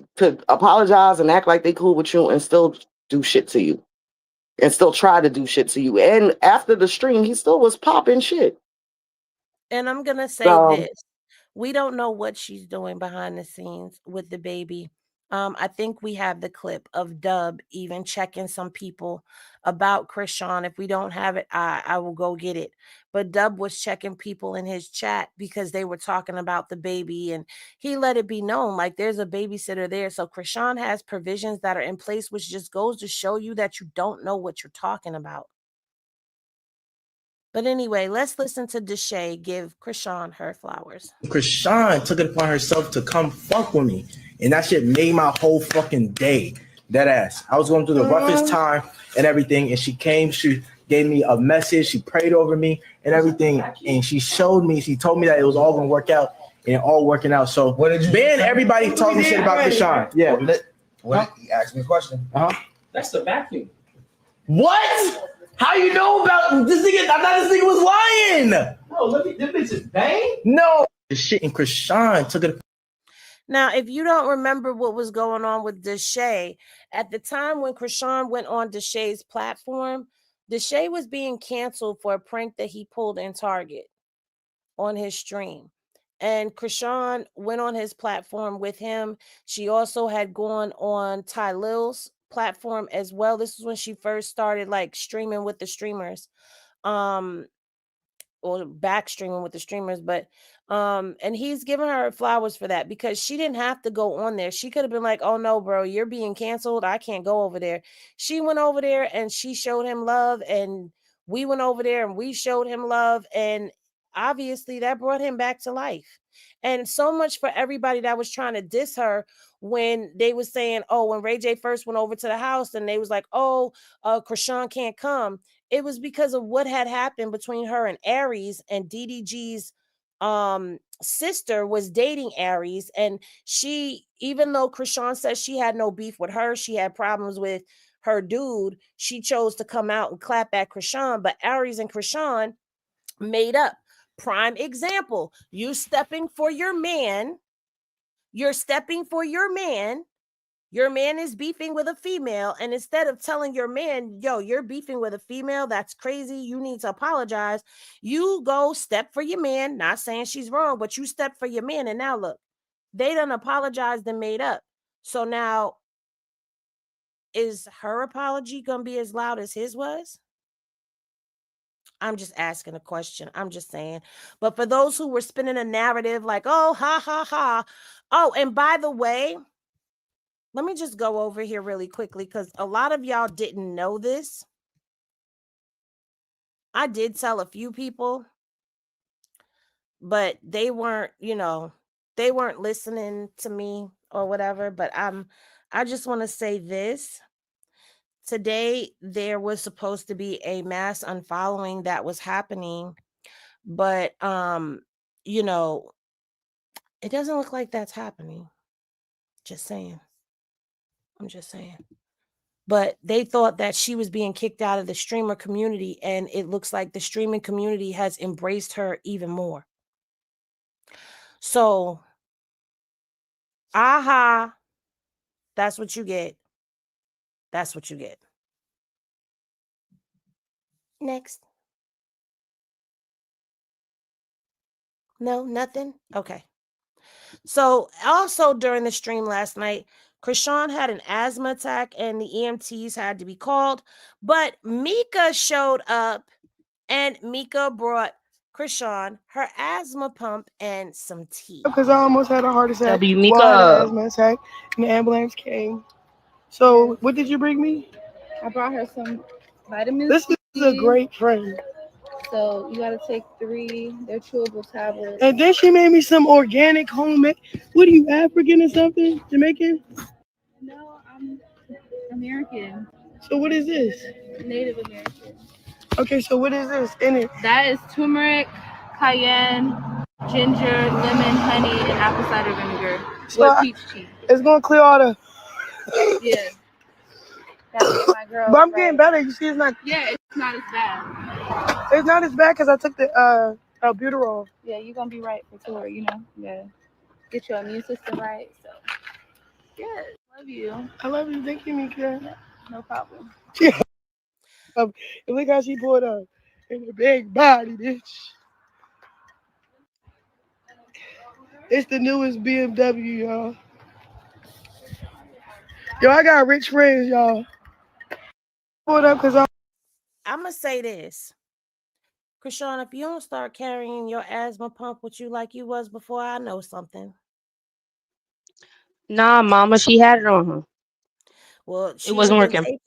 apologize and act like they cool with you and still do shit to you and still try to do shit to you. And after the stream, he still was popping shit. And I'm going to say So this. We don't know what she's doing behind the scenes with the baby. I think we have the clip of Dub even checking some people about Krishan. If we don't have it, I will go get it. But Dub was checking people in his chat because they were talking about the baby, and he let it be known like there's a babysitter there. So Krishan has provisions that are in place, which just goes to show you that you don't know what you're talking about. But anyway, let's listen to Deshay give Krishan her flowers. Krishan took it upon herself to come fuck with me. And that shit made my whole fucking day. Dead ass. I was going through the roughest time and everything. And she came, she gave me a message. She prayed over me and everything. And she showed me, she told me that it was all going to work out and it all working out. So, ban everybody talking shit about Krishan. Yeah. He asked me a question. That's the vacuum. What? How you know about this nigga? I thought this nigga was lying. No, look at this bitch is bang. No. The shit and Krishan took it. Now, if you don't remember what was going on with Deshay, at the time when Krishan went on Deshay's platform, Deshay was being canceled for a prank that he pulled in Target on his stream. And Krishan went on his platform with him. She also had gone on Ty Lil's platform as well. This is when she first started like streaming with the streamers. Or back streaming with the streamers, but and he's giving her flowers for that because she didn't have to go on there. She could have been like, "Oh no, bro, you're being canceled. I can't go over there." She went over there and she showed him love, and we went over there and we showed him love, and obviously that brought him back to life. And so much for everybody that was trying to diss her when they was saying, oh, when Ray J first went over to the house and they was like, oh, Chrisean can't come. It was because of what had happened between her and Aries, and DDG's sister was dating Aries, and she, even though Chrisean says she had no beef with her, she had problems with her dude, she chose to come out and clap at Chrisean. But Aries and Chrisean made up. Prime example, you stepping for your man, you're stepping for your man is beefing with a female, and instead of telling your man, yo, you're beefing with a female, that's crazy, you need to apologize, you go step for your man. Not saying she's wrong, but you step for your man, and now look, they done apologized and made up. So now, is her apology gonna be as loud as his was? I'm just asking a question. I'm just saying. But for those who were spinning a narrative like, oh, ha, ha, ha. Oh, and by the way, let me just go over here really quickly because a lot of y'all didn't know this. I did tell a few people, but they weren't, they weren't listening to me or whatever. But I just want to say this. Today, there was supposed to be a mass unfollowing that was happening, but it doesn't look like that's happening. Just saying. I'm just saying. But they thought that she was being kicked out of the streamer community, and it looks like the streaming community has embraced her even more. So, aha, that's what you get. That's what you get. Next. No, nothing? Okay. So, also during the stream last night, Chrisean had an asthma attack and the EMTs had to be called, but Mika showed up and Mika brought Chrisean her asthma pump and some tea. Because I almost had a heart attack. W Well, I had an Mika. asthma attack, and the ambulance came. So, what did you bring me? I brought her some vitamins. This is a great friend. So you gotta take 3. They're chewable tablets. And then she made me some organic homemade. What are you, African or something? Jamaican? No, I'm American. So what is this? Native American. Okay, so what is this in it? That is turmeric, cayenne, ginger, lemon, honey, and apple cider vinegar with peach tea. It's gonna clear all the. Yeah. Gotta get my girl. But I'm getting better. You see, it's not. Yeah, it's not as bad. It's not as bad because I took the albuterol. Yeah, you're gonna be right for tour. Yeah. Get your immune system right. So. Yeah, love you. I love you. Thank you, Mika. Yeah, no problem. Yeah. Look how she pulled up in a big body, bitch. It's the newest BMW, y'all. Yo, I got rich friends, y'all. Pulled up because I'm going to say this. Chrisean, if you don't start carrying your asthma pump with you like you was before, I know something. Nah, mama, she had it on her. Well, It wasn't working.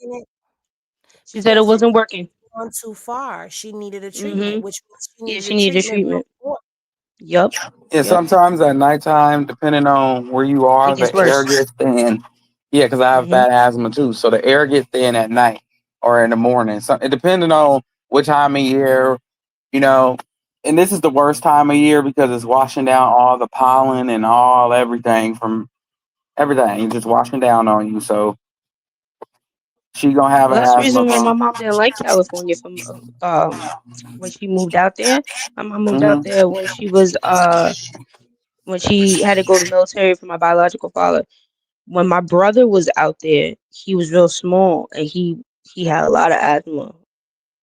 She said it wasn't working. Gone too far. She needed a treatment, which she needed a treatment. Yep. Yeah, sometimes at nighttime, depending on where you are, the air gets thin. Yeah, because I have bad asthma too. So the air gets thin at night or in the morning. So it depending on what time of year, and this is the worst time of year because it's washing down all the pollen and everything from everything. It's just washing down on you. So she gonna have That's an the reason why asthma. my mom didn't like California from when she moved out there. My mom moved out there when she was when she had to go to the military for my biological father. When my brother was out there, he was real small and he had a lot of asthma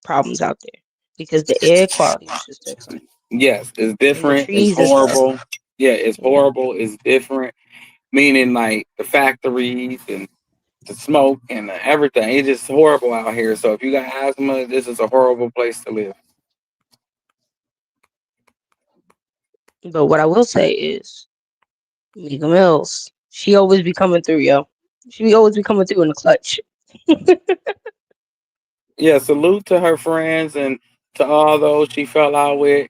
problems out there because the air quality was just different. Yes, it's different. It's horrible. Yeah, it's horrible. It's different. Meaning like the factories and the smoke and everything. It's just horrible out here. So if you got asthma, this is a horrible place to live. But what I will say is, Mika Mills, she always be coming through, yo. She always be coming through in the clutch. Yeah, salute to her friends and to all those she fell out with.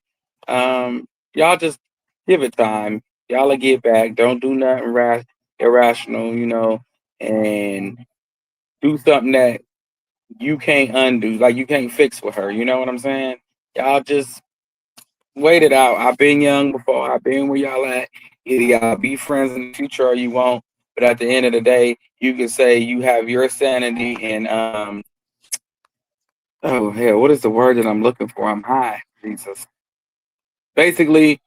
Y'all just give it time. Y'all will get back. Don't do nothing irrational, and do something that you can't undo, like you can't fix with her. You know what I'm saying? Y'all just wait it out. I've been young before. I've been where y'all at. Either y'all be friends in the future or you won't. But at the end of the day, you can say you have your sanity and oh hell, what is the word that I'm looking for? I'm high, Jesus. Basically,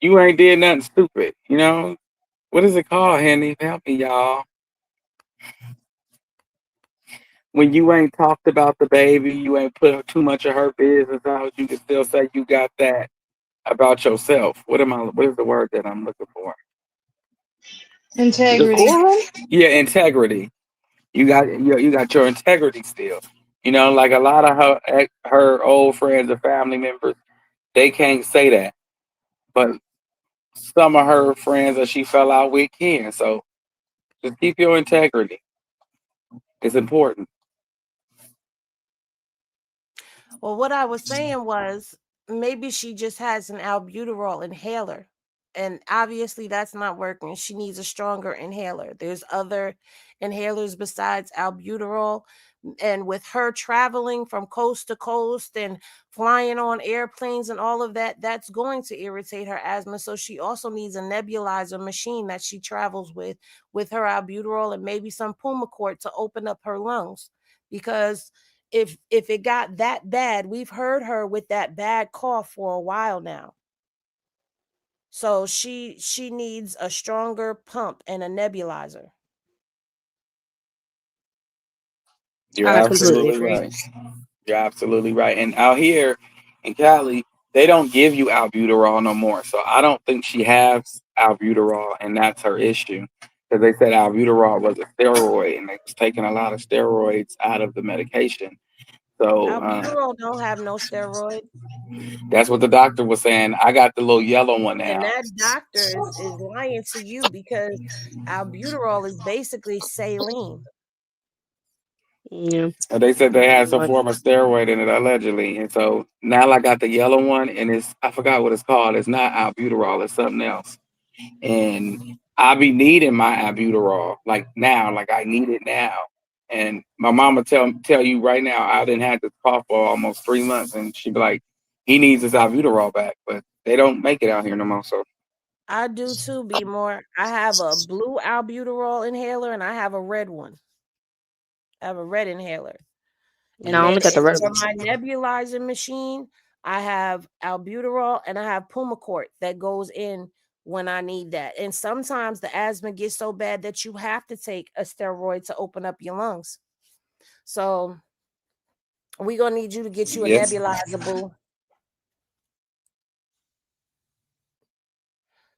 you ain't did nothing stupid. What is it called, Henny? Help me, y'all. When you ain't talked about the baby, you ain't put too much of her business out, you can still say you got that about yourself. What is the word that I'm looking for? Integrity. Decorum? Yeah, integrity. You got your integrity still. Like a lot of her old friends or family members, they can't say that. But some of her friends that she fell out with can. So just keep your integrity. It's important. Well, what I was saying was maybe she just has an albuterol inhaler. And obviously that's not working. She needs a stronger inhaler. There's other inhalers besides albuterol. And with her traveling from coast to coast and flying on airplanes and all of that, that's going to irritate her asthma. So she also needs a nebulizer machine that she travels with her albuterol and maybe some Pulmicort to open up her lungs. Because if it got that bad, we've heard her with that bad cough for a while now. So she needs a stronger pump and a nebulizer. You're I completely absolutely agree. right. You're absolutely right. And out here in Cali, they don't give you albuterol no more. So I don't think she has albuterol, and that's her issue. Because they said albuterol was a steroid, and they was taking a lot of steroids out of the medication. So Albuterol don't have no steroid. that's what the doctor was saying. I got the little yellow one And now. that doctor is lying to you because albuterol is basically saline. Yeah, And they said they pretty had some much. form of steroid in it allegedly. And so now I got the yellow one, and I forgot what it's called. It's not albuterol, it's something else. And I be needing my albuterol like now, like I need it now. And my mama tell you right now, I didn't have this cough for almost 3 months, and she be like, he needs his albuterol back, but they don't make it out here no more. So I do too, be more. I have a blue albuterol inhaler and I have a red one. I have a red inhaler. And No, I only then got the red for one. my nebulizer machine, I have albuterol and I have Pulmicort that goes in when I need that. And sometimes the asthma gets so bad that you have to take a steroid to open up your lungs. So we're gonna need you to get you a yes, nebulizer, boo.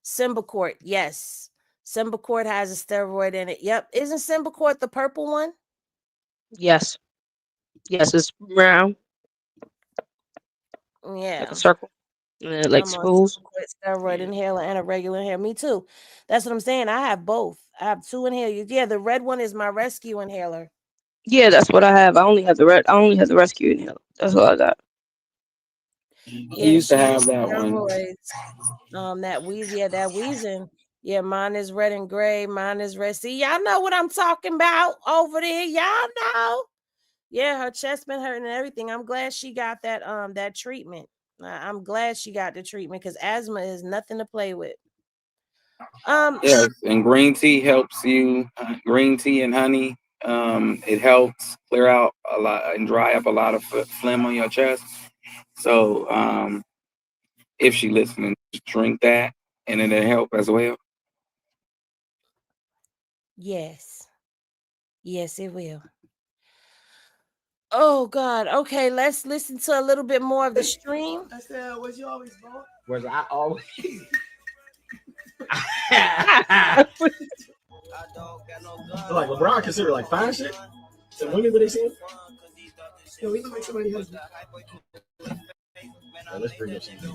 Symbicort, yes. Symbicort has a steroid in it. Yep. Isn't Symbicort the purple one? Yes. Yes, it's round, like a Yeah. circle. And then, like I'm on spools. Symbicort steroid Yeah. inhaler and a regular inhaler. Me too. That's what I'm saying. I have both. I have two inhalers. Yeah, the red one is my rescue inhaler. Yeah, that's what I have. I only have the rescue inhaler. That's all I got. I Yeah, used to she have needs that one. steroids. That wheezing. Yeah, mine is red and gray. Mine is red. See, y'all know what I'm talking about over there. Y'all know. Yeah, her chest been hurting and everything. I'm glad she got that treatment. I'm glad she got the treatment because asthma is nothing to play with. Yes, and green tea helps you. Green tea and honey, it helps clear out a lot and dry up a lot of phlegm on your chest. So, if she listening, just drink that, and it'll help as well. Yes. Yes, it will. Oh God. Okay, let's listen to a little bit more of the stream. I said, was you always born? Was I always? So like LeBron considered like fine shit. So women what they saying? Yo, we can make somebody else. Oh, let's bring up something.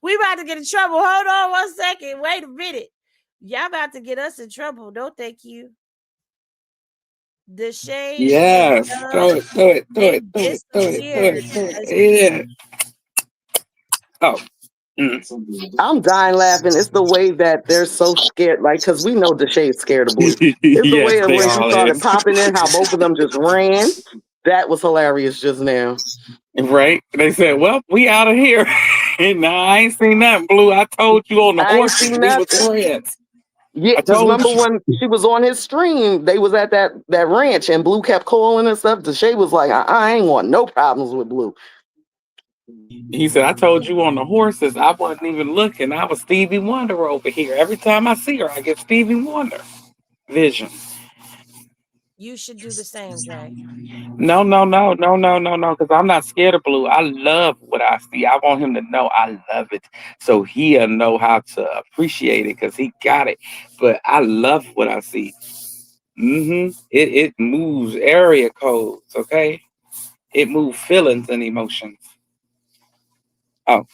We about to get in trouble. Hold on 1 second. Wait a minute. Y'all about to get us in trouble. No, thank you. The shade Yes. and Throw Dub, it, throw it, throw they it, throw it, throw it, throw disappeared it, throw as it. Yeah. Oh. I'm dying laughing. It's the way that they're so scared, like, because we know Deshae's scared of Blue. It's the Yes, way of they when she all started is. popping in, how both of them just ran. That was hilarious just now. Right? They said, well, we out of here. Nah, I ain't seen nothing, Blue. I told you on the I ain't horses seen we was nothing. friends. Yeah, I because told remember you. when she was on his stream, they was at that ranch and Blue kept calling and stuff. Deshae was like, I ain't want no problems with Blue. He said, I told you on the horses. I wasn't even looking. I was Stevie Wonder over here. Every time I see her, I get Stevie Wonder vision. you should do the same, Dre. No, no, no, no, no, no, no, because I'm not scared of Blue. I love what I see. I want him to know I love it. So he'll know how to appreciate it because he got it. But I love what I see. It moves area codes, okay? It moves feelings and emotions. Oh.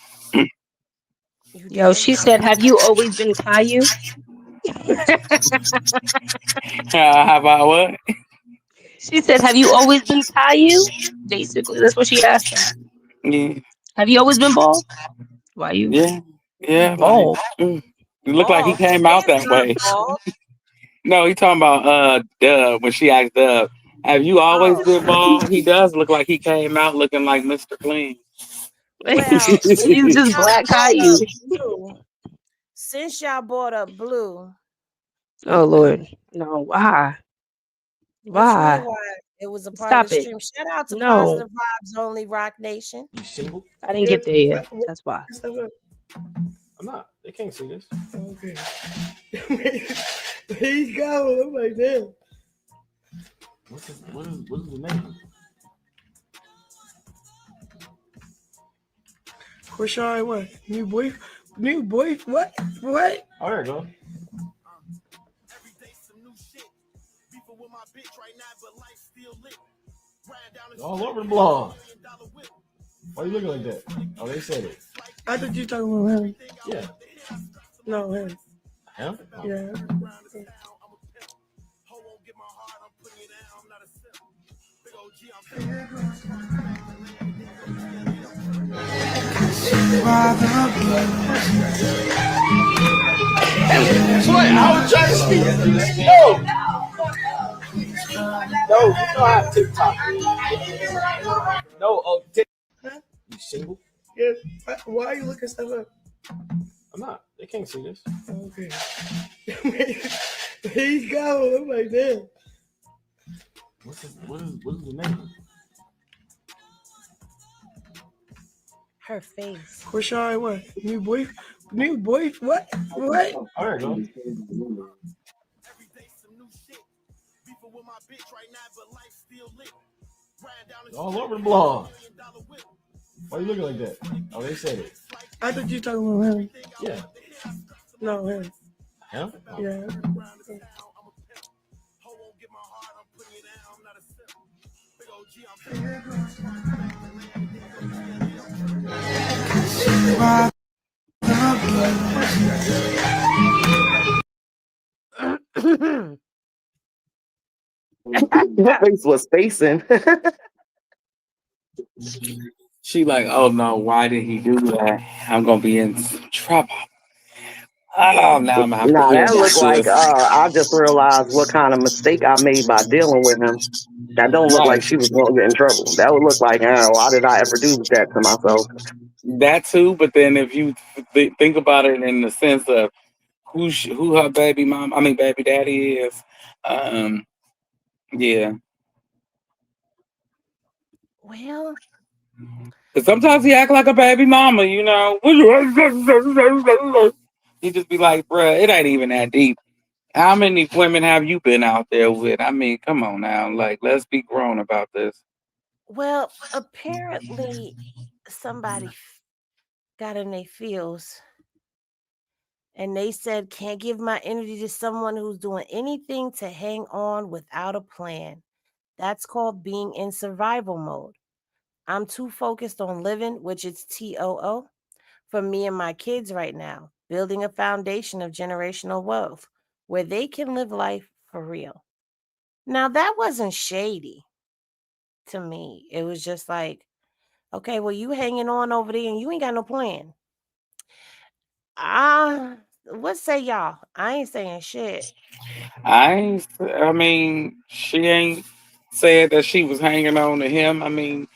You Yo, did? she said, "Have you always been Caillou?" How about what? She said, "Have you always been Caillou?" Basically, that's what she asked him. Yeah, Have you always been bald? Why you yeah, yeah. Like, bald? it looked like he Bald. came Jay out is that not way. bald. No, he talking about Dub when she asked Dub, "Have you always Oh, been bald?" He does look like he came out looking like Mr. Clean. well, He's just y'all black brought up Caillou. Blue. Since y'all brought up Blue, Oh Lord, no! Why? what you mean Why? why it was a part of the Stop it! stream? Shout out to No, Positive Vibes Only Rock Nation. You single? I didn't Yeah. get there yet. That's why. I'm not. They can't see this. Okay. He's going. I'm like, damn. What is the name? Chrisean, what? New boy? What? What? Oh, there you go. All over the blog. Why you looking like that? Oh, they said it. I thought you talking about him. Yeah. No, him. Him? Oh. Yeah. What? I was trying to speak. No. No, you know I have TikTok. No, oh, Huh? you single? Yeah. Why are you looking stuff up? I'm not. They can't see this. Okay. He's going. I'm like, damn. What is the name? Her face. Chrisean, what? New boy? What? What? Oh, there you go. All over the blog. Why you looking like that? Oh, they said it. I thought you talking about him. Yeah. No, him. Him? Oh. Yeah. Her face was facing. She like, oh no, why did he do that? I'm gonna be in some trouble. Oh, now I'm gonna have to Nah, heal that my looked like sis. I just realized what kind of mistake I made by dealing with him. That don't look like Right. she was going to get in trouble. That would look like, why did I ever do that to myself? That too, but then if you think about it in the sense of who her baby mom, I mean baby daddy is, yeah. Well, Because sometimes he act like a baby mama, you know. He just be like, bruh, it ain't even that deep. How many women have you been out there with? I mean, come on now. Like, let's be grown about this. well, apparently somebody got in their feels and they said can't give my energy to someone who's doing anything to hang on without a plan. That's called being in survival mode. I'm too focused on living, which is TOO, for me and my kids right now, building a foundation of generational wealth where they can live life for real. Now that wasn't shady to me. It was just like, okay, well, you hanging on over there and you ain't got no plan. What say y'all? I ain't saying shit. I mean, she ain't said that she was hanging on to him. I mean,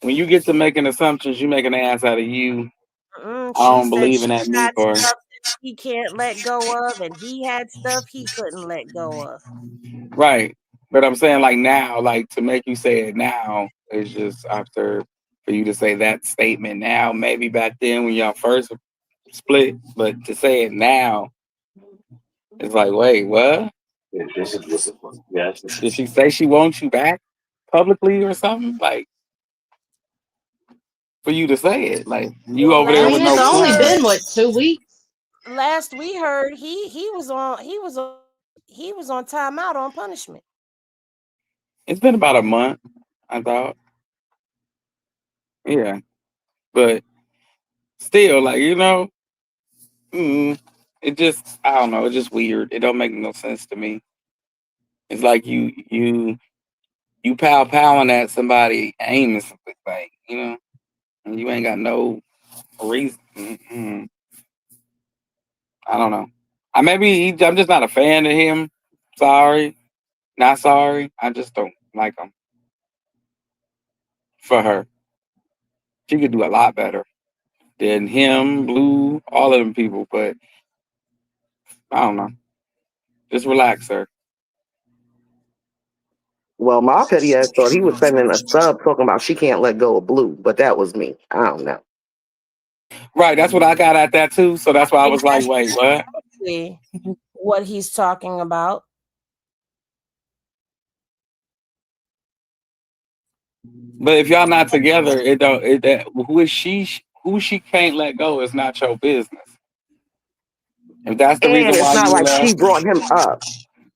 when you get to making assumptions, you make an ass out of you. I She don't said believe she in that got neither. stuff that he can't let go of, and he had stuff he couldn't let go of. Right. But I'm saying like now, like to make you say it now is just after for you to say that statement now. Maybe back then when y'all first split, but to say it now, it's like, wait, what? Yeah, this is discipline. Yeah. Did she say she wants you back publicly or something? Like for you to say it, like you Well, over I there last with mean, it's no we only plan. heard, been what, 2 weeks? last we heard, he was on timeout on punishment. It's been about a month, I thought. Yeah, but still, like it just I don't know. It's just weird. It don't make no sense to me. It's like you powing at somebody aiming something like and you ain't got no reason. I don't know. I'm just not a fan of him. Sorry, not sorry. I just don't like him for her. She could do a lot better than him, Blue, all of them people. But I don't know. Just relax, sir. Well, my petty ass thought he was sending a sub talking about she can't let go of Blue, but that was me. I don't know. Right, that's what I got at that too. So I that's why I think was like, that's wait, what? exactly what he's talking about. But if y'all not together, it don't. It that who she can't let go is not your business. If that's the And reason it's why not you like she left, brought him up.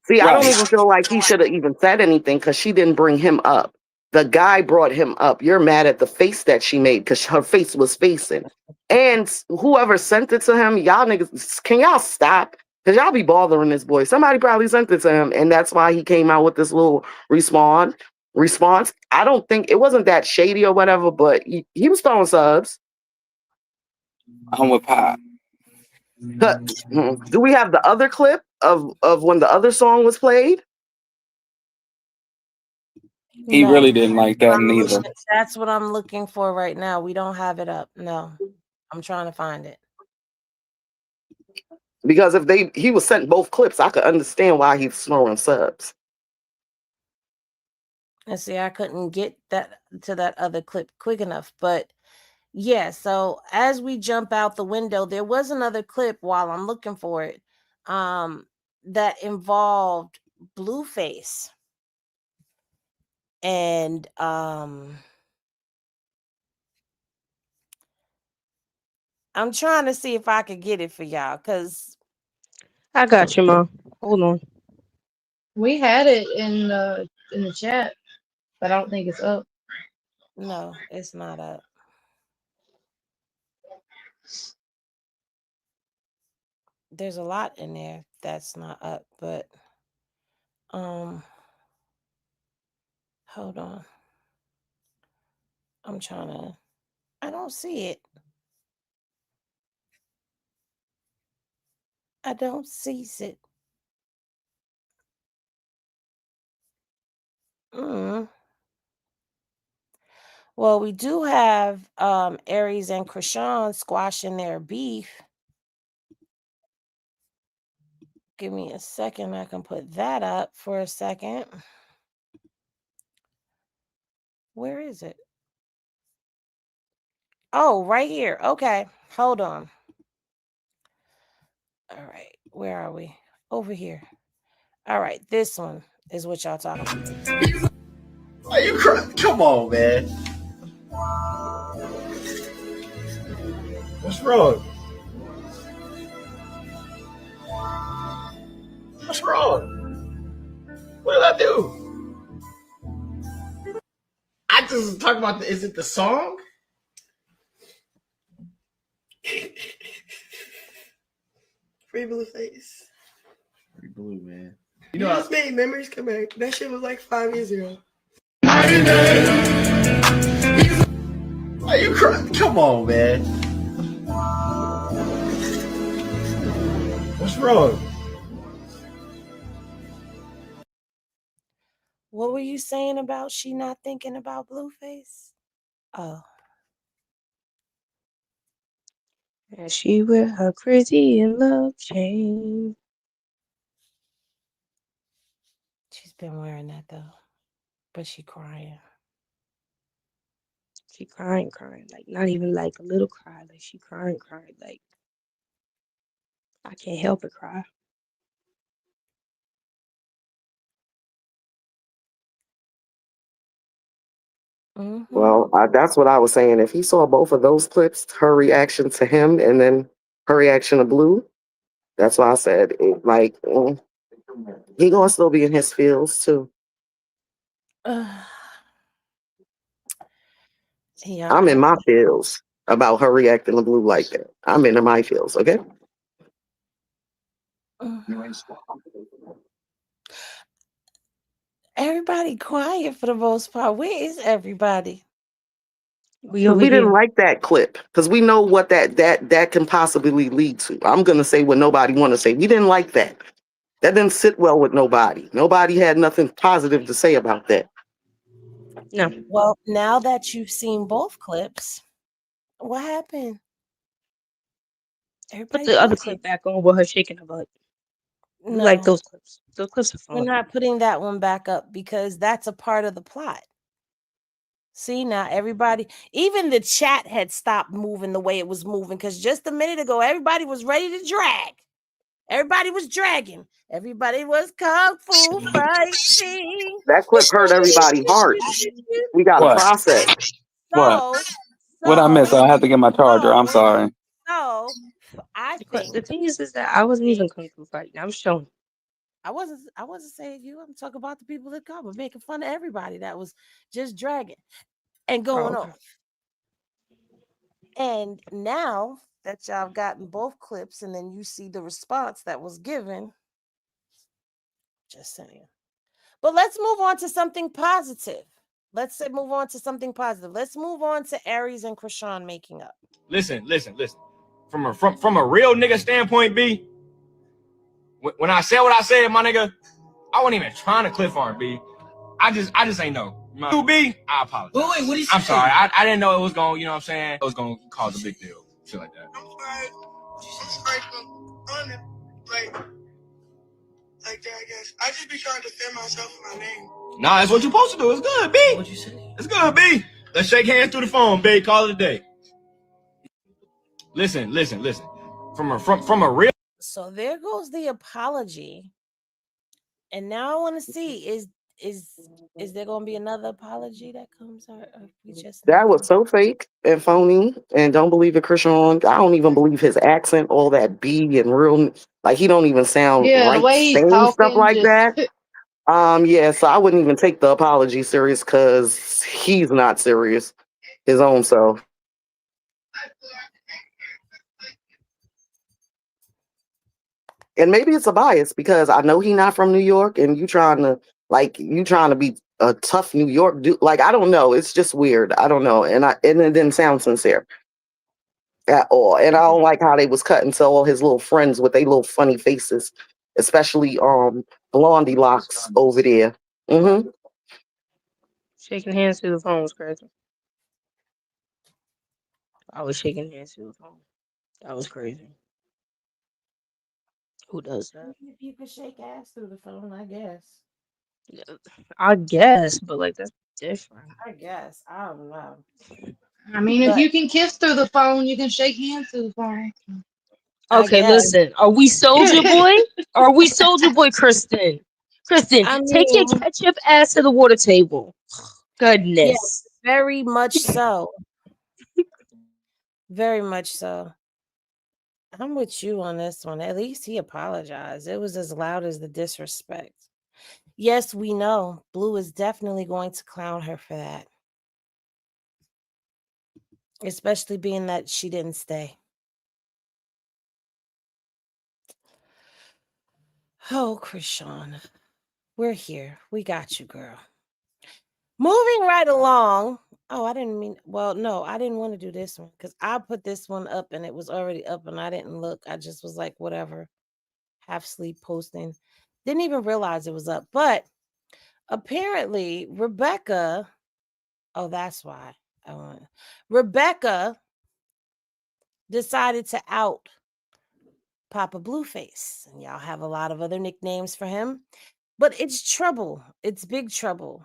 See, I don't right? even feel like he should have even said anything because she didn't bring him up. The guy brought him up. You're mad at the face that she made because her face was facing. And whoever sent it to him, y'all niggas, can y'all stop? Because y'all be bothering this boy. Somebody probably sent it to him, and that's why he came out with this little response. I don't think it wasn't that shady or whatever, but he was throwing subs. I'm with Pop. Do we have the other clip of when the other song was played? He No, really didn't like that neither. that's what I'm looking for right now. We don't have it up. No, I'm trying to find it. Because if he was sent both clips, I could understand why he's throwing subs. And see, I couldn't get that to that other clip quick enough. But yeah, so as we jump out the window, there was another clip while I'm looking for it that involved Blueface. And I'm trying to see if I could get it for y'all because I got you, Mom. Hold on. We had it in the chat, but I don't think it's up. no, it's not up. There's a lot in there that's not up, but hold on. I'm trying to I don't see it. I don't see it. Mm. Well, we do have Aries and Chrisean squashing their beef. Give me a second. I can put that up for a second. Where is it? Oh, right here. Okay. Hold on. All right. Where are we? Over here. All right. This one is what y'all talking about. Are you crying? Come on, man. What's wrong? What's wrong? What did I do? I just talk about is it the song? Free blue face. Free blue, man. You just made memories come back. That shit was like 5 years ago. Are you crying? Come on, man. What's wrong? What were you saying about she not thinking about Blueface? Oh. And she wear her Chrisean love chain. She's been wearing that though. But she crying. She crying, like not even like a little cry, like she crying, like I can't help but cry. Well, that's what I was saying. If he saw both of those clips, her reaction to him and then her reaction to Blue, that's why I said, he gonna still be in his feels too. Yeah. I'm in my feels about her reacting to Blue like that. I'm in my feels, okay? Everybody quiet for the most part. Where is everybody? We over didn't here. like that clip because we know what that can possibly lead to. I'm gonna say what nobody want to say. We didn't like that. That didn't sit well with nobody. Nobody had nothing positive to say about that. No. Well, now that you've seen both clips, what happened? Put Everybody the other quiet. clip back on with her shaking her butt. We No, like those clips. Those clips are we're fun. not putting that one back up because that's a part of the plot. See, now everybody, even the chat had stopped moving the way it was moving because just a minute ago, everybody was ready to drag. Everybody was dragging. Everybody was kung fu fighting. That clip hurt everybody's heart. We got to What? process. What? So, What I missed? I have to get my charger. I'm sorry. so I think The thing is that I wasn't even kung fu fighting. I was showing. I wasn't saying you. I'm talking about the people that come and making fun of everybody that was just dragging and going okay. off. And now that y'all have gotten both clips and then you see the response that was given, just saying. But let's move on to something positive. Let's move on to something positive. Let's move on to Aries and Chrisean making up. Listen. From a real nigga standpoint, B, when I said what I said, my nigga, I wasn't even trying to cliff on B. I just ain't know. You B, I apologize. Wait, what did you I'm sorry. I didn't know it was going, you know what I'm saying? It was going to cause a big deal. Shit like that. I'm sorry for like that, I guess. I just be trying to defend myself and my name. Nah, that's what you're supposed to do. It's good, B. What'd you say? It's good, B. Let's shake hands through the phone, B. Call it a day. Listen. From a real. So there goes the apology. And now I want to see is there going to be another apology that comes or we just That was so fake and phony, and don't believe it, Chrisean. I don't even believe his accent, all that B and real, like he don't even sound Yeah, the right way he's saying stuff talking, like just that. Yeah, so I wouldn't even take the apology serious because he's not serious his own self. And maybe it's a bias because I know he not from New York, and you trying to be a tough New York dude. Like I don't know, it's just weird. I don't know, and it didn't sound sincere at all. And I don't like how they was cutting to all his little friends with their little funny faces, especially Blondie locks over there. Mm-hmm. Shaking hands through the phone was crazy. I was shaking hands through the phone. That was crazy. Who does that? if you could shake ass through the phone, I guess. I guess, but like that's different. I guess. I don't know. I mean, if But you can kiss through the phone, you can shake hands through the phone. I Okay, guess. listen. Are we Soldier Boy? Or are we Soldier Boy, Kristen? Kristen, I take your mean, ketchup ass to the water table. yes, Goodness. very much so. Very much so. I'm with you on this one. At least he apologized. It was as loud as the disrespect. Yes, we know Blue is definitely going to clown her for that. Especially being that she didn't stay. Oh, Chrisean, we're here. We got you, girl. Moving right along. Oh, I didn't mean. Well, no, I didn't want to do this one because I put this one up and it was already up and I didn't look. I just was like, whatever, half sleep posting. Didn't even realize it was up. But apparently, Rebecca. Oh, that's why. Rebecca decided to out Papa Blueface. And y'all have a lot of other nicknames for him. But it's trouble. It's big trouble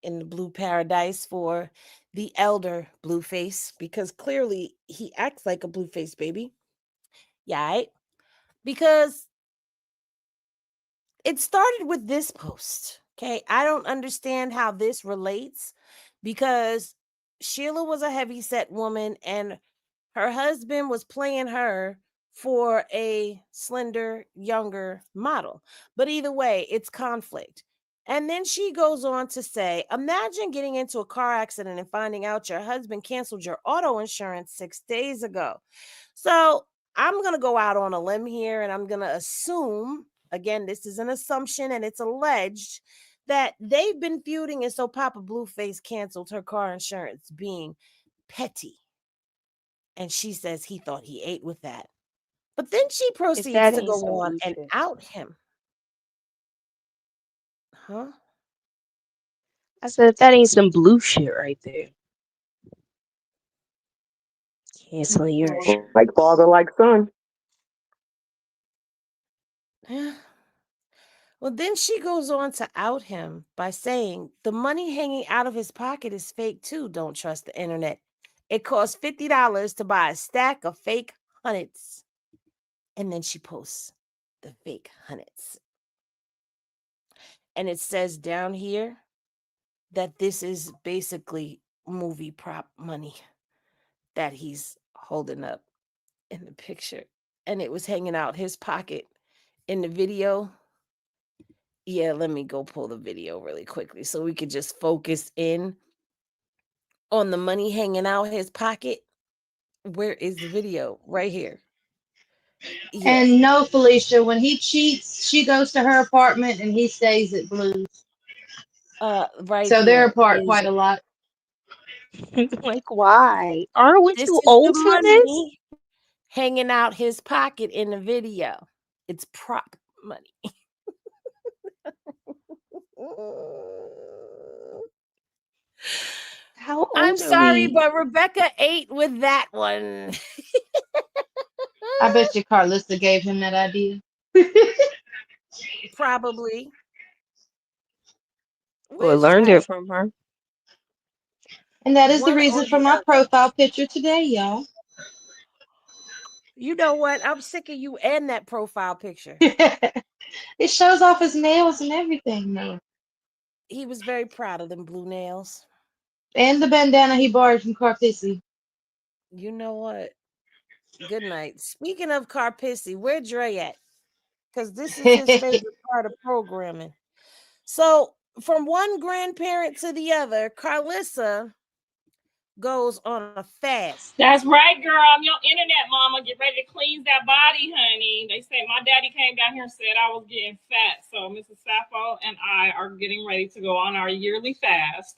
in the blue paradise for the elder Blueface because clearly he acts like a Blueface baby. Yeah, right? Because it started with this post. Okay. I don't understand how this relates because Sheila was a heavyset woman and her husband was playing her for a slender, younger model. But either way, it's conflict. And then she goes on to say, imagine getting into a car accident and finding out your husband canceled your auto insurance 6 days ago. So I'm going to go out on a limb here and I'm going to assume, again, this is an assumption and it's alleged that they've been feuding. And so Papa Blueface canceled her car insurance being petty. And she says he thought he ate with that. But then she If proceeds that to ain't go some on blue and shit. out him. Huh? I said that ain't some blue shit right there. Canceling your insurance. Like father, like son. Yeah. Well, then she goes on to out him by saying the money hanging out of his pocket is fake too. Don't trust the internet. It costs $50 to buy a stack of fake hundreds. And then she posts the fake hundreds. And it says down here that this is basically movie prop money that he's holding up in the picture. And it was hanging out his pocket in the video. Yeah, let me go pull the video really quickly so we could just focus in on the money hanging out his pocket. Where is the video? Right here. Yeah. And no, Felicia, when he cheats, she goes to her apartment and he stays at Blue's. Right So they're here apart is quite a lot. Like, why? Aren't we this too is the old for this? money hanging out his pocket in the video. It's prop money. How I'm old are sorry, we? but Rebecca ate with that one. I bet you Carlissa gave him that idea. Probably. Or Where's learned Dre? it from her? And that is the One or reason for the my other. profile picture today, y'all. You know what? I'm sick of you and that profile picture. It shows off his nails and everything, though. He was very proud of them blue nails. And the bandana he borrowed from Carpissy. You know what? Good night. Speaking of Carpissy, where Dre at? Because this is his favorite part of programming. So, from one grandparent to the other, Carlissa goes on a fast. That's right, girl. I'm your internet mama. Get ready to cleanse that body, honey. They say my daddy came down here and said I was getting fat. So Mrs. Sappho and I are getting ready to go on our yearly fast.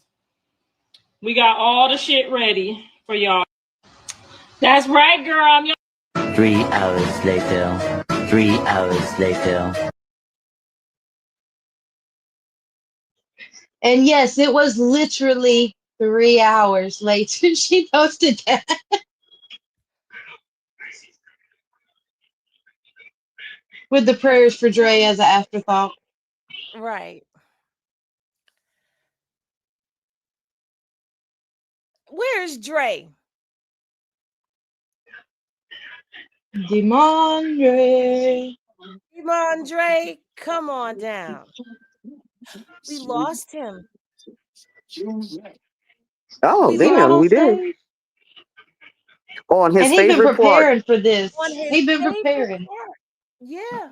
We got all the shit ready for y'all. That's right, girl. I'm your 3 hours later. 3 hours later. And yes, it was literally 3 hours later she posted that. With the prayers for Dre as an afterthought. Right. Where's Dre? Demondre. Dre, come on down. We lost him. Oh, We Is he lost not damn, on we did. stage? On his And he's been favorite part. preparing for this. on his He's been favorite preparing. part. Yeah.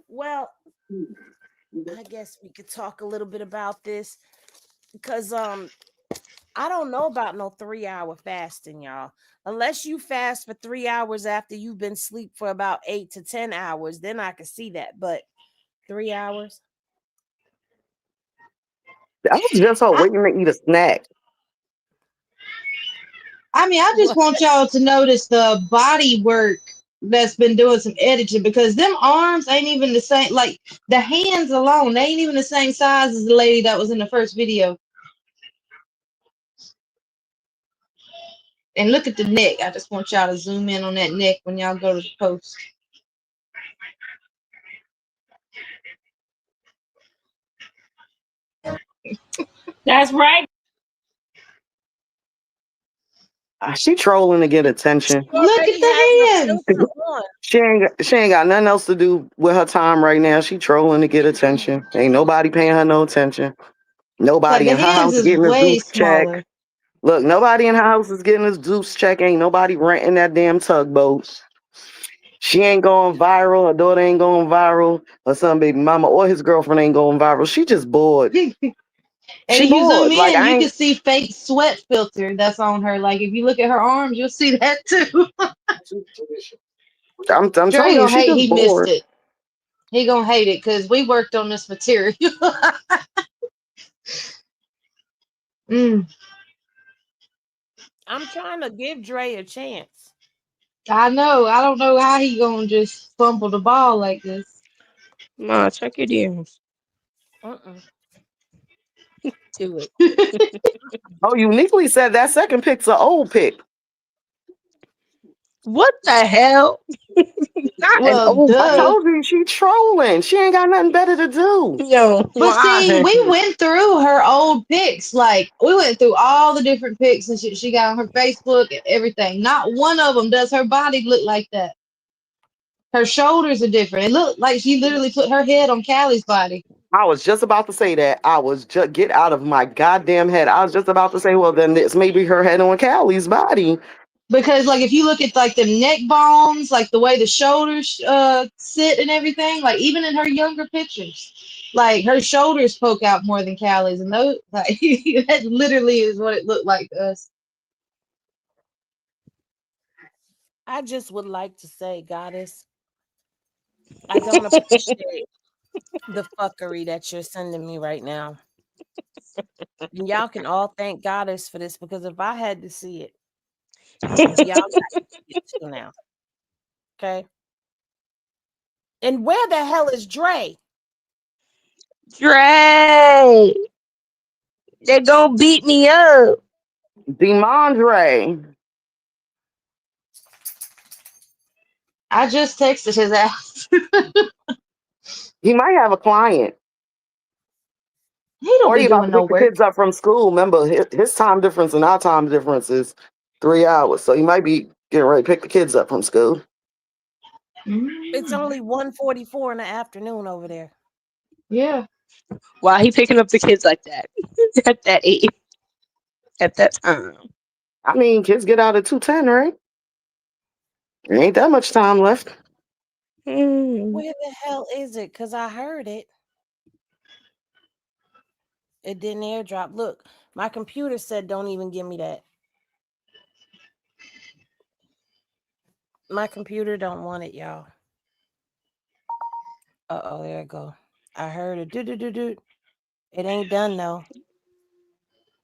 Well, I guess we could talk a little bit about this because I don't know about no 3 hour fasting, y'all. Unless you fast for 3 hours after you've been asleep for about 8 to 10 hours, then I can see that. But 3 hours? I was just waiting to eat a snack. I mean, I just want y'all to notice the body work that's been doing some editing because them arms ain't even the same. Like the hands alone, they ain't even the same size as the lady that was in the first video. And look at the neck. I just want y'all to zoom in on that neck when y'all go to the post. That's right. She trolling to get attention. Look at the hands. She ain't got nothing else to do with her time right now. She trolling to get attention. Ain't nobody paying her no attention. Nobody Like the in her hands house is getting a way Zeus check. smaller. Look, nobody in her house is getting a Zeus check. Ain't nobody renting that damn tugboat. She ain't going viral. Her daughter ain't going viral. Her son, baby mama, or his girlfriend ain't going viral. She just bored. And She if you zoom bored. Like in, I you can ain't. see fake sweat filter that's on her. Like if you look at her arms, you'll see that too. I'm Dre telling you, gonna she hate just he missed bored. it. He gonna hate it because we worked on this material. I'm trying to give Dre a chance. I know. I don't know how he gonna just fumble the ball like this. Ma, check your DMs. Uh-uh. Do it. Oh, uniquely said that second pick's an old pick. What the hell? Not an Well, old I pick. duh. told you she trolling. She ain't got nothing better to do. Yo, But see, why? we went through her old pics. Like we went through all the different pics and she got on her Facebook and everything. Not one of them does her body look like that. Her shoulders are different. It looked like she literally put her head on Callie's body. I was just about to say that. I was just get out of my goddamn head. I was just about to say, well, then it's maybe her head on Callie's body. Because like if you look at like the neck bones, like the way the shoulders sit and everything, like even in her younger pictures, like her shoulders poke out more than Callie's, and those like that literally is what it looked like to us. I just would like to say, Goddess, I don't appreciate the fuckery that you're sending me right now. And y'all can all thank Goddess for this because if I had to see it, y'all got to see it too now. Okay. And where the hell is Dre? Dre! They're gonna beat me up. Demondre. I just texted his ass. He might have a client. He don't Or be he about doing to no pick the work. kids up from school. Remember, his time difference and our time difference is 3 hours. So he might be getting ready to pick the kids up from school. It's only 1:44 in the afternoon over there. Yeah. Why he picking up the kids like that? At that age. At that time. I mean, kids get out at 2:10, right? There ain't that much time left. Where the hell is it? Because I heard it. It didn't airdrop. Look, my computer said don't even give me that. My computer don't want it, y'all. Uh-oh, there it go. I heard it. Do. It ain't done though.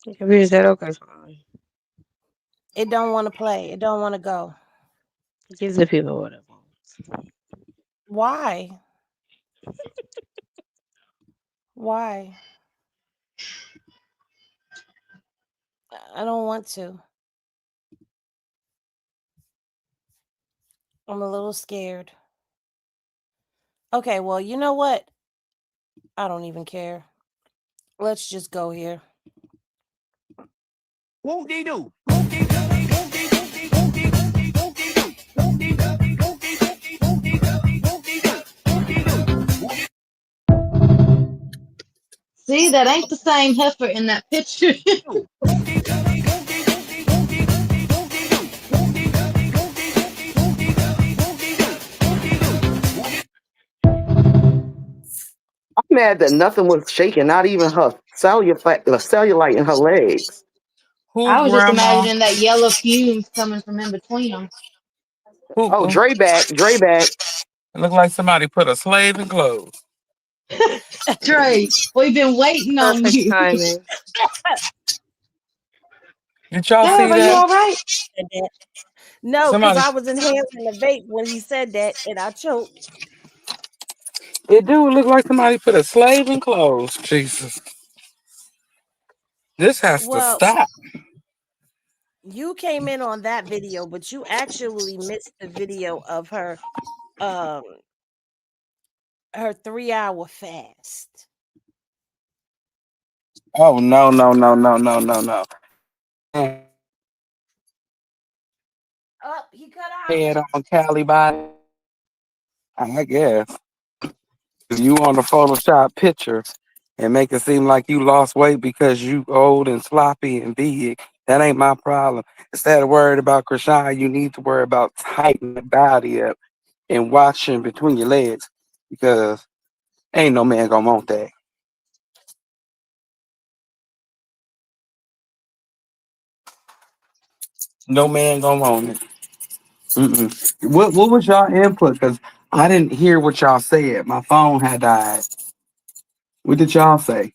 Computer said, okay, fine. It don't want to play. It don't want to go. Gives the people what it wants. Why? Why? I don't want to. I'm a little scared. Okay, well, you know what? I don't even care. Let's just go here. Whoop-de-doo. See, that ain't the same heifer in that picture. I'm mad that nothing was shaking, not even her cellulite in her legs. Who I was just grandma? imagining that yellow fumes coming from in between them. Oh, Who? Dre back, Dre back. It looked like somebody put a slave in clothes. Dre, we've been waiting on Perfect you. timing. Did y'all Dad, see are you that? all right? Said that. No, because Somebody. I was inhaling the vape when he said that, and I choked. It do look like somebody put a slave in clothes. Jesus, this has to Well, stop. you came in on that video, but you actually missed the video of um her 3 hour fast. Oh no no no no no no no. Up, he cut out. Head on Cali body. I guess you on the Photoshop picture and make it seem like you lost weight because you old and sloppy and big. That ain't my problem. Instead of worried about Chrisean, you need to worry about tightening the body up and watching between your legs because ain't no man gonna want that. No man gonna want it. Mm-mm. What was y'all input? Because I didn't hear what y'all said. My phone had died. What did y'all say?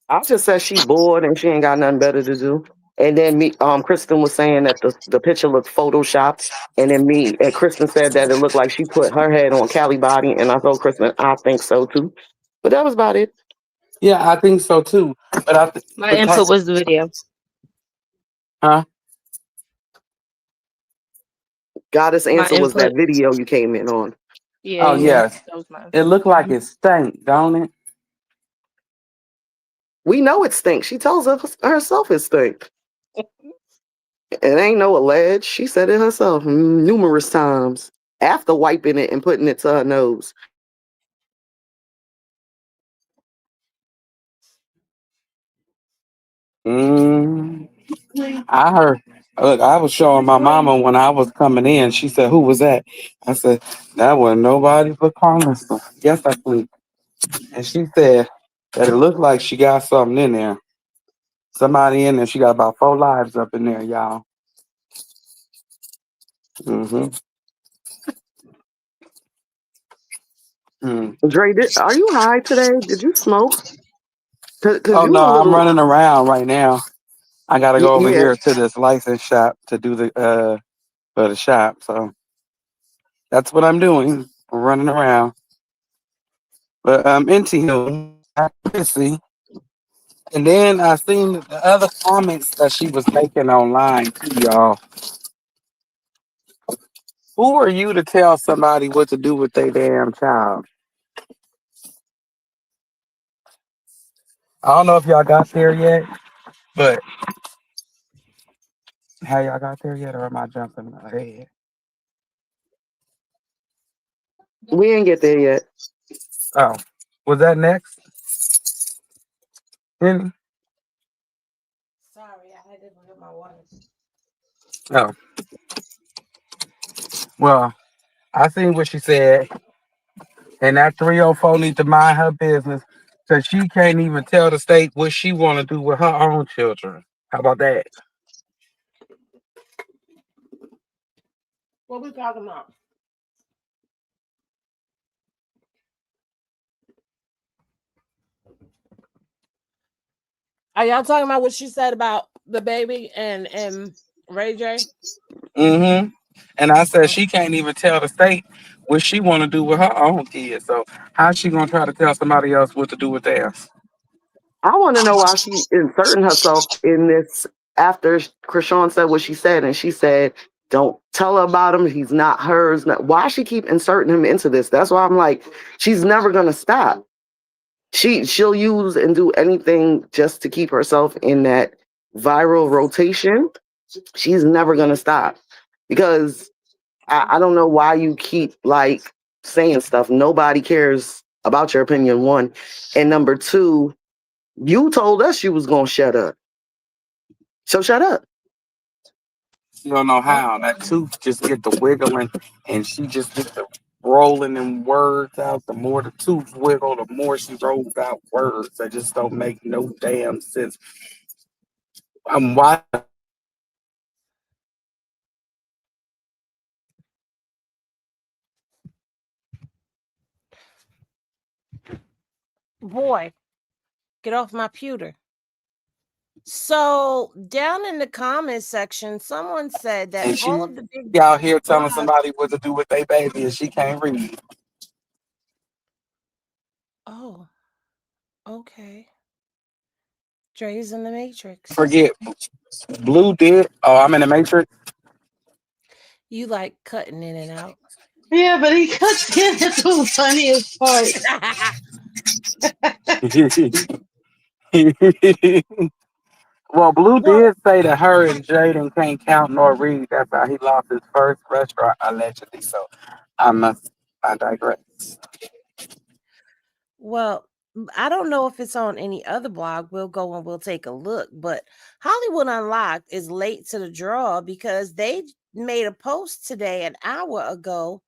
I just said she bored and she ain't got nothing better to do. And then Kristen was saying that the picture looked photoshopped. And then Kristen said that it looked like she put her head on Cali body. And I told Kristen, I think so too. But that was about it. Yeah, I think so too. But My input was the video. huh? Goddess My answer was that input. video you came in on. Yeah, Oh yeah. yes, That was my it input. looked like it stank, don't it? We know it stinks. She tells us herself it stinks. It ain't no alleged. She said it herself numerous times after wiping it and putting it to her nose. Mm, I heard. Look, I was showing my mama when I was coming in. She said, "Who was that?" I said, "That wasn't nobody but Carnissa." Yes, I please. And she said that it looked like she got something in there. Somebody in there. She got about 4 lives up in there, y'all. Mm-hmm. Mm. Dre, are you high today? Did you smoke? Cause Oh you no, a I'm little, running around right now. I gotta go over yeah. here to this license shop to do the for the shop. So that's what I'm doing. I'm running around. But into him, I see. And then I seen the other comments that she was making online too, y'all. Who are you to tell somebody what to do with their damn child? I don't know if y'all got there yet, but have y'all got there yet, or am I jumping ahead? We ain't get there yet. Oh, was that next? Any? Sorry, I had to go get my water. Oh, well, I seen what she said, and that 304 need to mind her business because she can't even tell the state what she want to do with her own children. How about that? What we talking about? Are y'all talking about what she said about the baby and Ray J? Mm-hmm. And I said Oh. she can't even tell the state what she want to do with her own kids. So how's she gonna try to tell somebody else what to do with theirs? I want to know why she inserting herself in this after Krishan said what she said, and she said, "Don't tell her about him. He's not hers." Why she keep inserting him into this? That's why I'm like, she's never gonna stop. She'll use and do anything just to keep herself in that viral rotation. She's never gonna stop because I don't know why you keep like saying stuff. Nobody cares about your opinion. One, and number two, you told us you was gonna shut up. So shut up. She don't know how. That tooth just get the wiggling and she just get the rolling them words out. The more the tooth wiggle, the more she rolls out words that just don't make no damn sense. I'm watching. Boy, get off my pewter. So down in the comments section, someone said that And all she of the big out here telling blogs. somebody what to do with their baby and she can't read. Oh, okay. Dre's in the Matrix. Forget Blue did. Oh, I'm in the Matrix. You like cutting in and out. Yeah, but he cuts in at the funniest part. Well, Blue Well, did say that her and Jaden can't count nor read. That's how he lost his first restaurant allegedly. So I digress. well, I don't know if it's on any other blog. We'll go and we'll take a look. But Hollywood Unlocked is late to the draw because they made a post today, an hour ago,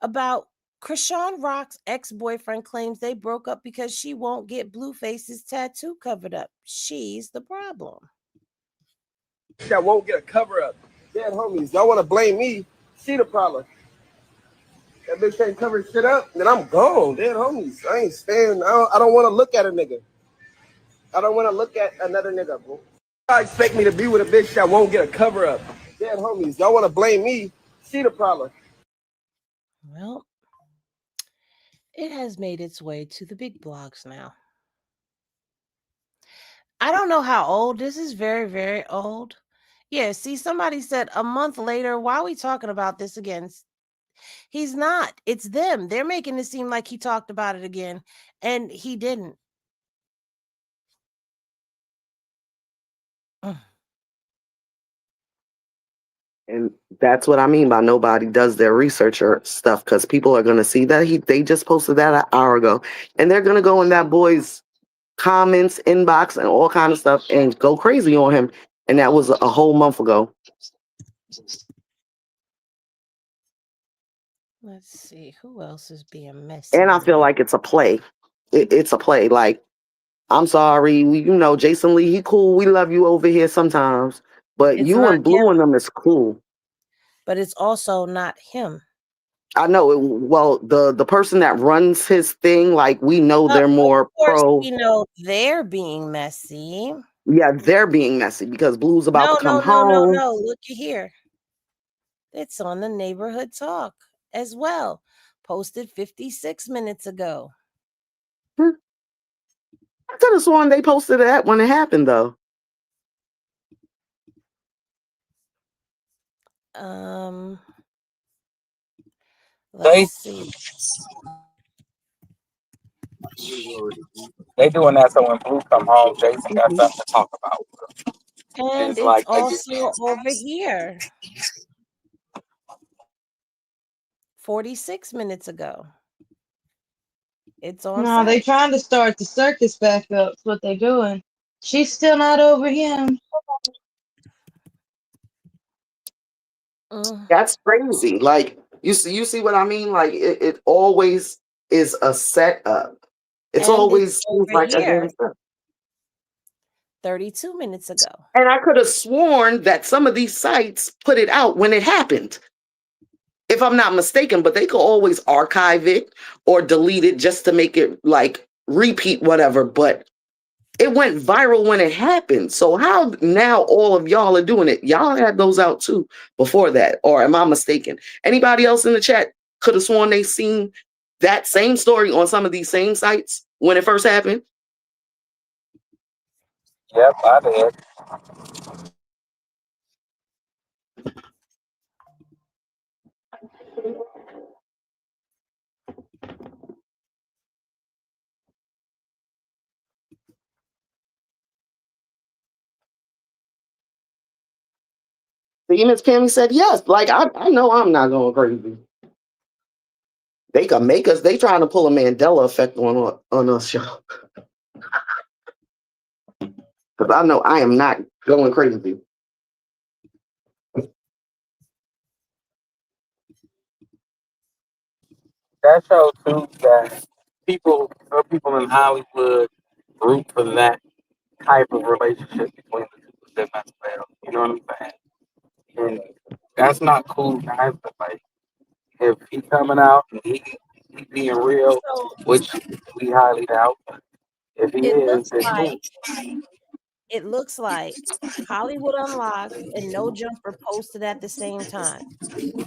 about Chrisean Rock's ex-boyfriend claims they broke up because she won't get Blueface's tattoo covered up. She's the problem. That won't get a cover up. Dead homies. Y'all want to blame me? See the problem. That bitch can't cover shit up, then I'm gone. Dead homies. I ain't staying. I don't want to look at a nigga. I don't want to look at another nigga, bro. I expect me to be with a bitch that won't get a cover up. Dead homies. Y'all want to blame me? See the problem. Well, it has made its way to the big blogs now. I don't know how old. This is very, very old. Yeah, see, somebody said a month later, why are we talking about this again? He's not. It's them. They're making it seem like he talked about it again, and he didn't. And that's what I mean by nobody does their research or stuff, because people are going to see that they just posted that an hour ago, and they're going to go in that boy's comments, inbox, and all kind of stuff and go crazy on him. And that was a whole month ago. Let's see who else is being messy. And I feel like it's a play. It's a play. Like, I'm sorry, Jason Lee, he cool. We love you over here sometimes, but It's you not and Blue him, and them is cool. but it's also not him. I know. Well, the person that runs his thing, like, we know they're Of more course, pro. we know they're being messy. Yeah, they're being messy because Blue's about to come home. No. Look here. It's on the Neighborhood Talk as well. Posted 56 minutes ago. I could have sworn they posted that when it happened, though. Let's see. They doing that so when Blue come home, Jason got something to talk about. And It's it's like also over here. 46 minutes ago. It's on No, they site. trying to start the circus back up. That's what they doing. She's still not over him. That's crazy. Like, you see what I mean? Like, it always is a setup. It's And always it's seems over like a here damn setup. 32 minutes ago. And I could have sworn that some of these sites put it out when it happened, if I'm not mistaken, but they could always archive it or delete it just to make it like repeat whatever. But it went viral when it happened. So how now all of y'all are doing it? Y'all had those out too before that, or am I mistaken? Anybody else in the chat could have sworn they seen that same story on some of these same sites when it first happened? Yep, I did. The Miss Pammy said yes. Like, I know I'm not going crazy. They can make us. They trying to pull a Mandela effect on us, y'all. Because I know I am not going crazy. That show too that some people in Hollywood root for that type of relationship between the two. them as well. You know what I'm saying? And that's not cool, guys. But like, if he coming out and he being real, So which we highly doubt, but if he it is, looks then like cool. Hollywood Unlocked and No Jumper posted at the same time.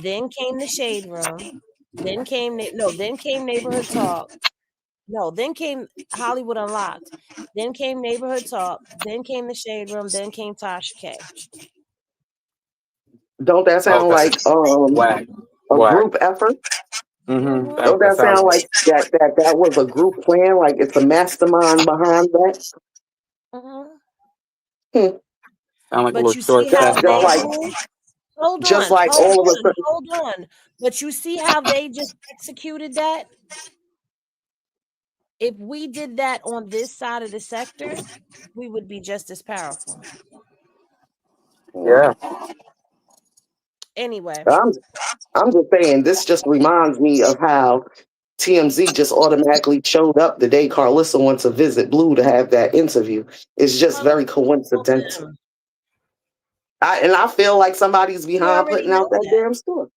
Then came the Shade Room. Then came Neighborhood Talk. No, then came Hollywood Unlocked. Then came Neighborhood Talk. Then came the Shade Room. Then came Tasha K. Don't that sound Okay. like Whack. a Whack. group effort? Mm-hmm. Don't That that sounds sound like that was a group plan? Like it's a mastermind behind that? Mhm. Hmm. sound like a But little you short see how set. Just they like moved? Hold just on, like all of a sudden, hold on. But you see how they just executed that? If we did that on this side of the sector, we would be just as powerful. Yeah. Anyway, I'm just saying this just reminds me of how TMZ just automatically showed up the day Carlissa went to visit Blue to have that interview. It's just very Carlissa told coincidental. them. I feel like somebody's You behind already putting out know that that. damn story.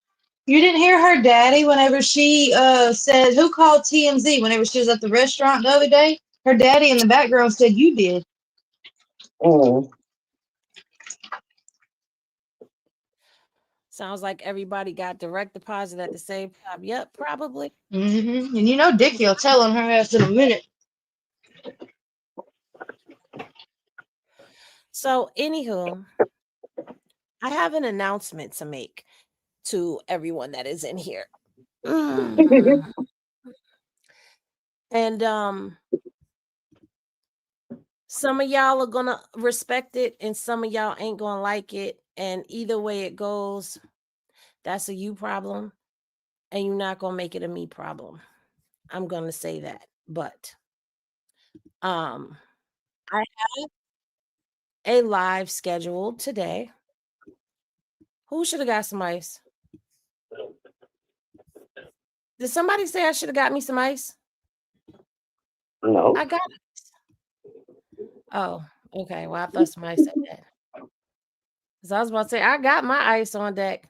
You didn't hear her daddy whenever she said, who called TMZ whenever she was at the restaurant the other day? Her daddy in the background said, you did. Mm. Sounds like everybody got direct deposit at the same time. Yep, probably. Mm-hmm. And you know Dickie will tell on her ass in a minute. So, anywho, I have an announcement to make to everyone that is in here. And some of y'all are gonna respect it and some of y'all ain't gonna like it. And either way it goes, that's a you problem. And you're not gonna make it a me problem. I'm gonna say that. But I have a live scheduled today. Who should have got some ice? Did somebody say I should have got me some ice? No. I got it. Oh, okay. Well, I thought somebody said that. Because I was about to say, I got my ice on deck.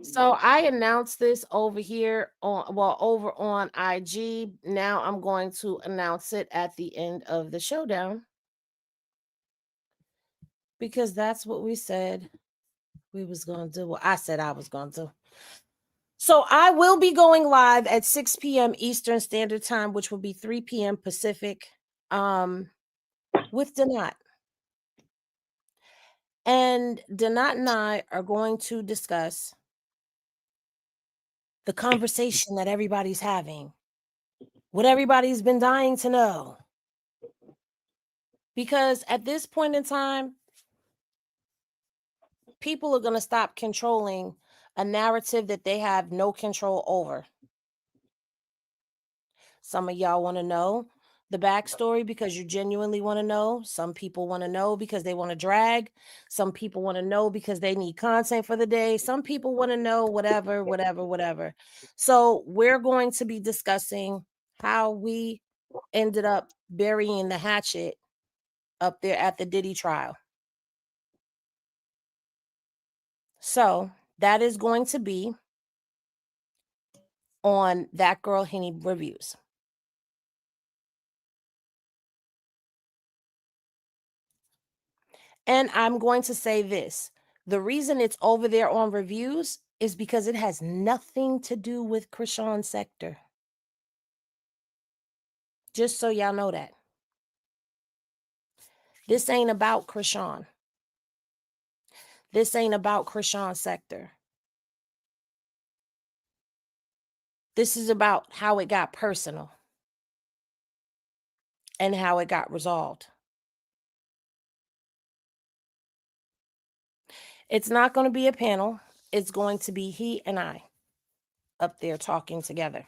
So I announced this over here over on IG. Now I'm going to announce it at the end of the showdown. Because that's what we said we was going to do. Well, I said I was going to. So I will be going live at 6 p.m. Eastern Standard Time, which will be 3 p.m. Pacific, with Donat. And Donat and I are going to discuss the conversation that everybody's having, what everybody's been dying to know. Because at this point in time, people are going to stop controlling a narrative that they have no control over. Some of y'all want to know the backstory because you genuinely want to know. Some people want to know because they want to drag. Some people want to know because they need content for the day. Some people want to know whatever. So we're going to be discussing how we ended up burying the hatchet up there at the Diddy trial. So that is going to be on That Girl Henny Reviews. And I'm going to say this. The reason it's over there on reviews is because it has nothing to do with Chrisean sector. Just so y'all know that. This ain't about Chrisean. This ain't about Chrisean sector. This is about how it got personal and how it got resolved. It's not going to be a panel. It's going to be he and I up there talking together.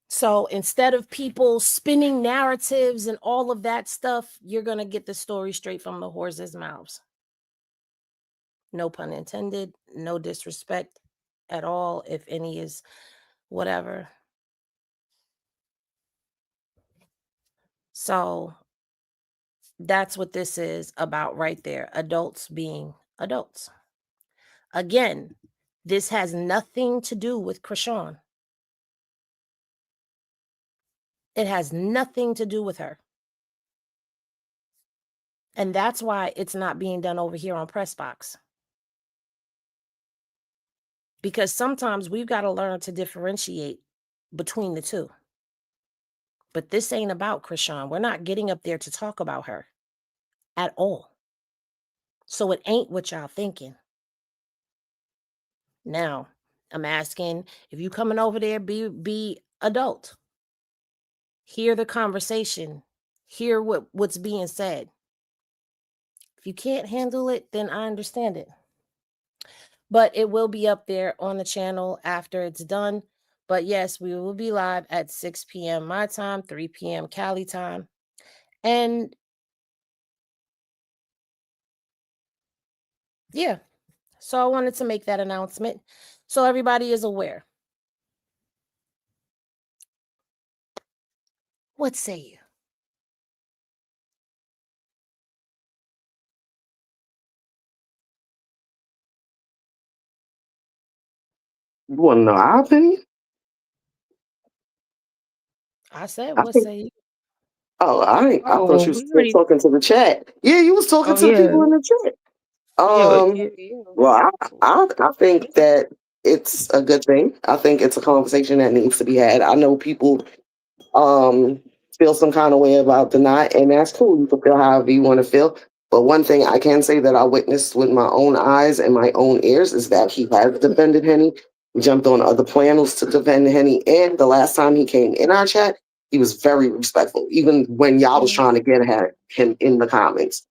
So instead of people spinning narratives and all of that stuff, you're going to get the story straight from the horses' mouths. No pun intended, no disrespect at all, if any is whatever. So that's what this is about right there. Adults being adults. Again, this has nothing to do with Chrisean. It has nothing to do with her. And that's why it's not being done over here on Pressbox. Because sometimes we've got to learn to differentiate between the two. But this ain't about Chrisean. We're not getting up there to talk about her at all. So it ain't what y'all thinking. Now, I'm asking, if you coming over there, be adult. Hear the conversation. Hear what's being said. If you can't handle it, then I understand it. But it will be up there on the channel after it's done. But yes, we will be live at 6 p.m. my time, 3 p.m. Cali time. And yeah, so I wanted to make that announcement so everybody is aware. What say you? You want to know our opinion? I said, I what think. say you? Oh, I thought you Oh, was we still already. talking to the chat. Yeah, you was talking Oh to the yeah. people in the chat. Yeah. Yeah. Yeah. Well, I think that it's a good thing. I think it's a conversation that needs to be had. I know people um feel some kind of way about the knot, and that's cool. You can feel however you want to feel. But one thing I can say that I witnessed with my own eyes and my own ears is that he has defended Henny. He jumped on other panels to defend Henny, and the last time he came in our chat, he was very respectful, even when y'all was trying to get at him in the comments.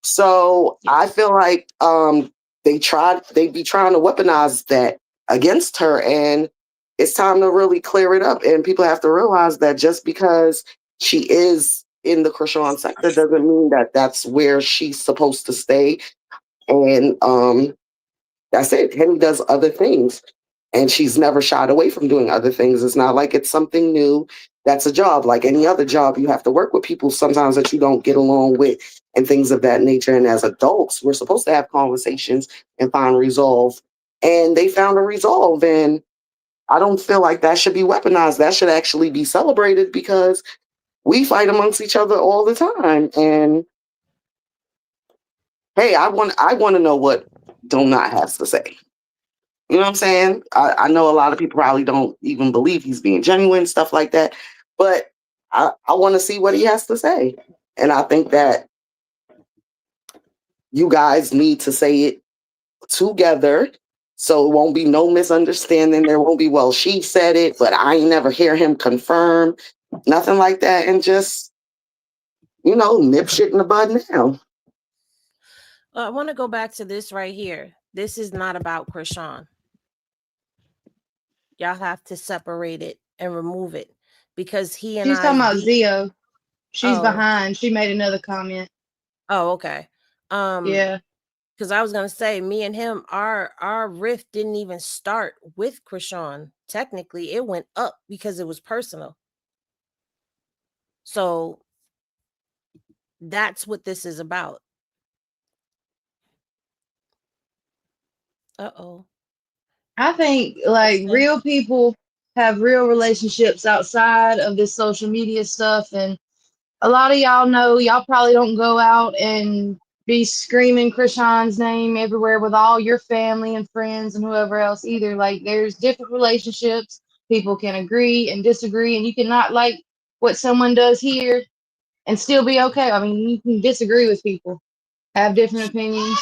So I feel like they be trying to weaponize that against her, and it's time to really clear it up. And people have to realize that just because she is in the Chrisean sector doesn't mean that that's where she's supposed to stay. And that's it. Henny does other things, and she's never shied away from doing other things. It's not like it's something new. That's a job. Like any other job, you have to work with people sometimes that you don't get along with and things of that nature. And as adults, we're supposed to have conversations and find resolve. And they found a resolve. And I don't feel like that should be weaponized. That should actually be celebrated because we fight amongst each other all the time. And hey, I want to know what Donut has to say. You know what I'm saying? I know a lot of people probably don't even believe he's being genuine, stuff like that. But I want to see what he has to say. And I think that you guys need to say it together so it won't be no misunderstanding. There won't be, well, she said it, but I ain't never hear him confirm. Nothing like that. And just, nip shit in the bud now. I want to go back to this right here. This is not about Chrisean. Y'all have to separate it and remove it because he and She's talking I's about beef. Zio. She's Oh, behind. She made another comment. oh, okay. Yeah. Because I was gonna say, me and him, our rift didn't even start with Chrisean. Technically, it went up because it was personal. So that's what this is about. Uh-oh. I think like real people have real relationships outside of this social media stuff. And a lot of y'all know, y'all probably don't go out and be screaming Krishan's name everywhere with all your family and friends and whoever else either. Like there's different relationships. People can agree and disagree, and you cannot like what someone does here and still be okay. I mean, you can disagree with people, have different opinions,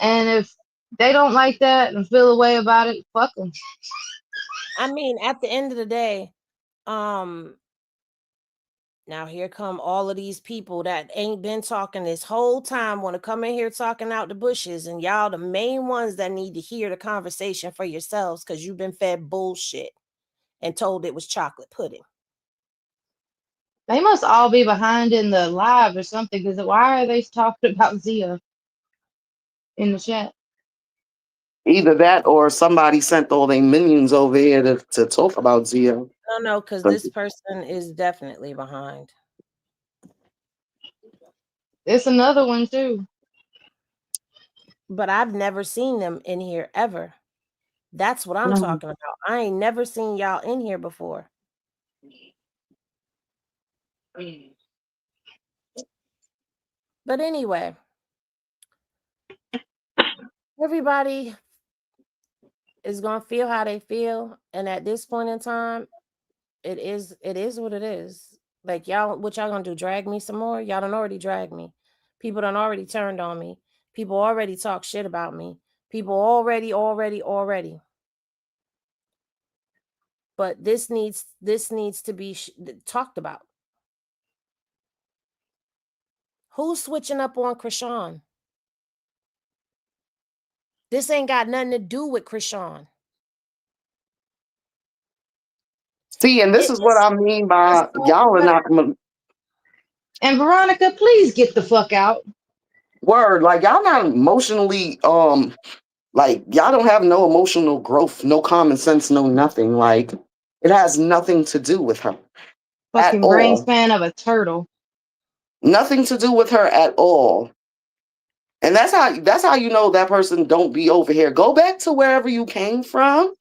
and if they don't like that and feel a way about it, fuck them. I mean, at the end of the day, now here come all of these people that ain't been talking this whole time, want to come in here talking out the bushes, and y'all the main ones that need to hear the conversation for yourselves because you've been fed bullshit and told it was chocolate pudding. They must all be behind in the live or something, because why are they talking about Zia in the chat? Either that or somebody sent all their minions over here to talk about Zia. No, because this person is definitely behind. It's another one too. But I've never seen them in here ever. That's what I'm talking about. I ain't never seen y'all in here before. But anyway, everybody is gonna feel how they feel, and at this point in time, it is what it is. Like y'all, what y'all gonna do? Drag me some more? Y'all done already dragged me. People done already turned on me. People already talk shit about me. People already. But this needs to be talked about. Who's switching up on Chrisean? This ain't got nothing to do with Chrisean. See, and this is what I mean by y'all are not And Veronica, please get the fuck out. word. Like y'all not emotionally like y'all don't have no emotional growth, no common sense, no nothing. Like it has nothing to do with her at Fucking brain all. span of a turtle. Nothing to do with her at all. And that's how you know that person don't be over here. Go back to wherever you came from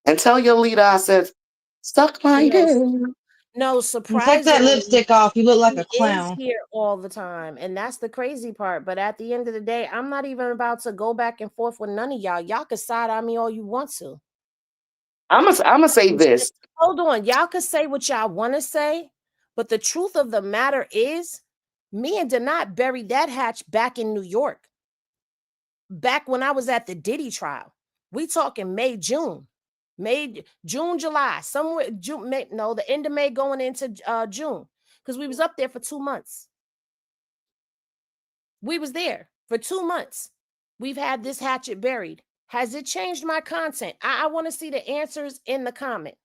and tell your leader I said, suck my dick. No, And surprisingly, take that lipstick off. You look like a he is clown. here all the time, and that's the crazy part. But at the end of the day, I'm not even about to go back and forth with none of y'all. Y'all can side on me all you want to. I'm gonna say this. Hold on, y'all can say what y'all want to say, but the truth of the matter is, me and Denat buried that hatch back in New York. Back when I was at the Diddy trial, we talking May, June, July, somewhere June, May, no, the end of May going into June, because we was up there for 2 months. We was there for 2 months. We've had this hatchet buried. Has it changed my content? I want to see the answers in the comment.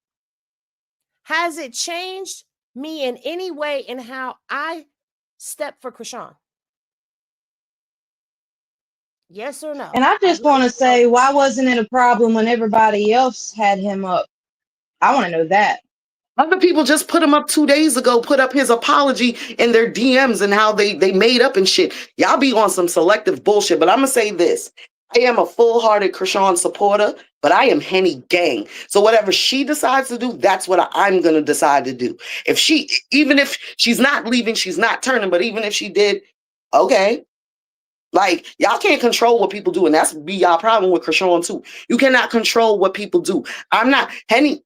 Has it changed me in any way in how I step for Chrisean? Yes or no? And I just want to say, why wasn't it a problem when everybody else had him up? I want to know that. Other people just put him up 2 days ago, put up his apology in their DMs and how they made up and shit. Y'all be on some selective bullshit, but I'm gonna say this. I am a full-hearted Chrisean supporter, but I am Henny gang. So whatever she decides to do, that's what I'm gonna decide to do. Even if she's not leaving, she's not turning, but even if she did, okay. Like, y'all can't control what people do, and that's be y'all problem with Chrisean too. You cannot control what people do. I'm not Henny.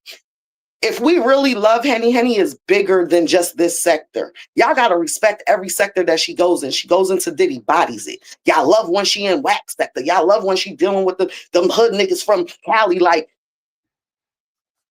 If we really love Henny is bigger than just this sector. Y'all gotta respect every sector that she goes in. She goes into Diddy, bodies it. Y'all love when she in wax sector. Y'all love when she dealing with them hood niggas from Cali. Like,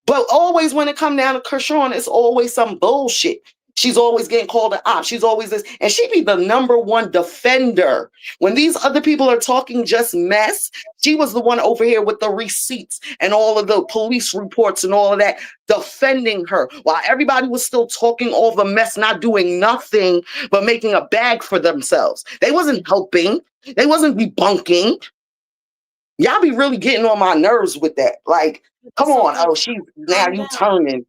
but always when it come down to Chrisean, it's always some bullshit. She's always getting called an op. She's always this. And she be the #1 defender. When these other people are talking just mess, she was the one over here with the receipts and all of the police reports and all of that, defending her. While everybody was still talking all the mess, not doing nothing, but making a bag for themselves. They wasn't helping. They wasn't debunking. Y'all be really getting on my nerves with that. Like, come on. Oh, now you turning.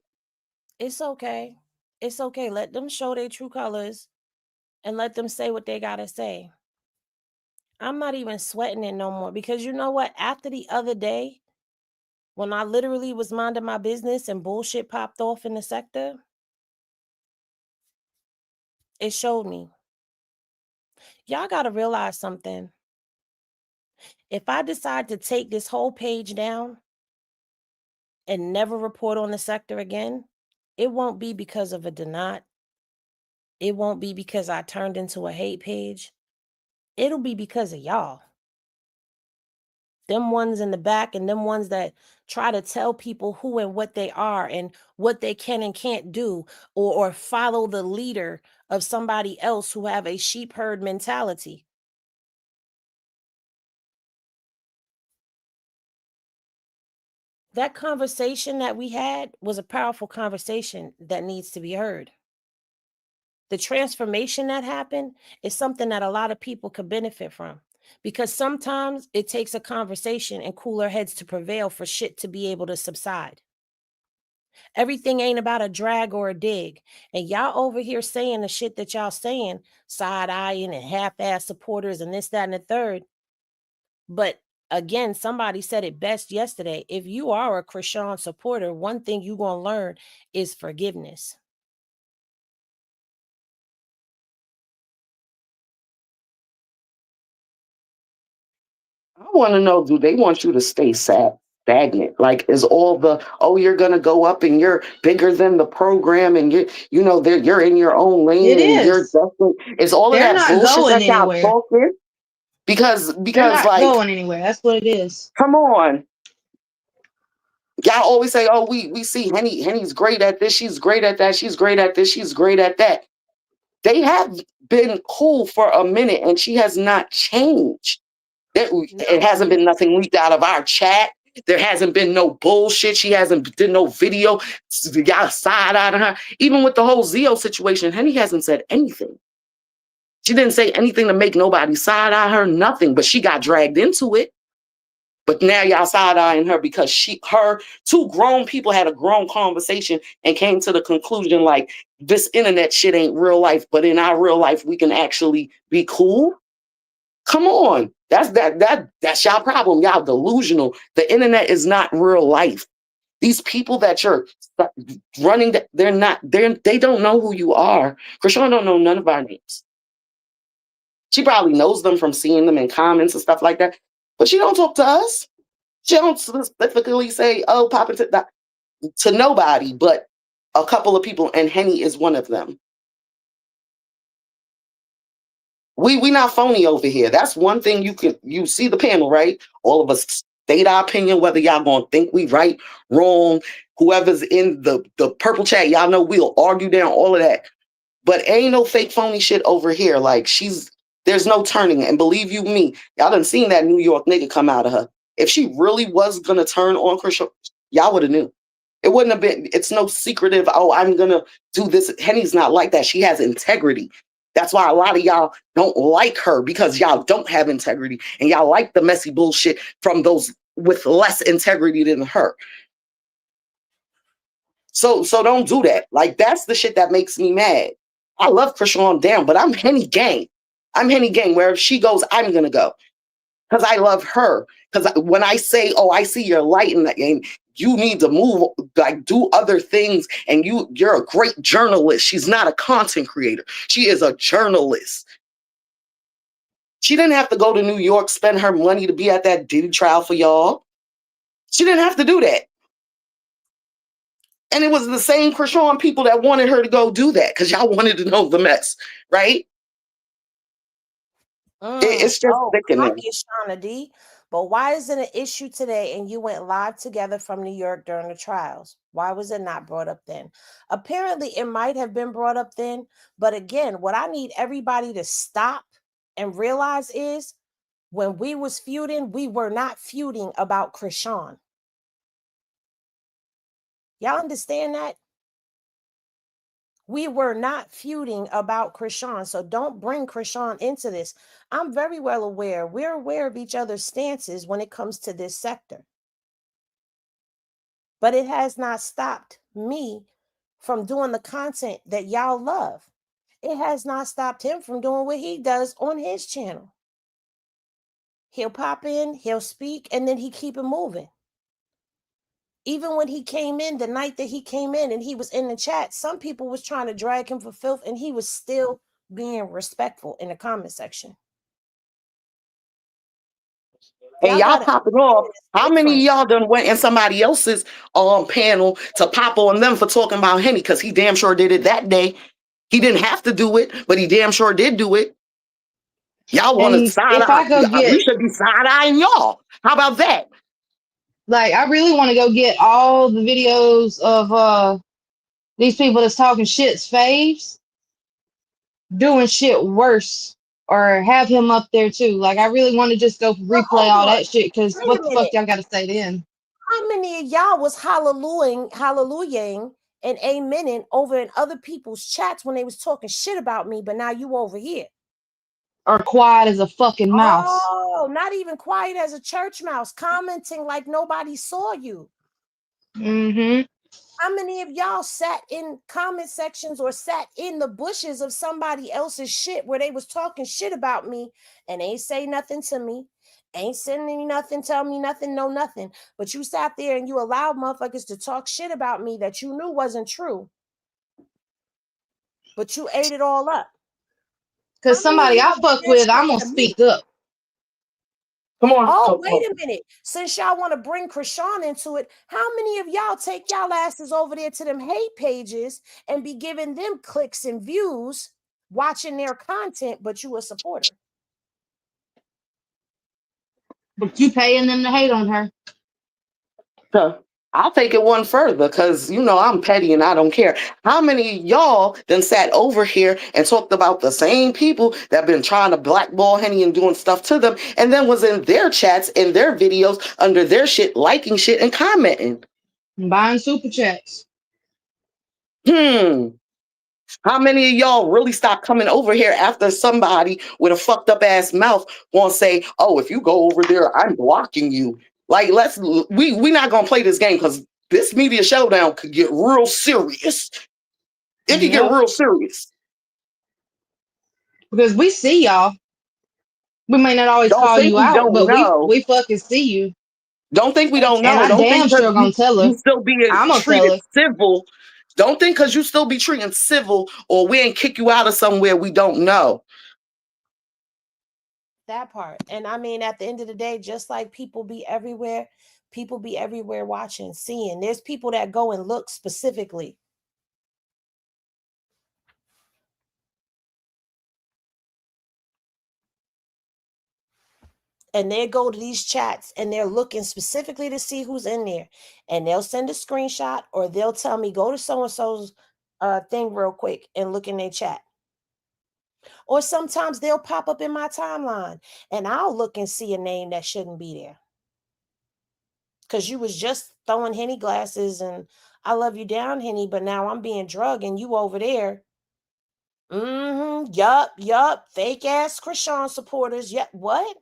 It's okay. It's okay. Let them show their true colors and let them say what they gotta say. I'm not even sweating it no more because you know what? After the other day, when I literally was minding my business and bullshit popped off in the sector, it showed me. Y'all gotta realize something. If I decide to take this whole page down and never report on the sector again, it won't be because of a Denat. It won't be because I turned into a hate page. It'll be because of y'all. Them ones in the back and them ones that try to tell people who and what they are and what they can and can't do, or follow the leader of somebody else who have a sheep herd mentality. That conversation that we had was a powerful conversation that needs to be heard. The transformation that happened is something that a lot of people could benefit from, because sometimes it takes a conversation and cooler heads to prevail for shit to be able to subside. Everything ain't about a drag or a dig. And y'all over here saying the shit that y'all saying, side-eyeing and half-ass supporters and this, that, and the third. But again, somebody said it best yesterday. If you are a Chrisean supporter, one thing you're going to learn is forgiveness. I want to know, do they want you to stay stagnant? Like, is all the, oh, you're going to go up and you're bigger than the program and you're in your own lane It and you're is. definitely, is all of They're that not bullshit going that y'all anywhere. talking? Because They're not like, going anywhere. That's what it is. come on. Y'all always say, oh, we see Henny's great at this, she's great at that, she's great at this, she's great at that. They have been cool for a minute and she has not changed. It hasn't been nothing leaked out of our chat. There hasn't been no bullshit. She hasn't did no video. Y'all side out of her. Even with the whole Zeus situation, Henny hasn't said anything. She didn't say anything to make nobody side eye her, nothing, but she got dragged into it. But now y'all side eyeing her because two grown people had a grown conversation and came to the conclusion like this internet shit ain't real life, but in our real life we can actually be cool. Come on, that's y'all problem. Y'all delusional. The internet is not real life. These people that you're running, they don't know who you are. Chrisean don't know none of our names. She probably knows them from seeing them in comments and stuff like that, but she don't talk to us. She don't specifically say, oh, Papa, to nobody, but a couple of people, and Henny is one of them. We not phony over here. That's one thing you see the panel, right? All of us state our opinion, whether y'all gonna think we right, wrong, whoever's in the purple chat, y'all know we'll argue down all of that. But ain't no fake phony shit over here. Like there's no turning it. And believe you me, y'all done seen that New York nigga come out of her. If she really was gonna turn on Chrisean, y'all would have knew. It wouldn't have been, it's no secretive, oh, I'm gonna do this. Henny's not like that. She has integrity. That's why a lot of y'all don't like her, because y'all don't have integrity and y'all like the messy bullshit from those with less integrity than her. So don't do that. Like, that's the shit that makes me mad. I love Chrisean down, but I'm Henny gang. I'm Henny gang. Wherever she goes, I'm gonna go. Because I love her. Because when I say, oh, I see your light in that game, you need to move, like do other things, and you're a great journalist. She's not a content creator. She is a journalist. She didn't have to go to New York, spend her money to be at that Diddy trial for y'all. She didn't have to do that. And it was the same Chrisean people that wanted her to go do that because y'all wanted to know the mess, right? It's just sickening. Shauna D. But why is it an issue today and you went live together from New York during the trials? Why was it not brought up then? Apparently, it might have been brought up then. But again, what I need everybody to stop and realize is when we was feuding, we were not feuding about Chrisean. Y'all understand that? We were not feuding about Chrisean, so don't bring Chrisean into this. I'm very well aware. We're aware of each other's stances when it comes to this sector. But it has not stopped me from doing the content that y'all love. It has not stopped him from doing what he does on his channel. He'll pop in, he'll speak, and then he keep it moving. Even when he came in, the night that he came in and he was in the chat, some people was trying to drag him for filth and he was still being respectful in the comment section. And y'all popping off. How many of y'all done went in somebody else's panel to pop on them for talking about Henny? Because he damn sure did it that day. He didn't have to do it, but he damn sure did do it. Y'all want to side eye. We should be side eyeing y'all. How about that? Like, I really want to go get all the videos of these people that's talking shit's faves doing shit worse, or have him up there too. Like, I really want to just go replay all that shit, because what the fuck y'all got to say then? How many of y'all was hallelujahing and amening over in other people's chats when they was talking shit about me, but now you over here? Or quiet as a fucking mouse. Oh, not even quiet as a church mouse, commenting like nobody saw you. Mm-hmm. How many of y'all sat in comment sections or sat in the bushes of somebody else's shit where they was talking shit about me and ain't say nothing to me, ain't sending me nothing, tell me nothing, no nothing. But you sat there and you allowed motherfuckers to talk shit about me that you knew wasn't true. But you ate it all up. Because somebody I fuck with, I'm gonna speak up. Come on. Oh, wait a minute. Since y'all want to bring Chrisean into it, how many of y'all take y'all asses over there to them hate pages and be giving them clicks and views, watching their content, but you a supporter? But you paying them to hate on her. So I'll take it one further because I'm petty and I don't care. How many of y'all then sat over here and talked about the same people that been trying to blackball Henny and doing stuff to them, and then was in their chats, in their videos, under their shit, liking shit and commenting? Buying super chats. How many of y'all really stop coming over here after somebody with a fucked up ass mouth won't say, "Oh, if you go over there, I'm blocking you"? Like, we not gonna play this game because this media showdown could get real serious. It could get real serious. Because we see y'all. We may not always Don't call think you we out, don't but we know. fucking see you. Don't think we don't And know. I Don't think damn because sure gonna tell her. you still being I'm gonna tell treated her. civil. Don't think because you still be treating civil or we ain't kick you out of somewhere we don't know. That part. And I mean, at the end of the day, just like people be everywhere watching, seeing. There's people that go and look specifically. And they go to these chats and they're looking specifically to see who's in there. And they'll send a screenshot or they'll tell me, go to so-and-so's thing real quick and look in their chat. Or sometimes they'll pop up in my timeline and I'll look and see a name that shouldn't be there. Because you was just throwing Henny glasses and I love you down, Henny, but now I'm being drugged and you over there. Yup. Fake ass Chrisean supporters. Yep. What?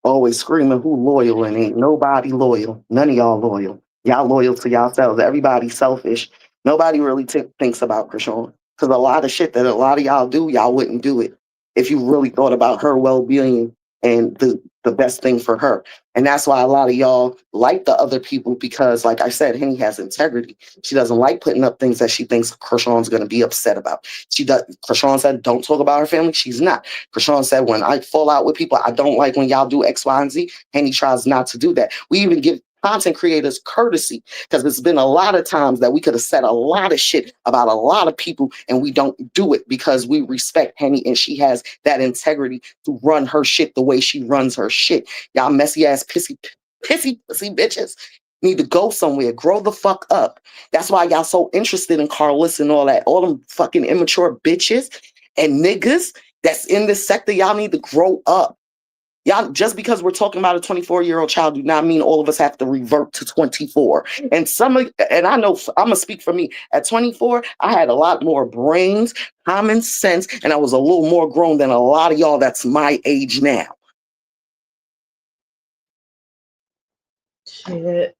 Always screaming who loyal and ain't nobody loyal. None of y'all loyal. Y'all loyal to yourselves. Everybody's selfish. Nobody really thinks about Chrisean. Because a lot of shit that a lot of y'all do, y'all wouldn't do it if you really thought about her well-being and the best thing for her. And that's why a lot of y'all like the other people because, like I said, Henny has integrity. She doesn't like putting up things that she thinks Chrisean's going to be upset about. Chrisean said, don't talk about her family. She's not. Chrisean said, when I fall out with people, I don't like when y'all do X, Y, and Z. Henny tries not to do that. We even give content creators courtesy because there's been a lot of times that we could have said a lot of shit about a lot of people and we don't do it because we respect Henny and she has that integrity to run her shit the way she runs her shit. Y'all messy ass pissy bitches need to go somewhere, grow the fuck up. That's why y'all so interested in Carlos and all that. All them fucking immature bitches and niggas that's in this sector, y'all need to grow up. Y'all, just because we're talking about a 24-year-old child do not mean all of us have to revert to 24. And I know I'm gonna speak for me. At 24, I had a lot more brains, common sense, and I was a little more grown than a lot of y'all that's my age now. Shit.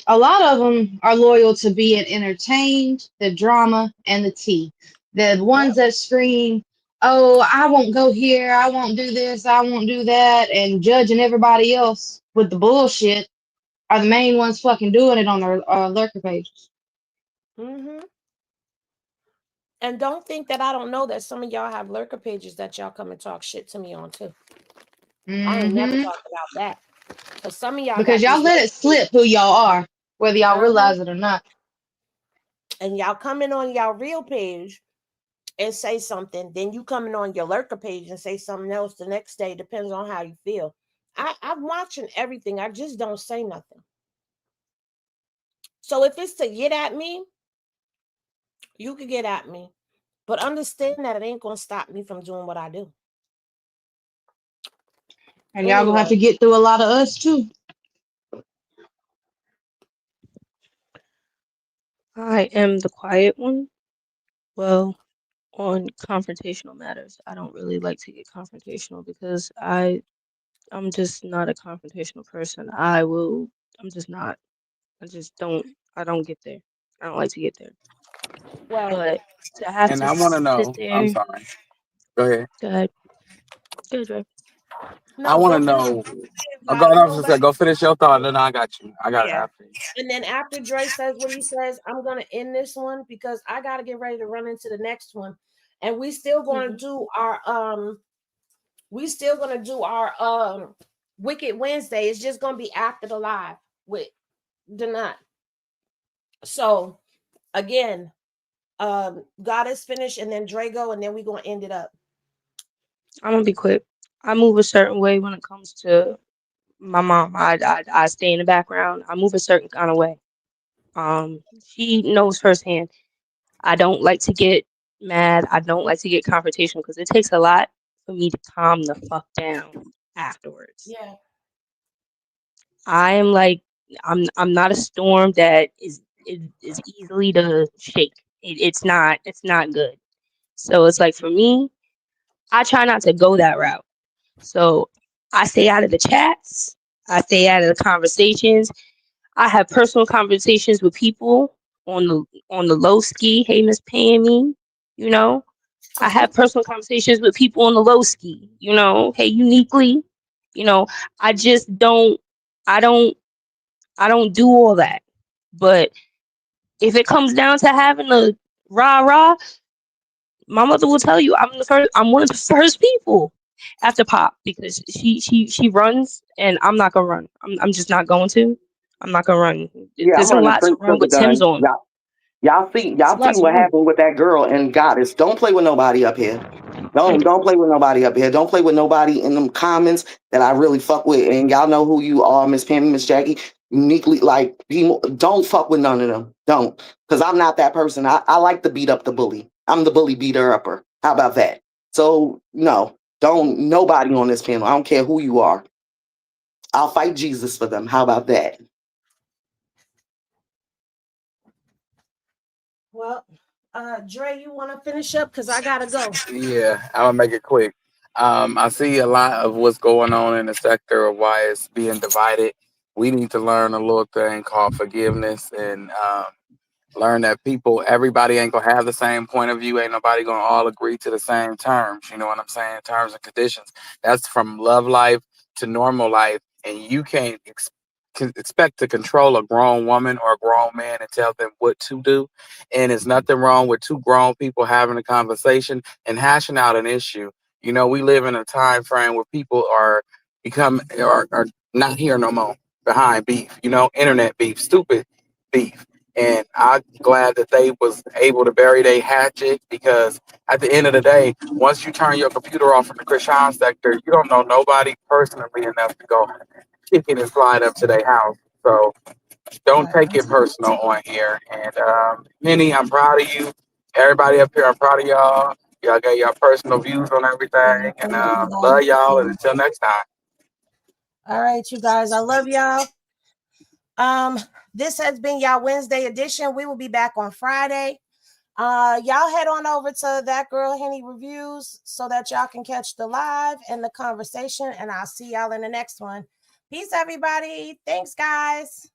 A lot of them are loyal to being entertained, the drama, and the tea. The ones that scream, "Oh, I won't go here, I won't do this, I won't do that," and judging everybody else with the bullshit are the main ones fucking doing it on their lurker pages. Mm-hmm. And don't think that I don't know that some of y'all have lurker pages that y'all come and talk shit to me on too. I ain't never talked about that. Because some of y'all Because got y'all these let it slip who y'all are, whether y'all realize it or not. And y'all coming on y'all real page and say something, then you coming on your lurker page and say something else the next day, depends on how you feel. I'm watching everything. I just don't say nothing. So if it's to get at me, you can get at me. But understand that it ain't gonna stop me from doing what I do. And y'all gonna have to get through a lot of us too. I am the quiet one. Well, on confrontational matters, I don't really like to get confrontational because I I'm just not a confrontational person. I'm just not. I just don't. I don't get there. I don't like to get there. Well, But to have And to I want to sit know. I'm there. sorry. Go ahead. Go ahead. Go ahead, Dre. I no, want to go finish know. your Oh, thought. God, I'm I was going just back. say, go finish your thought, and then I got you. I got it Yeah. after you. And then after Dre says what he says, I'm gonna end this one because I gotta get ready to run into the next one. And we still gonna do our Wicked Wednesday. It's just gonna be after the live with Donut. So again, God is finished and then Drago, and then we're gonna end it up. I'm gonna be quick. I move a certain way when it comes to my mom. I stay in the background. I move a certain kind of way. She knows firsthand. I don't like to get mad. I don't like to get confrontational because it takes a lot for me to calm the fuck down afterwards. Yeah. I am like I'm not a storm that is easily to shake. It's not good. So it's like for me, I try not to go that route. So I stay out of the chats. I stay out of the conversations. I have personal conversations with people on the low ski. Hey, Miss Pammy, you know. I have personal conversations with people on the low ski. Hey, uniquely. You know, I just don't. I don't. I don't do all that. But if it comes down to having a rah rah, my mother will tell you I'm the first. I'm one of the first people after Pop because she runs and I'm not gonna run. I'm just not going to. I'm not gonna run. Yeah, I'm There's a running lot to straight to run the with Tim's gun. on. There's a Y'all see lot to what run. happened with that girl and Goddess. Don't play with nobody up here. Don't play with nobody up here. Don't play with nobody in them comments that I really fuck with. And y'all know who you are, Miss Pammy, Miss Jackie. Uniquely, like, don't fuck with none of them. Don't. Because I'm not that person. I like to beat up the bully. I'm the bully beater upper. How about that? So, no. Don't nobody on this panel. I don't care who you are. I'll fight Jesus for them. How about that? Well, Dre, you want to finish up because I gotta go. Yeah, I'm gonna make it quick. I see a lot of what's going on in the sector of why it's being divided. We need to learn a little thing called forgiveness and learn that everybody ain't gonna have the same point of view. Ain't nobody gonna all agree to the same terms. You know what I'm saying? Terms and conditions. That's from love life to normal life, and you can't expect to control a grown woman or a grown man and tell them what to do. And there's nothing wrong with two grown people having a conversation and hashing out an issue. You know, we live in a time frame where people are not here no more behind beef. You know, internet beef, stupid beef. And I'm glad that they was able to bury their hatchet because at the end of the day, once you turn your computer off from the Chrisean sector, you don't know nobody personally enough to go kicking and slide up to their house. So don't take it personal on here. And Minnie, I'm proud of you. Everybody up here, I'm proud of y'all. Y'all got your personal views on everything. And love y'all. And until next time. All right, you guys. I love y'all. This has been y'all Wednesday edition. We will be back on Friday. Y'all head on over to That Girl Henny Reviews so that y'all can catch the live and the conversation. And I'll see y'all in the next one. Peace, everybody. Thanks, guys.